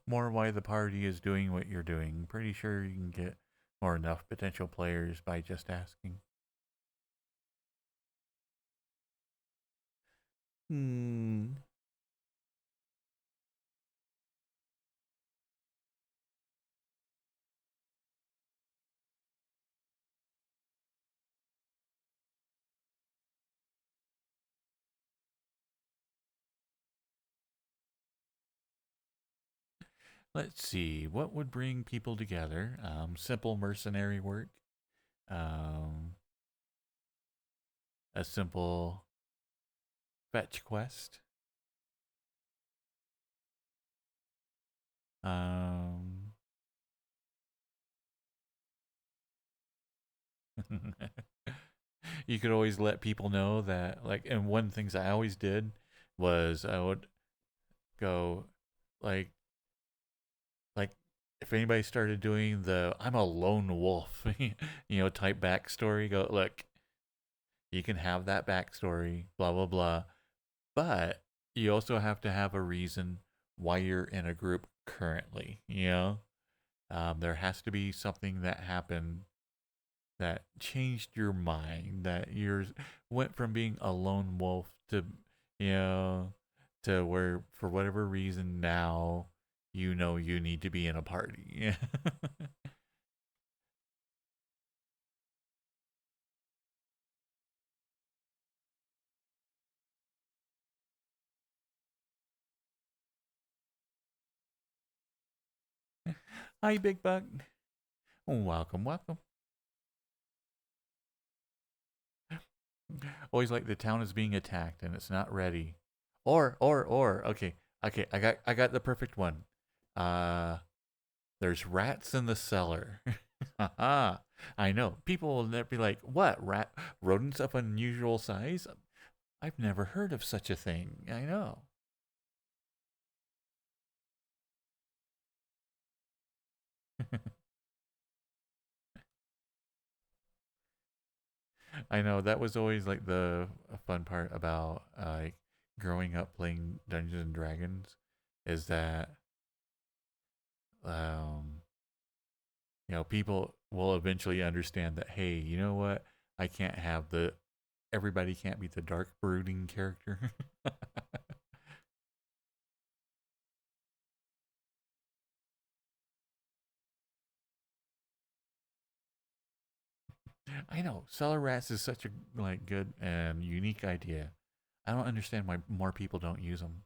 more why the party is doing what you're doing. Pretty sure you can get more enough potential players by just asking. Hmm. Let's see. What would bring people together? Simple mercenary work. Um, a simple fetch quest. Um, you could always let people know that, like, and one of the things I always did was I would go, like, like if anybody started doing the "I'm a lone wolf," type backstory, go look. You can have that backstory, blah blah blah, but you also have to have a reason why you're in a group currently. There has to be something that happened that changed your mind, that you went from being a lone wolf to, you know, to where for whatever reason now you need to be in a party. Hi, Big Buck. Welcome, welcome. Always like the town is being attacked and it's not ready. Or. Okay, okay. I got the perfect one. Uh, there's rats in the cellar. Haha. I know. People will never be like, what? Rodents of unusual size? I've never heard of such a thing. I know. I know. That was always like the fun part about like growing up playing Dungeons and Dragons is that um people will eventually understand that, hey, you know what? I can't have everybody can't be the dark brooding character. I know cellar rats is such a like good and unique idea. I don't understand why more people don't use them.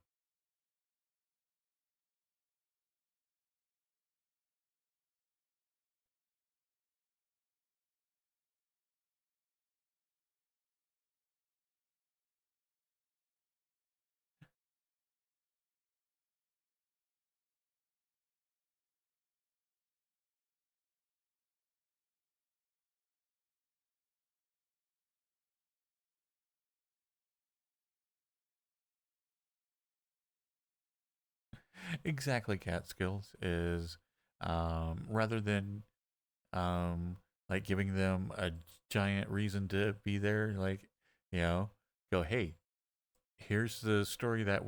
Exactly, cat skills is rather than um, like giving them a giant reason to be there, like you know, go, hey, here's the story that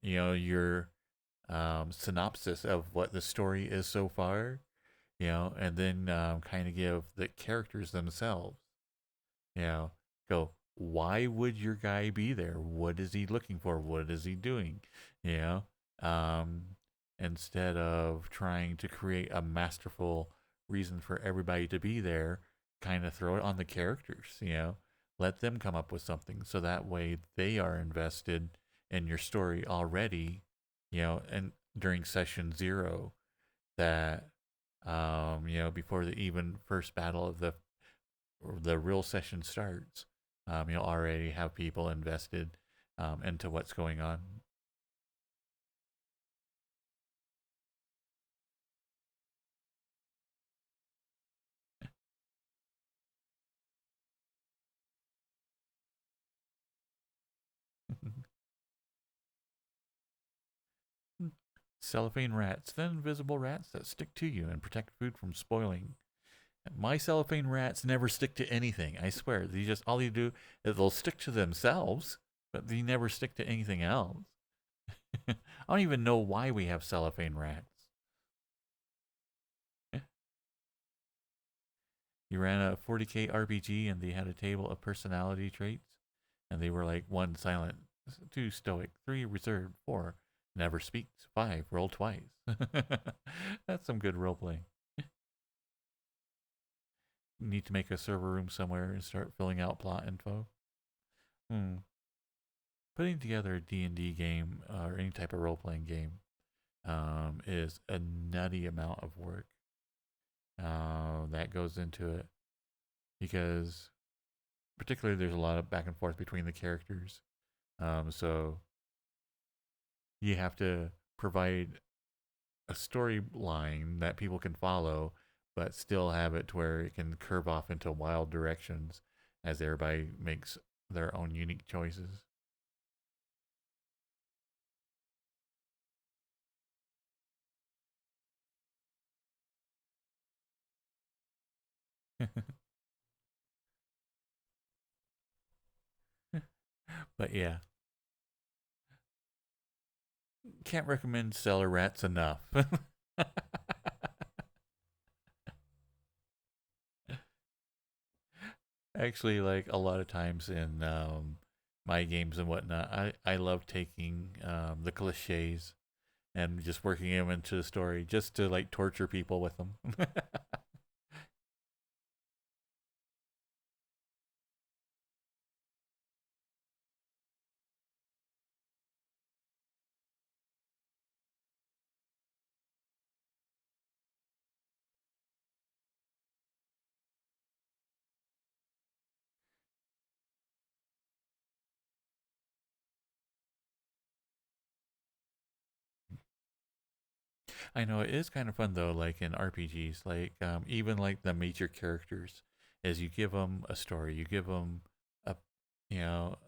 your synopsis of what the story is so far, and then kind of give the characters themselves, you know, go, why would your guy be there? What is he looking for? What is he doing? You know, um, instead of trying to create a masterful reason for everybody to be there, kind of throw it on the characters, let them come up with something so that way they are invested in your story already, and during session zero that before the even first battle of the real session starts, you'll already have people invested into what's going on. Cellophane rats, then invisible rats that stick to you and protect food from spoiling. My cellophane rats never stick to anything. I swear. They just all you do is they'll stick to themselves, but they never stick to anything else. I don't even know why we have cellophane rats. You ran a 40k RPG and they had a table of personality traits, and they were like 1 silent, 2 stoic, 3 reserved, 4 never speaks, 5 roll twice. That's some good role playing. Need to make a server room somewhere and start filling out plot info. Hmm. Putting together a D&D game or any type of role playing game is a nutty amount of work that goes into it because particularly there's a lot of back and forth between the characters. So you have to provide a storyline that people can follow, but still have it to where it can curve off into wild directions as everybody makes their own unique choices. But yeah, can't recommend Cellar Rats enough. Actually, like a lot of times in my games and whatnot, I love taking the cliches and just working them into the story just to like torture people with them. I know it is kind of fun though, like in RPGs, like even like the major characters, as you give them a story, you give them a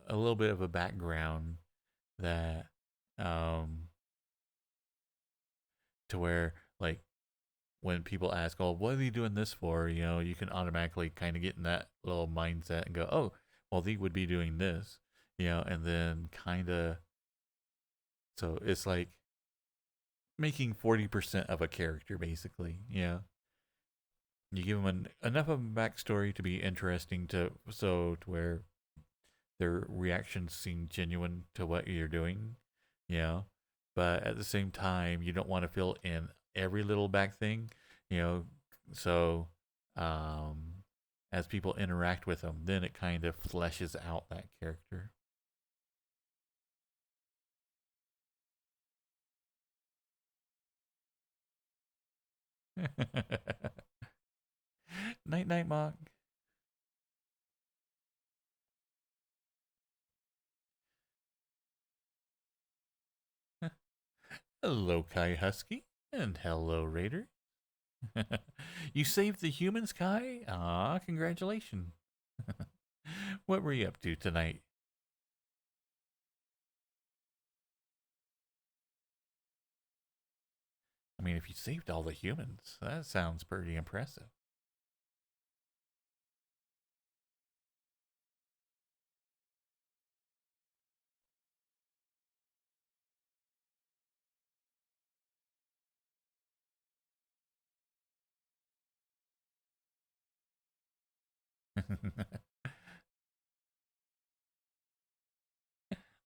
a little bit of a background that um to where like when people ask, "Oh, what are you doing this for?" You can automatically kind of get in that little mindset and go, "Oh, well, they would be doing this," and then kind of so it's like making 40% of a character basically. You give them enough of a backstory to be interesting to where their reactions seem genuine to what you're doing, you know. But at the same time, you don't want to fill in every little back thing, you know. So, um, as people interact with them, then it kind of fleshes out that character. Night, night, Mock. Hello, Kai Husky, and hello, Raider. You saved the humans, Kai. Ah, congratulations. What were you up to tonight? I mean, if you saved all the humans, that sounds pretty impressive.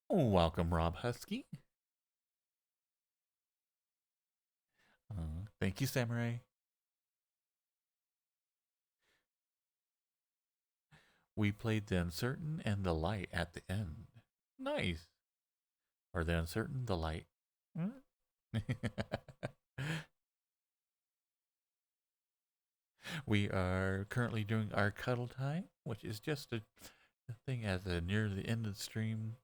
Welcome, Rob Husky. Thank you, Samurai. We played the uncertain and the light at the end. Nice. Or the uncertain, the light. We are currently doing our cuddle time, which is just a thing as near the end of the stream.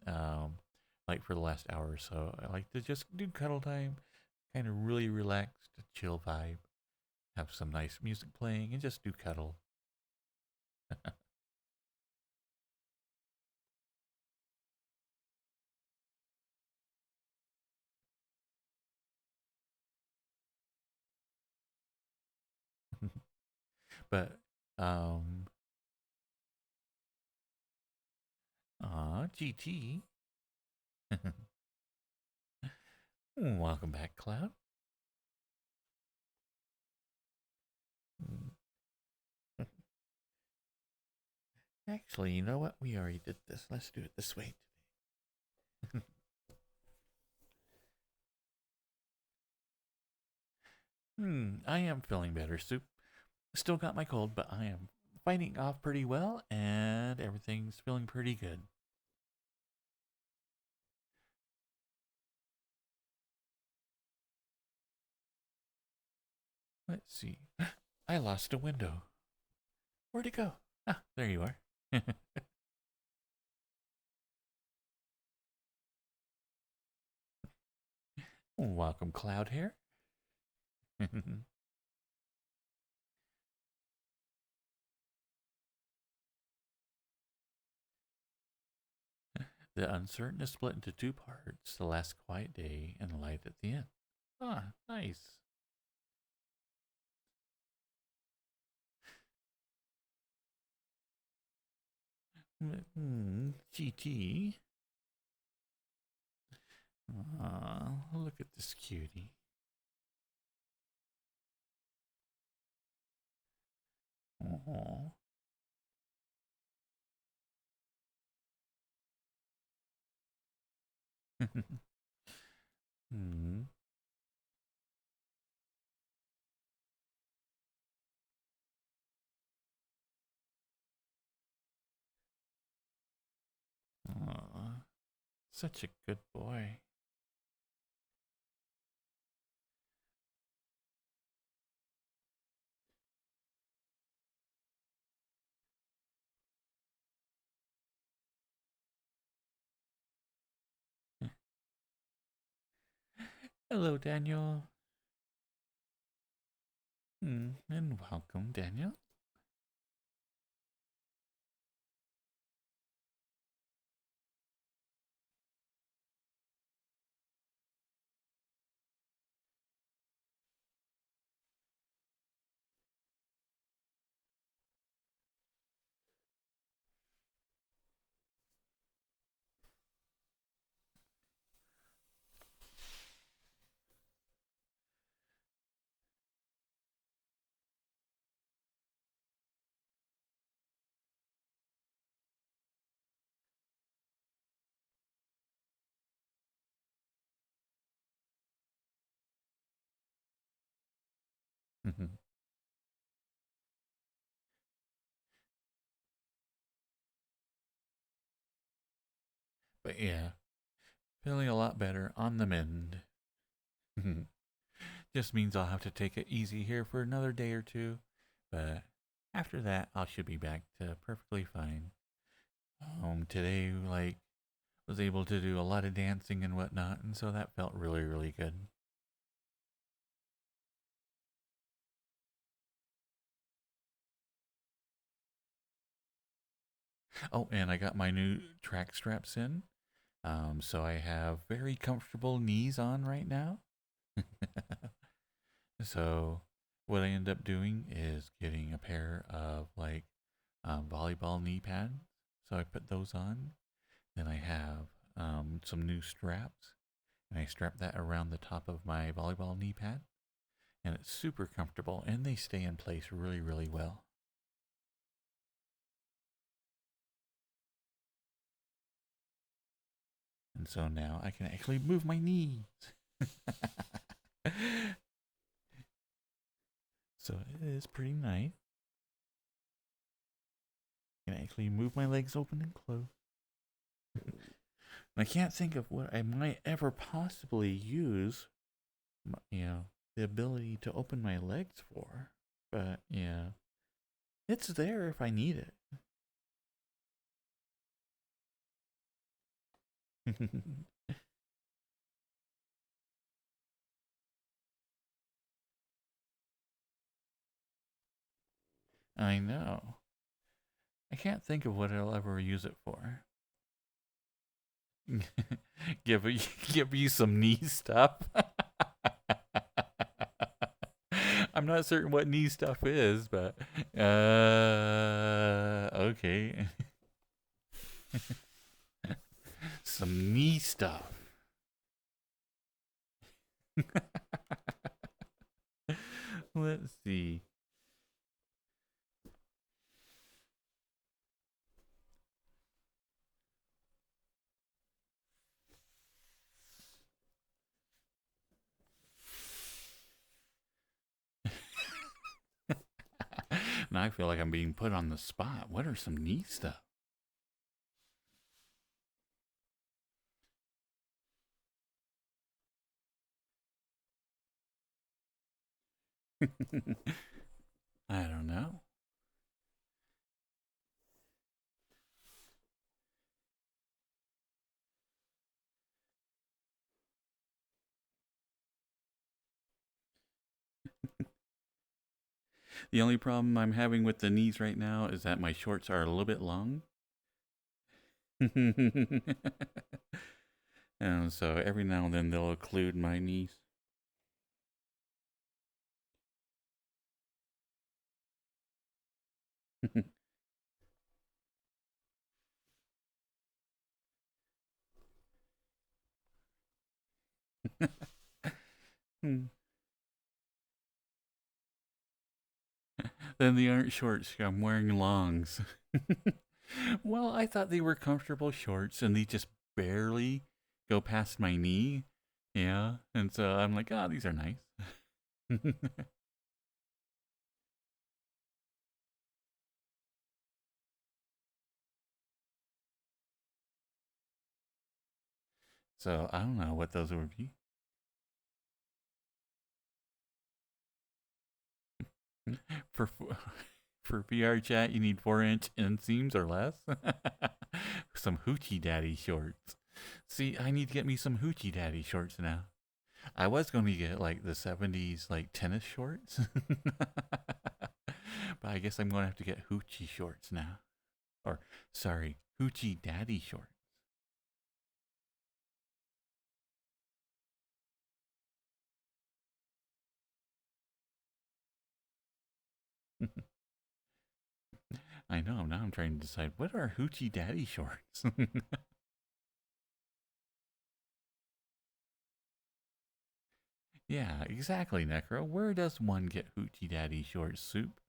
Like for the last hour or so, I like to just do cuddle time, kind of really relaxed, chill vibe, have some nice music playing, and just do cuddle. But um, GT. Welcome back, Cloud. Actually, you know what? We already did this. Let's do it this way today. I am feeling better, Soup. Still got my cold, but I am fighting off pretty well, and everything's feeling pretty good. Let's see. I lost a window. Where'd it go? Ah, there you are. Welcome, Cloud Hair. The uncertain is split into two parts: the last quiet day and the light at the end. Ah, nice. GT. Look at this cutie. Aww. Aww. Such a good boy. Hello, Daniel. And welcome, Daniel. But yeah, feeling a lot better on the mend. Just means I'll have to take it easy here for another day or two, but after that, I should be back to perfectly fine. Today, like, was able to do a lot of dancing and whatnot, and so that felt really, really good. Oh, and I got my new track straps in. So I have very comfortable knees on right now. So what I end up doing is getting a pair of like volleyball knee pads. So I put those on. Then I have some new straps, and I strap that around the top of my volleyball knee pad, and it's super comfortable, and they stay in place really, really well. And so now I can actually move my knees. So it is pretty nice. I can actually move my legs open and close. I can't think of what I might ever possibly use, the ability to open my legs for. But yeah, it's there if I need it. I know. I can't think of what I'll ever use it for. give you some knee stuff. I'm not certain what knee stuff is, but okay. Some knee stuff. Let's see. Now I feel like I'm being put on the spot. What are some neat stuff? I don't know. The only problem I'm having with the knees right now is that my shorts are a little bit long. And so every now and then they'll occlude my knees. Then they aren't shorts. I'm wearing longs. Well, I thought they were comfortable shorts and they just barely go past my knee. Yeah. And so I'm like, oh, these are nice. So I don't know what those would be. For for VRChat, you need 4-inch inseams or less. Some hoochie daddy shorts. See, I need to get me some hoochie daddy shorts now. I was going to get like the 70s like tennis shorts. But I guess I'm going to have to get hoochie shorts now. Or sorry, hoochie daddy shorts. I know, now I'm trying to decide what are hoochie daddy shorts? Yeah, exactly, Necro. Where does one get hoochie daddy shorts, Soup?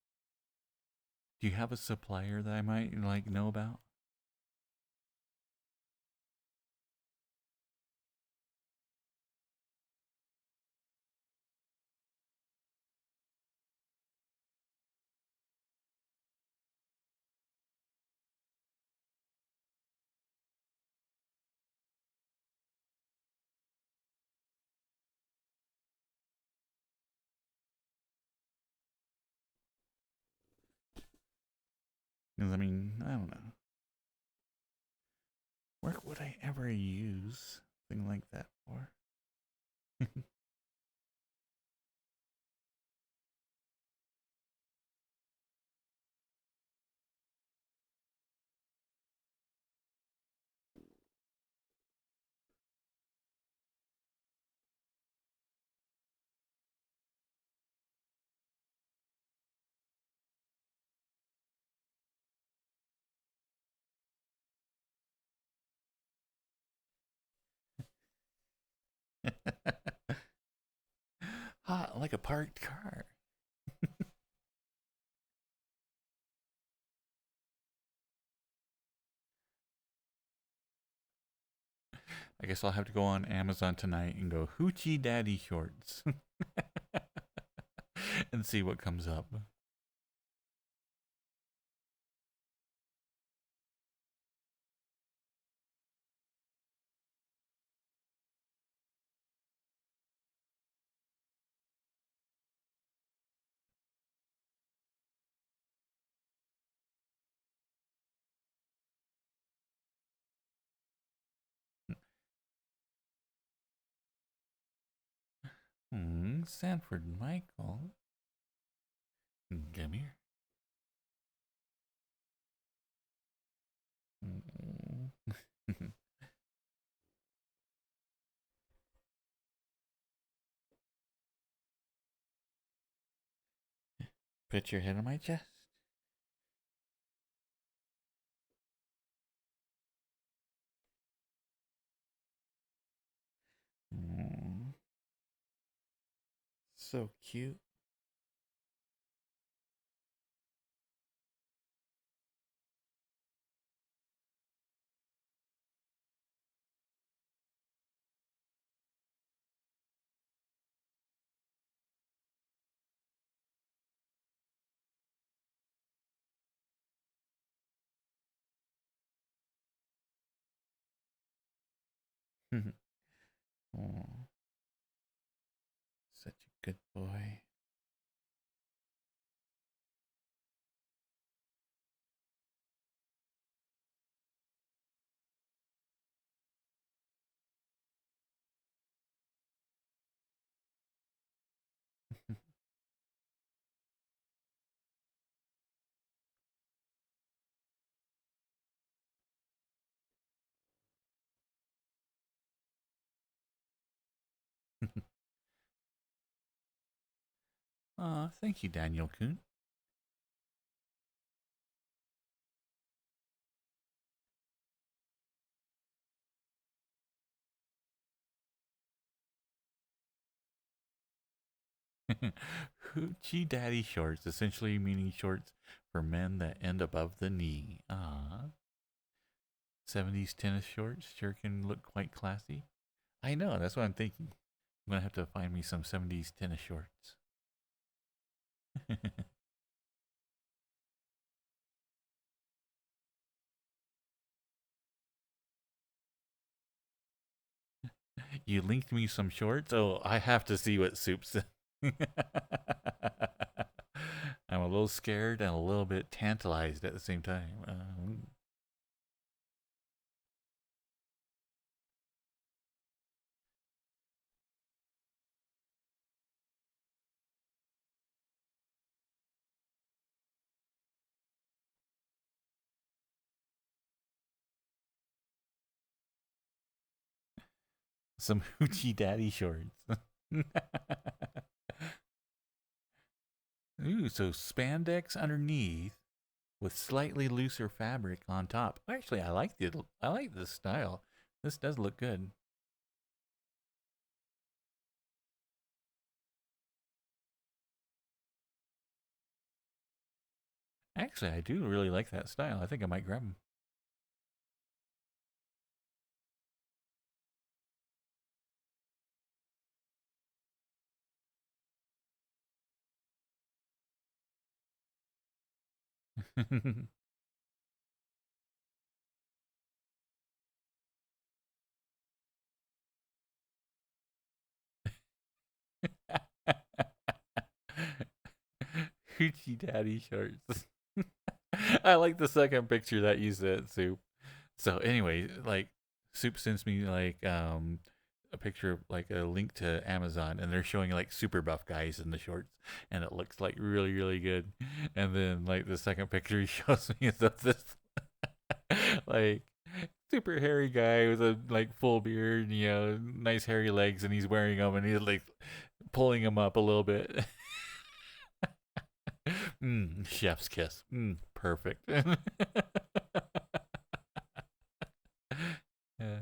Do you have a supplier that I might like know about? Because I mean, I don't know. Where would I ever use something like that for? Hot like a parked car. I guess I'll have to go on Amazon tonight and go hoochie daddy shorts and see what comes up. Sanford Michael. Come here. Put your head on my chest. so cute. Oh, such a good boy. Aw, thank you, Daniel Coon. Hoochie Daddy shorts, essentially meaning shorts for men that end above the knee. Ah, 70s tennis shorts sure can look quite classy. I know, that's what I'm thinking. I'm gonna have to find me some 70s tennis shorts. You linked me some shorts? Oh, I have to see what Soup's. I'm a little scared and a little bit tantalized at the same time. Some hoochie daddy shorts. Ooh, so spandex underneath with slightly looser fabric on top. Actually, I like it. I like this style. This does look good. Actually, I do really like that style. I think I might grab them. Hoochie daddy shorts. I like the second picture that you said, Soup. So anyway, like Soup sends me like a picture of like a link to Amazon, and they're showing like super buff guys in the shorts, and it looks like really really good. And then like the second picture he shows me is of this like super hairy guy with a like full beard, you know, nice hairy legs, and he's wearing them, and he's like pulling them up a little bit. Chef's kiss. Perfect. Yeah.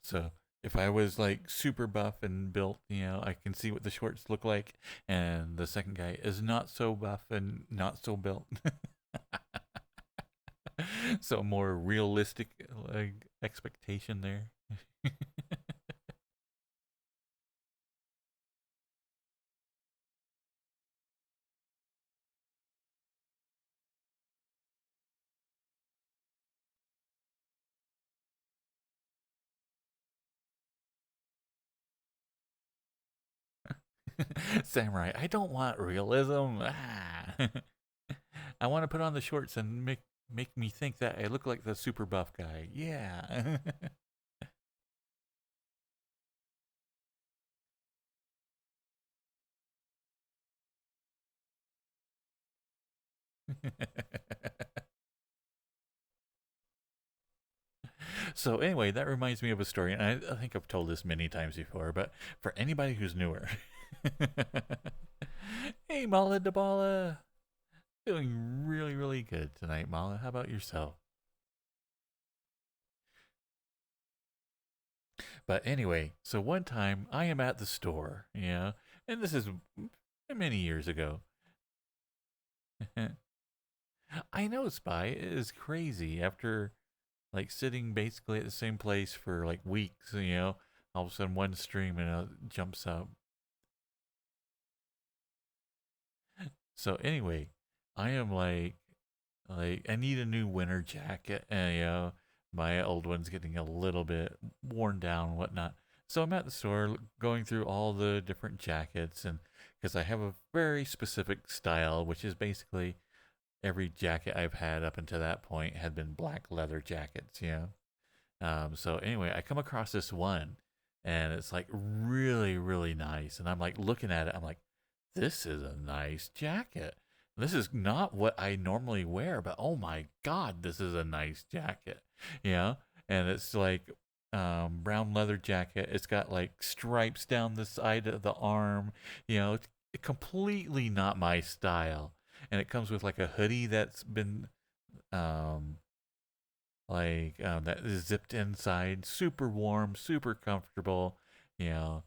So if I was like super buff and built, you know, I can see what the shorts look like, and the second guy is not so buff and not so built. So more realistic like expectation there. Samurai, I don't want realism. I want to put on the shorts and make me think that I look like the super buff guy. Yeah. So anyway, that reminds me of a story, and I think I've told this many times before, but for anybody who's newer, hey Mala Dabala, doing really really good tonight, Mala. How about yourself? But anyway, so one time I am at the store, and this is many years ago. I know, Spy, it is crazy after like sitting basically at the same place for like weeks, all of a sudden one stream jumps up. So anyway, I am like I need a new winter jacket, and my old one's getting a little bit worn down and whatnot. So I'm at the store going through all the different jackets, and because I have a very specific style, which is basically every jacket I've had up until that point had been black leather jackets. So anyway, I come across this one, and it's like really, really nice. And I'm like looking at it, I'm like, this is a nice jacket. This is not what I normally wear, but oh my god, this is a nice jacket. Yeah. And it's like brown leather jacket. It's got like stripes down the side of the arm. It's completely not my style. And it comes with like a hoodie that's been um, that is zipped inside, super warm, super comfortable. You know,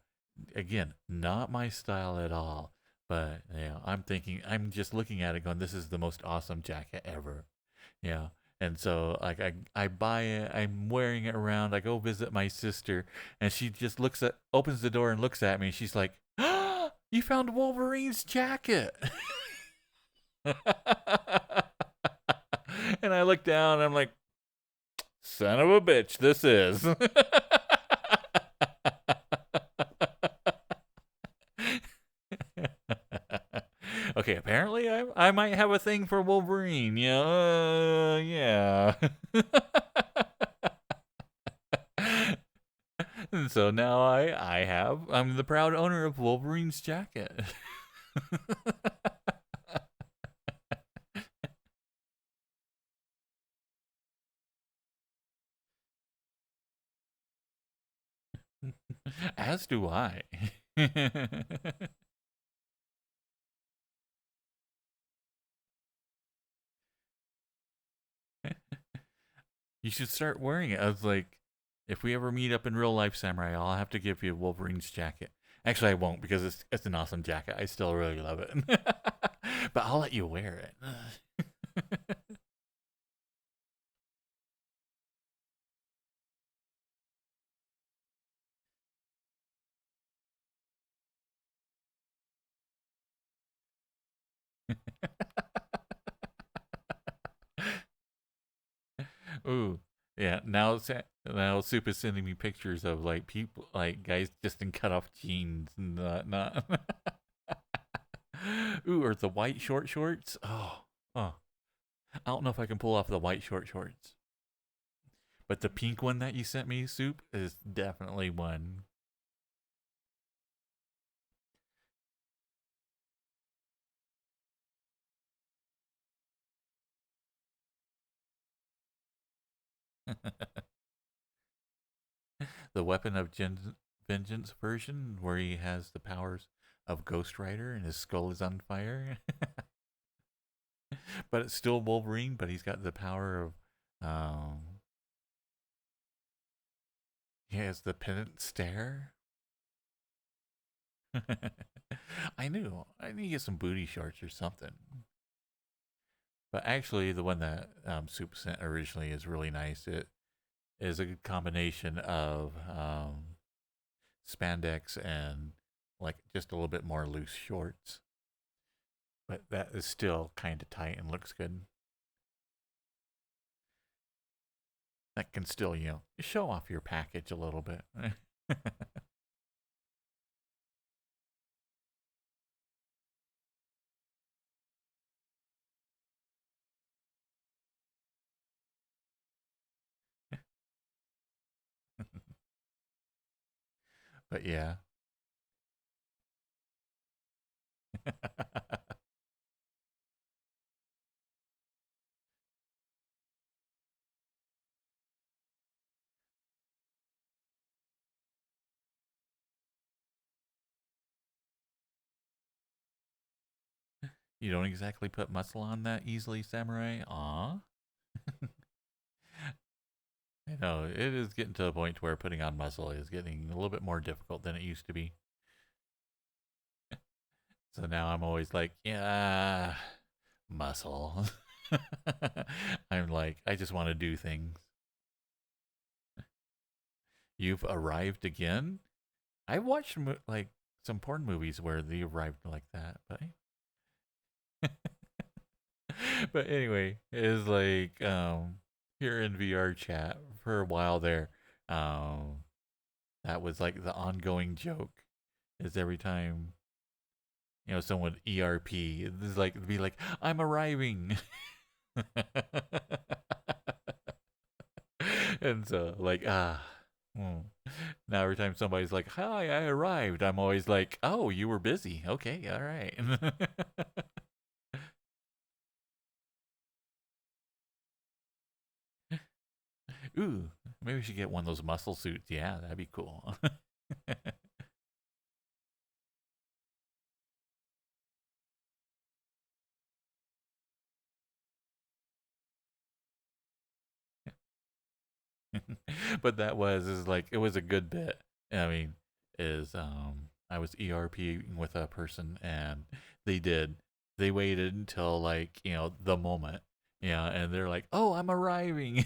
Again, not my style at all. But I'm just looking at it, going, "This is the most awesome jacket ever." Yeah. And so like I buy it, I'm wearing it around, I go visit my sister, and she just opens the door and looks at me, and she's like, "Ah, you found Wolverine's jacket." And I look down and I'm like, son of a bitch, this is. Okay, apparently I might have a thing for Wolverine. Yeah. And so now I'm the proud owner of Wolverine's jacket. As do I. You should start wearing it. I was like, if we ever meet up in real life, Samurai, I'll have to give you Wolverine's jacket. Actually, I won't because it's an awesome jacket. I still really love it. But I'll let you wear it. Ooh, yeah. Now Soup is sending me pictures of like people, like guys just in cut off jeans and whatnot. Ooh, or the white short shorts. Oh, I don't know if I can pull off the white short shorts, but the pink one that you sent me, Soup, is definitely one. The Weapon of Vengeance version, where he has the powers of Ghost Rider and his skull is on fire. But it's still Wolverine, but he's got the power of he has the pendant stare. I knew. I need to get some booty shorts or something. But actually, the one that Soup sent originally is really nice. It is a good combination of spandex and like just a little bit more loose shorts. But that is still kind of tight and looks good. That can still, show off your package a little bit. But yeah. You don't exactly put muscle on that easily, Samurai. Aw. I know, it is getting to the point where putting on muscle is getting a little bit more difficult than it used to be. So now I'm always like, yeah, muscle. I'm like, I just want to do things. You've arrived again? I've watched like some porn movies where they arrived like that, but but anyway, it's like here in VR chat for a while there, um that was like the ongoing joke is every time someone ERP is like be like I'm arriving. And so like hmm. Now every time somebody's like hi I arrived, I'm always like oh you were busy, okay, all right. Ooh, maybe we should get one of those muscle suits. Yeah, that'd be cool. But that was is like it was a good bit. I mean, is I was ERPing with a person and they did. They waited until like, the moment. Yeah, and they're like, "Oh, I'm arriving."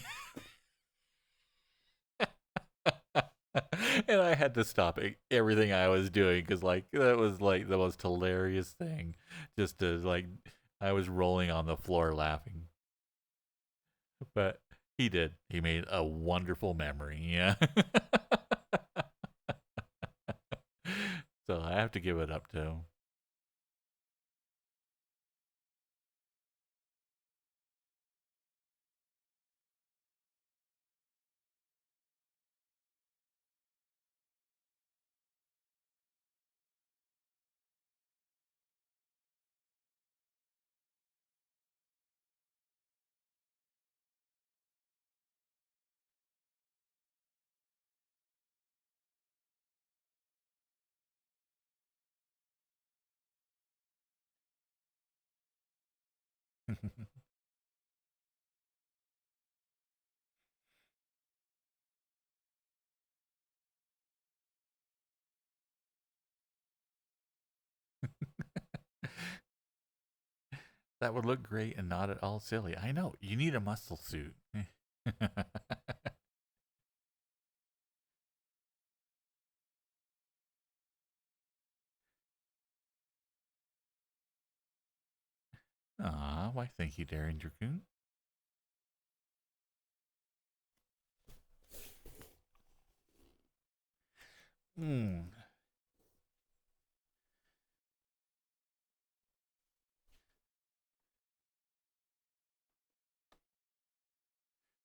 And I had to stop everything I was doing cuz like that was like the most hilarious thing just to like I was rolling on the floor laughing. But he did. He made a wonderful memory. Yeah. So I have to give it up to him. That would look great and not at all silly. I know. You need a muscle suit. Aw, why thank you, Darren Dragoon. Hmm.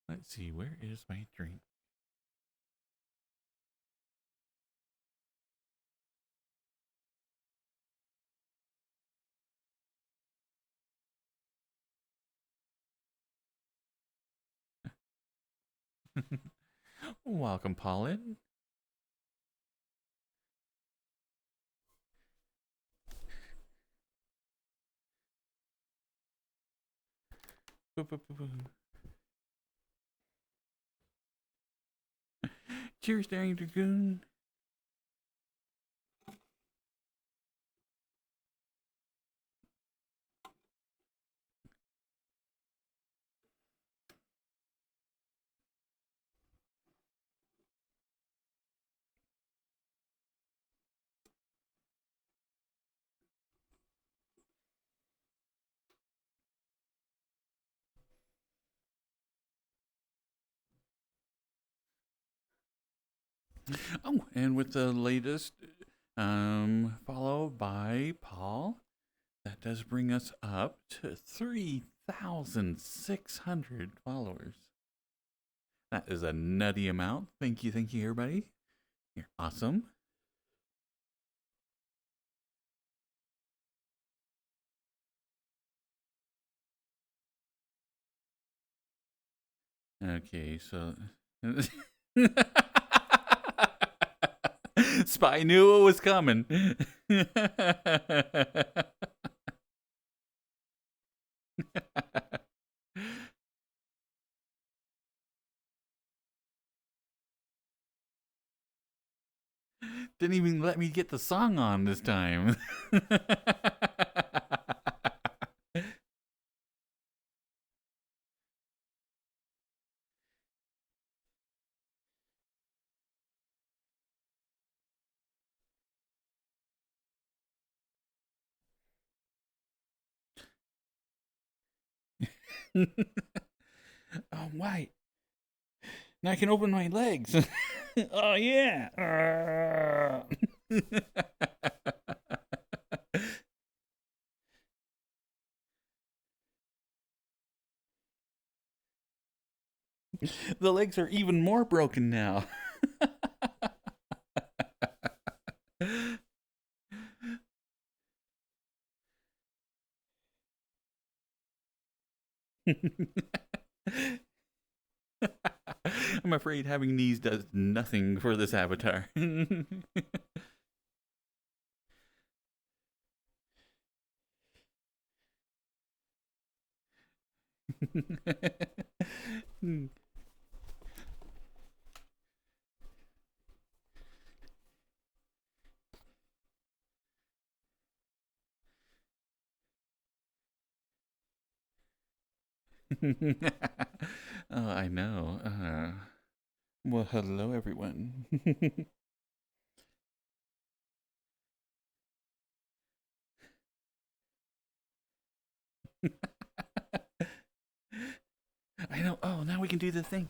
Let's see, where is my drink? Welcome, Paulin. Cheers, Darren Dragoon. Oh, and with the latest follow by Paul, that does bring us up to 3,600 followers. That is a nutty amount. Thank you, everybody. You're awesome. Okay, so Spy knew what was coming. Didn't even let me get the song on this time. Oh, why? Now I can open my legs. Oh, yeah. The legs are even more broken now. I'm afraid having knees does nothing for this avatar. Oh, I know. Well, hello, everyone. I know. Oh, now we can do the thing.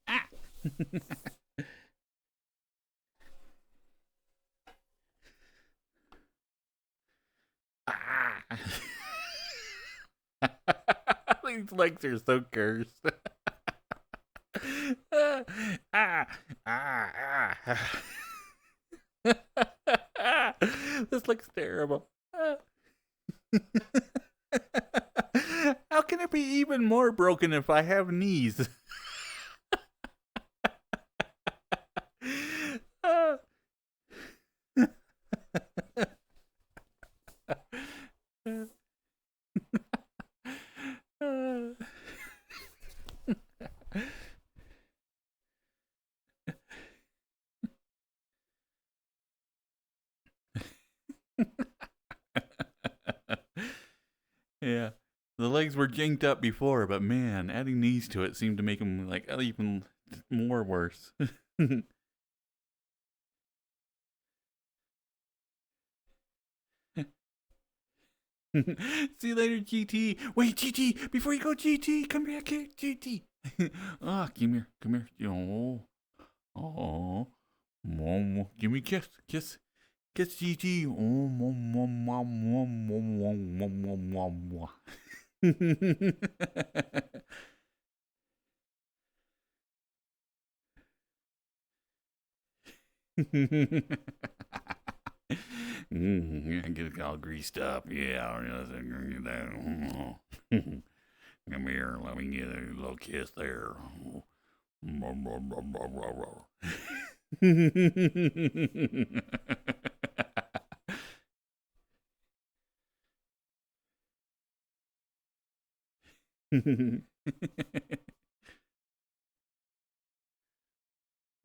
Ah! Ah! These legs are so cursed. Ah! Ah! Ah! This looks terrible. How can it be even more broken if I have knees? Yeah. The legs were jinked up before, but man, adding knees to it seemed to make them like even more worse. See you later, GT. Wait, GT, before you go, GT, come back here, GT. Ah, come here. Oh, mom, give me a kiss, kiss, GT. Oh, mom. Get it all greased up. Yeah. Come here. Let me get a little kiss there.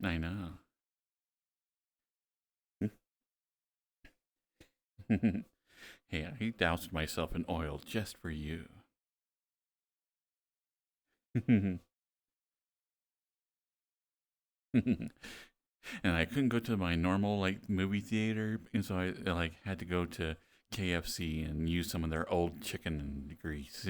I know. Hey, I doused myself in oil just for you. And I couldn't go to my normal like movie theater, and so I like had to go to KFC and use some of their old chicken grease.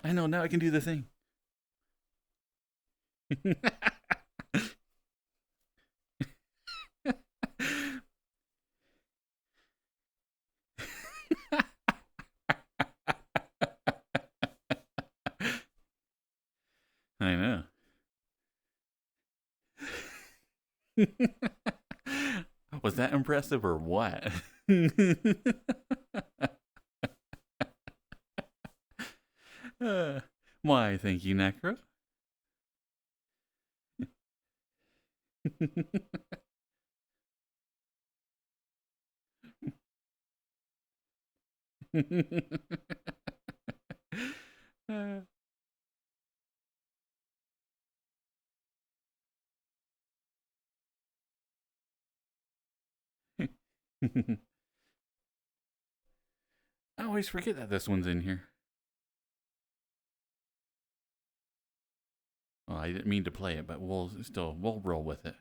I know, now I can do the thing. I know. Was that impressive or what? Why, thank you, Necro. I always forget that this one's in here. Well, I didn't mean to play it, but we'll roll with it.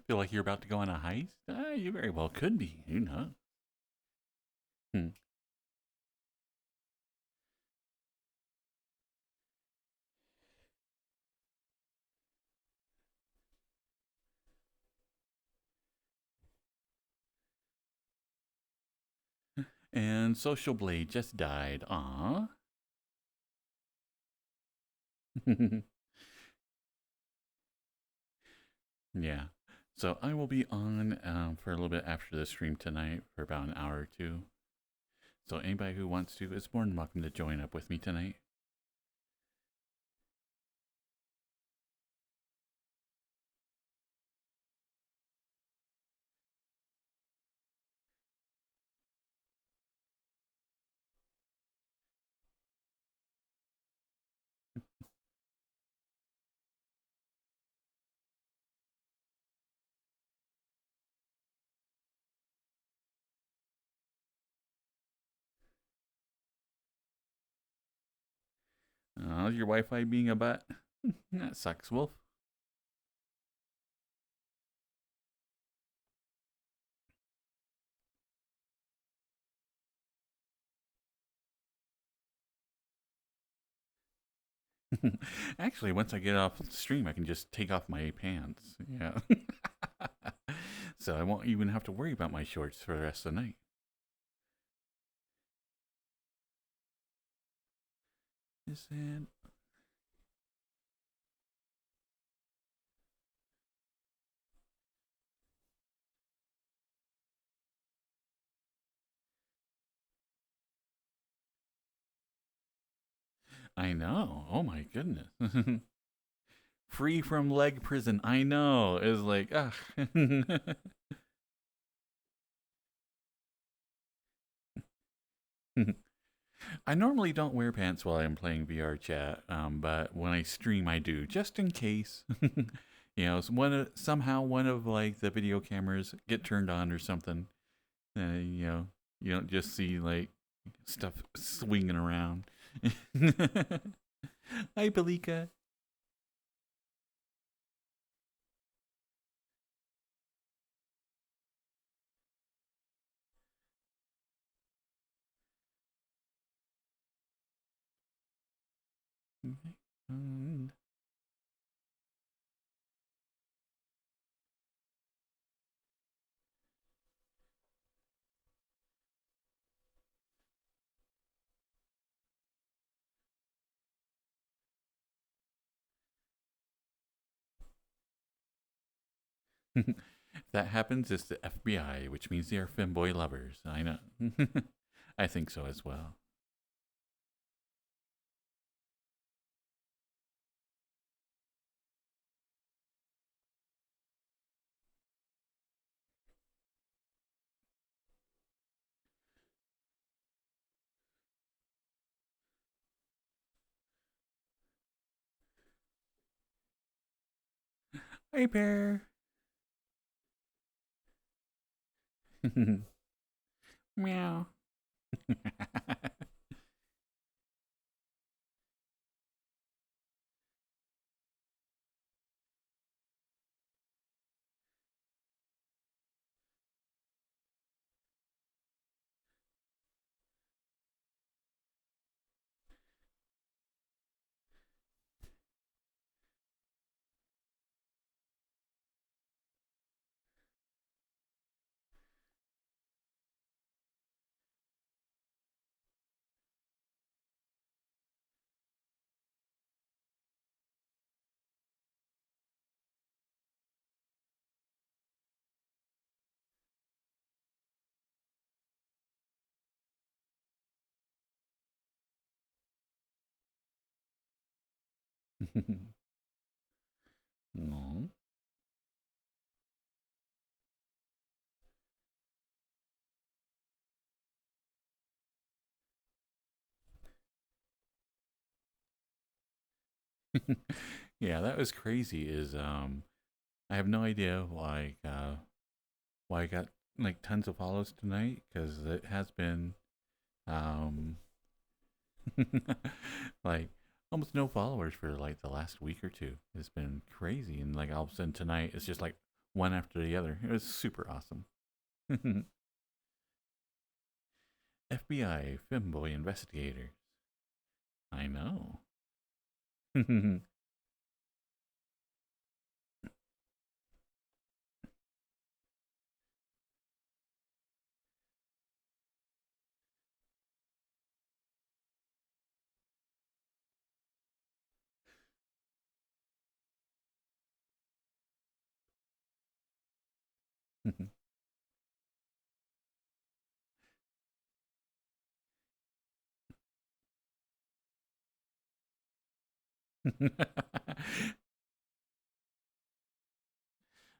Feel like you're about to go on a heist? You very well could be. Who knows? Hmm. And Social Blade just died. Aw. Yeah. So I will be on for a little bit after the stream tonight for about an hour or two. So anybody who wants to is more than welcome to join up with me tonight. How's your Wi-Fi being a butt? That sucks, Wolf. Actually, once I get off the stream, I can just take off my pants. Yeah. So I won't even have to worry about my shorts for the rest of the night. Is it? I know. Oh my goodness. Free from leg prison. I know. It's like, ugh. I normally don't wear pants while I'm playing VR chat, but when I stream, I do, just in case. Somehow one of like the video cameras get turned on or something. You don't just see like stuff swinging around. Hi, Palika. That happens, it's the FBI, which means they are femboy lovers. I know. I think so as well. Hey, bear. Meow. Aw. Yeah, that was crazy. I have no idea why I got like tons of follows tonight because it has been um like almost no followers for like the last week or two. It's been crazy, and like all of a sudden tonight it's just like one after the other. It was super awesome. FBI femboy investigator. I know.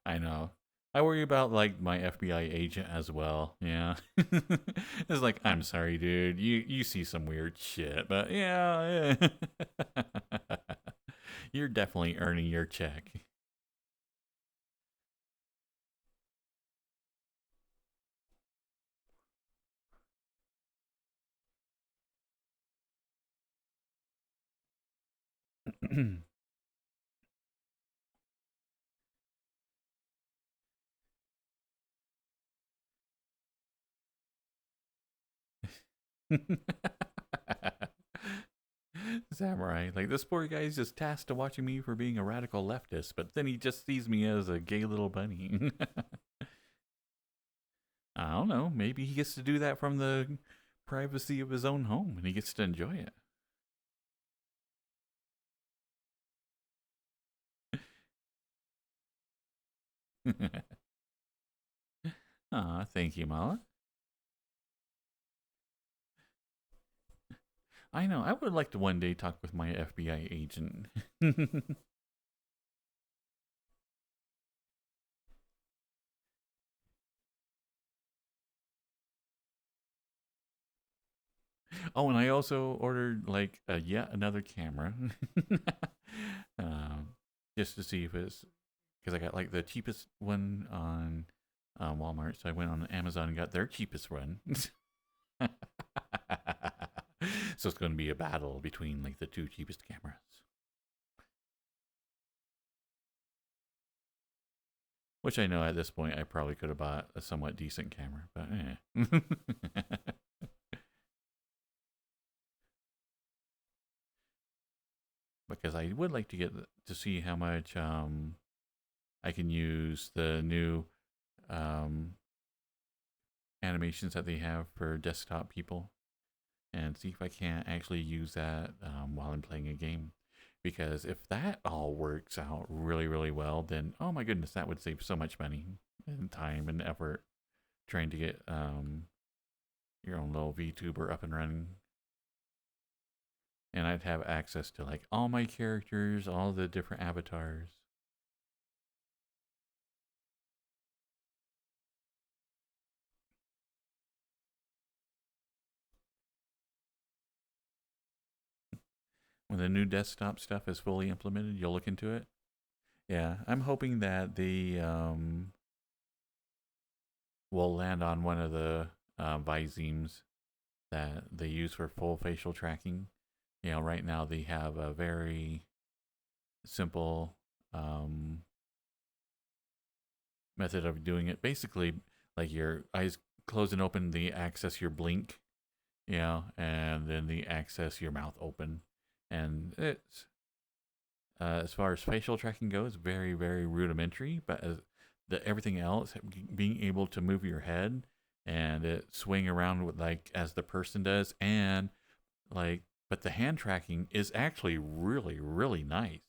I know. I worry about like my FBI agent as well. Yeah. It's like, I'm sorry, dude. You see some weird shit, but yeah. You're definitely earning your check. Samurai. Like this poor guy's just tasked to watching me for being a radical leftist, but then he just sees me as a gay little bunny. I don't know. Maybe he gets to do that from the privacy of his own home and he gets to enjoy it. Aw, thank you, Mala. I know. I would like to one day talk with my FBI agent. Oh, and I also ordered like yet another camera, um, just to see if it's because I got like the cheapest one on Walmart, so I went on Amazon and got their cheapest one. So it's going to be a battle between like the two cheapest cameras. Which I know at this point I probably could have bought a somewhat decent camera, but because I would like to get to see how much I can use the new um, animations that they have for desktop people and see if I can't actually use that while I'm playing a game. Because if that all works out really, really well, then oh my goodness, that would save so much money and time and effort trying to get your own little VTuber up and running. And I'd have access to like all my characters, all the different avatars. When the new desktop stuff is fully implemented, you'll look into it. Yeah, I'm hoping that they will land on one of the Vizemes that they use for full facial tracking. You know, right now they have a very simple um, method of doing it. Basically, like your eyes close and open, the access your blink, you know, and then the access your mouth open. And it's, as far as facial tracking goes, very, very rudimentary, but everything else, being able to move your head and it swing around with like as the person does, and like, but the hand tracking is actually really, really nice.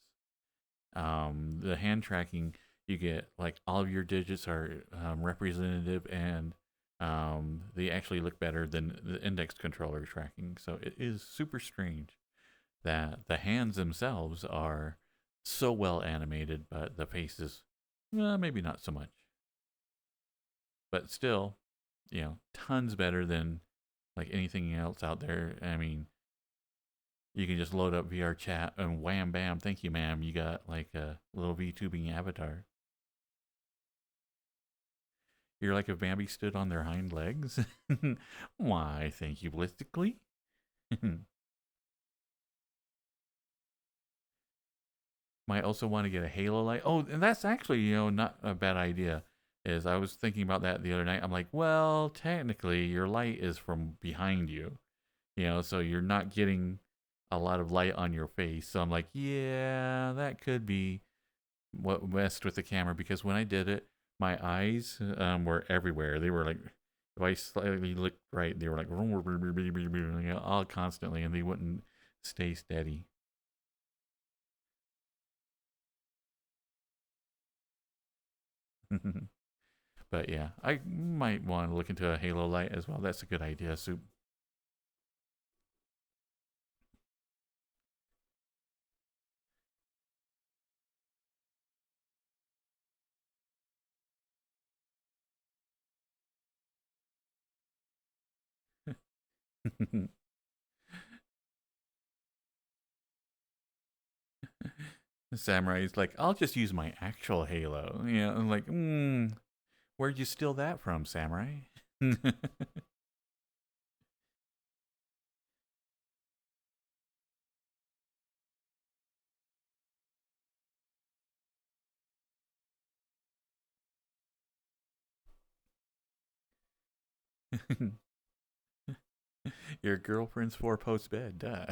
The hand tracking, you get like all of your digits are representative, and they actually look better than the index controller tracking. So it is super strange. that the hands themselves are so well animated, but the faces, maybe not so much. But still, tons better than like anything else out there. I mean, you can just load up VR chat and wham bam, thank you, ma'am. You got like a little VTubing avatar. You're like if Bambi stood on their hind legs. Why, thank you, ballistically. Might also want to get a halo light. Oh, and that's actually, not a bad idea. Is I was thinking about that the other night. I'm like, well, technically your light is from behind you. So you're not getting a lot of light on your face. So I'm like, yeah, that could be what messed with the camera because when I did it, my eyes were everywhere. They were like, if I slightly looked right, they were like, all constantly, and they wouldn't stay steady. But yeah, I might want to look into a halo light as well. That's a good idea, Soup. The samurai's like, I'll just use my actual halo. I'm like, where'd you steal that from, samurai? Your girlfriend's four-post bed, duh.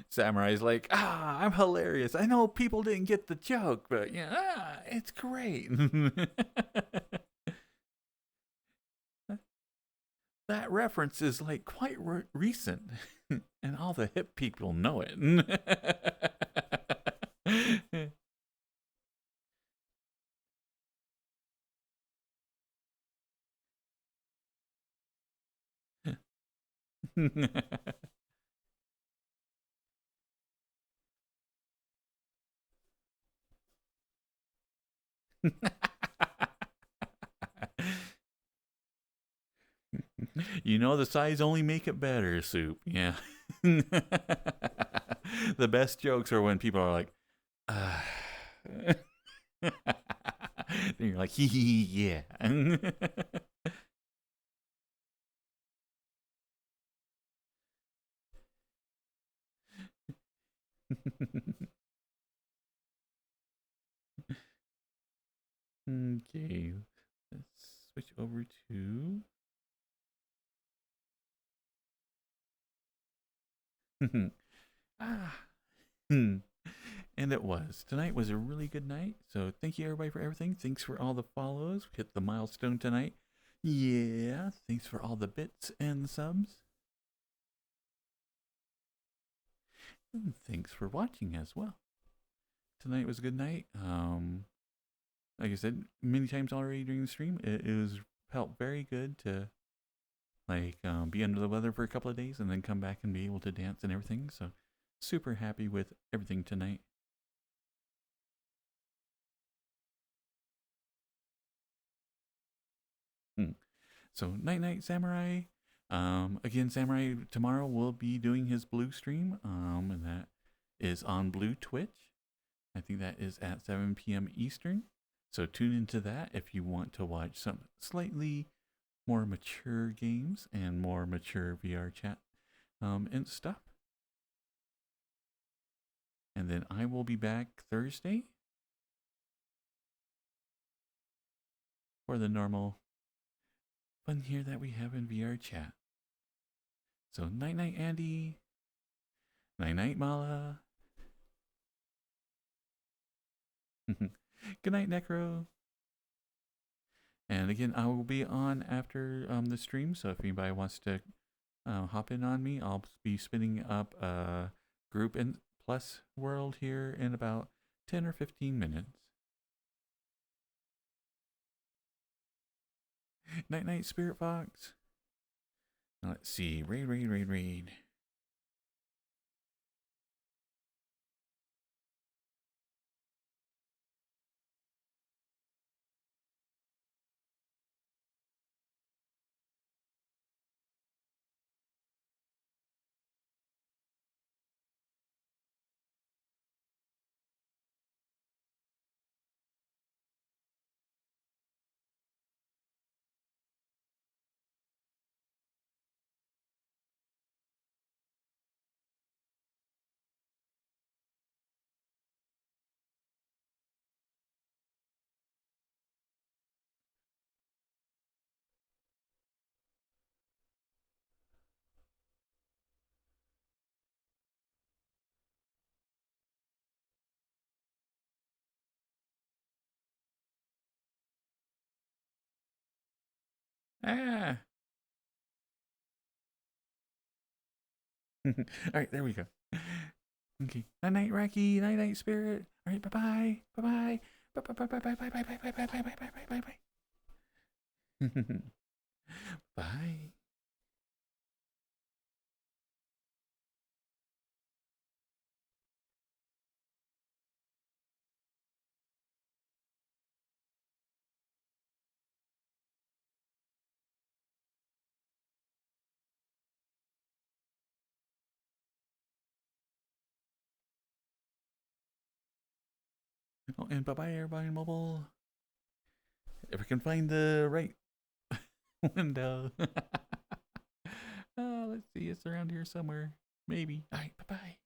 Samurai's like, I'm hilarious. I know people didn't get the joke, but yeah, it's great. That reference is like quite recent, and all the hip people know it. The size only make it better, Soup. Yeah. The best jokes are when people are like, then you're like, yeah. Okay, let's switch over to. ah, and it was. Tonight was a really good night. So thank you everybody for everything. Thanks for all the follows. Hit the milestone tonight. Yeah. Thanks for all the bits and the subs. And thanks for watching as well. Tonight was a good night. Like I said many times already during the stream, it was felt very good to like be under the weather for a couple of days and then come back and be able to dance and everything. So super happy with everything tonight. So night night samurai. Again, samurai tomorrow will be doing his blue stream. And that is on Blue Twitch. I think that is at 7 p.m. Eastern. So tune into that if you want to watch some slightly more mature games and more mature VR chat and stuff. And then I will be back Thursday for the normal fun here that we have in VR chat. So night night Andy. Night night Mala. Good night Necro. And again, I will be on after the stream, so if anybody wants to hop in on me, I'll be spinning up a group and plus world here in about 10 or 15 minutes. Night night Spirit Fox. Now let's see. Raid. Ah. All right, there we go. Okay. Night night Racky. Night night Spirit. All right, bye bye. Bye bye. Bye bye bye bye bye bye bye bye bye bye bye bye bye. Bye. Oh, and bye bye everybody in mobile. If I can find the right window. Let's see, it's around here somewhere. Maybe. All right, bye bye.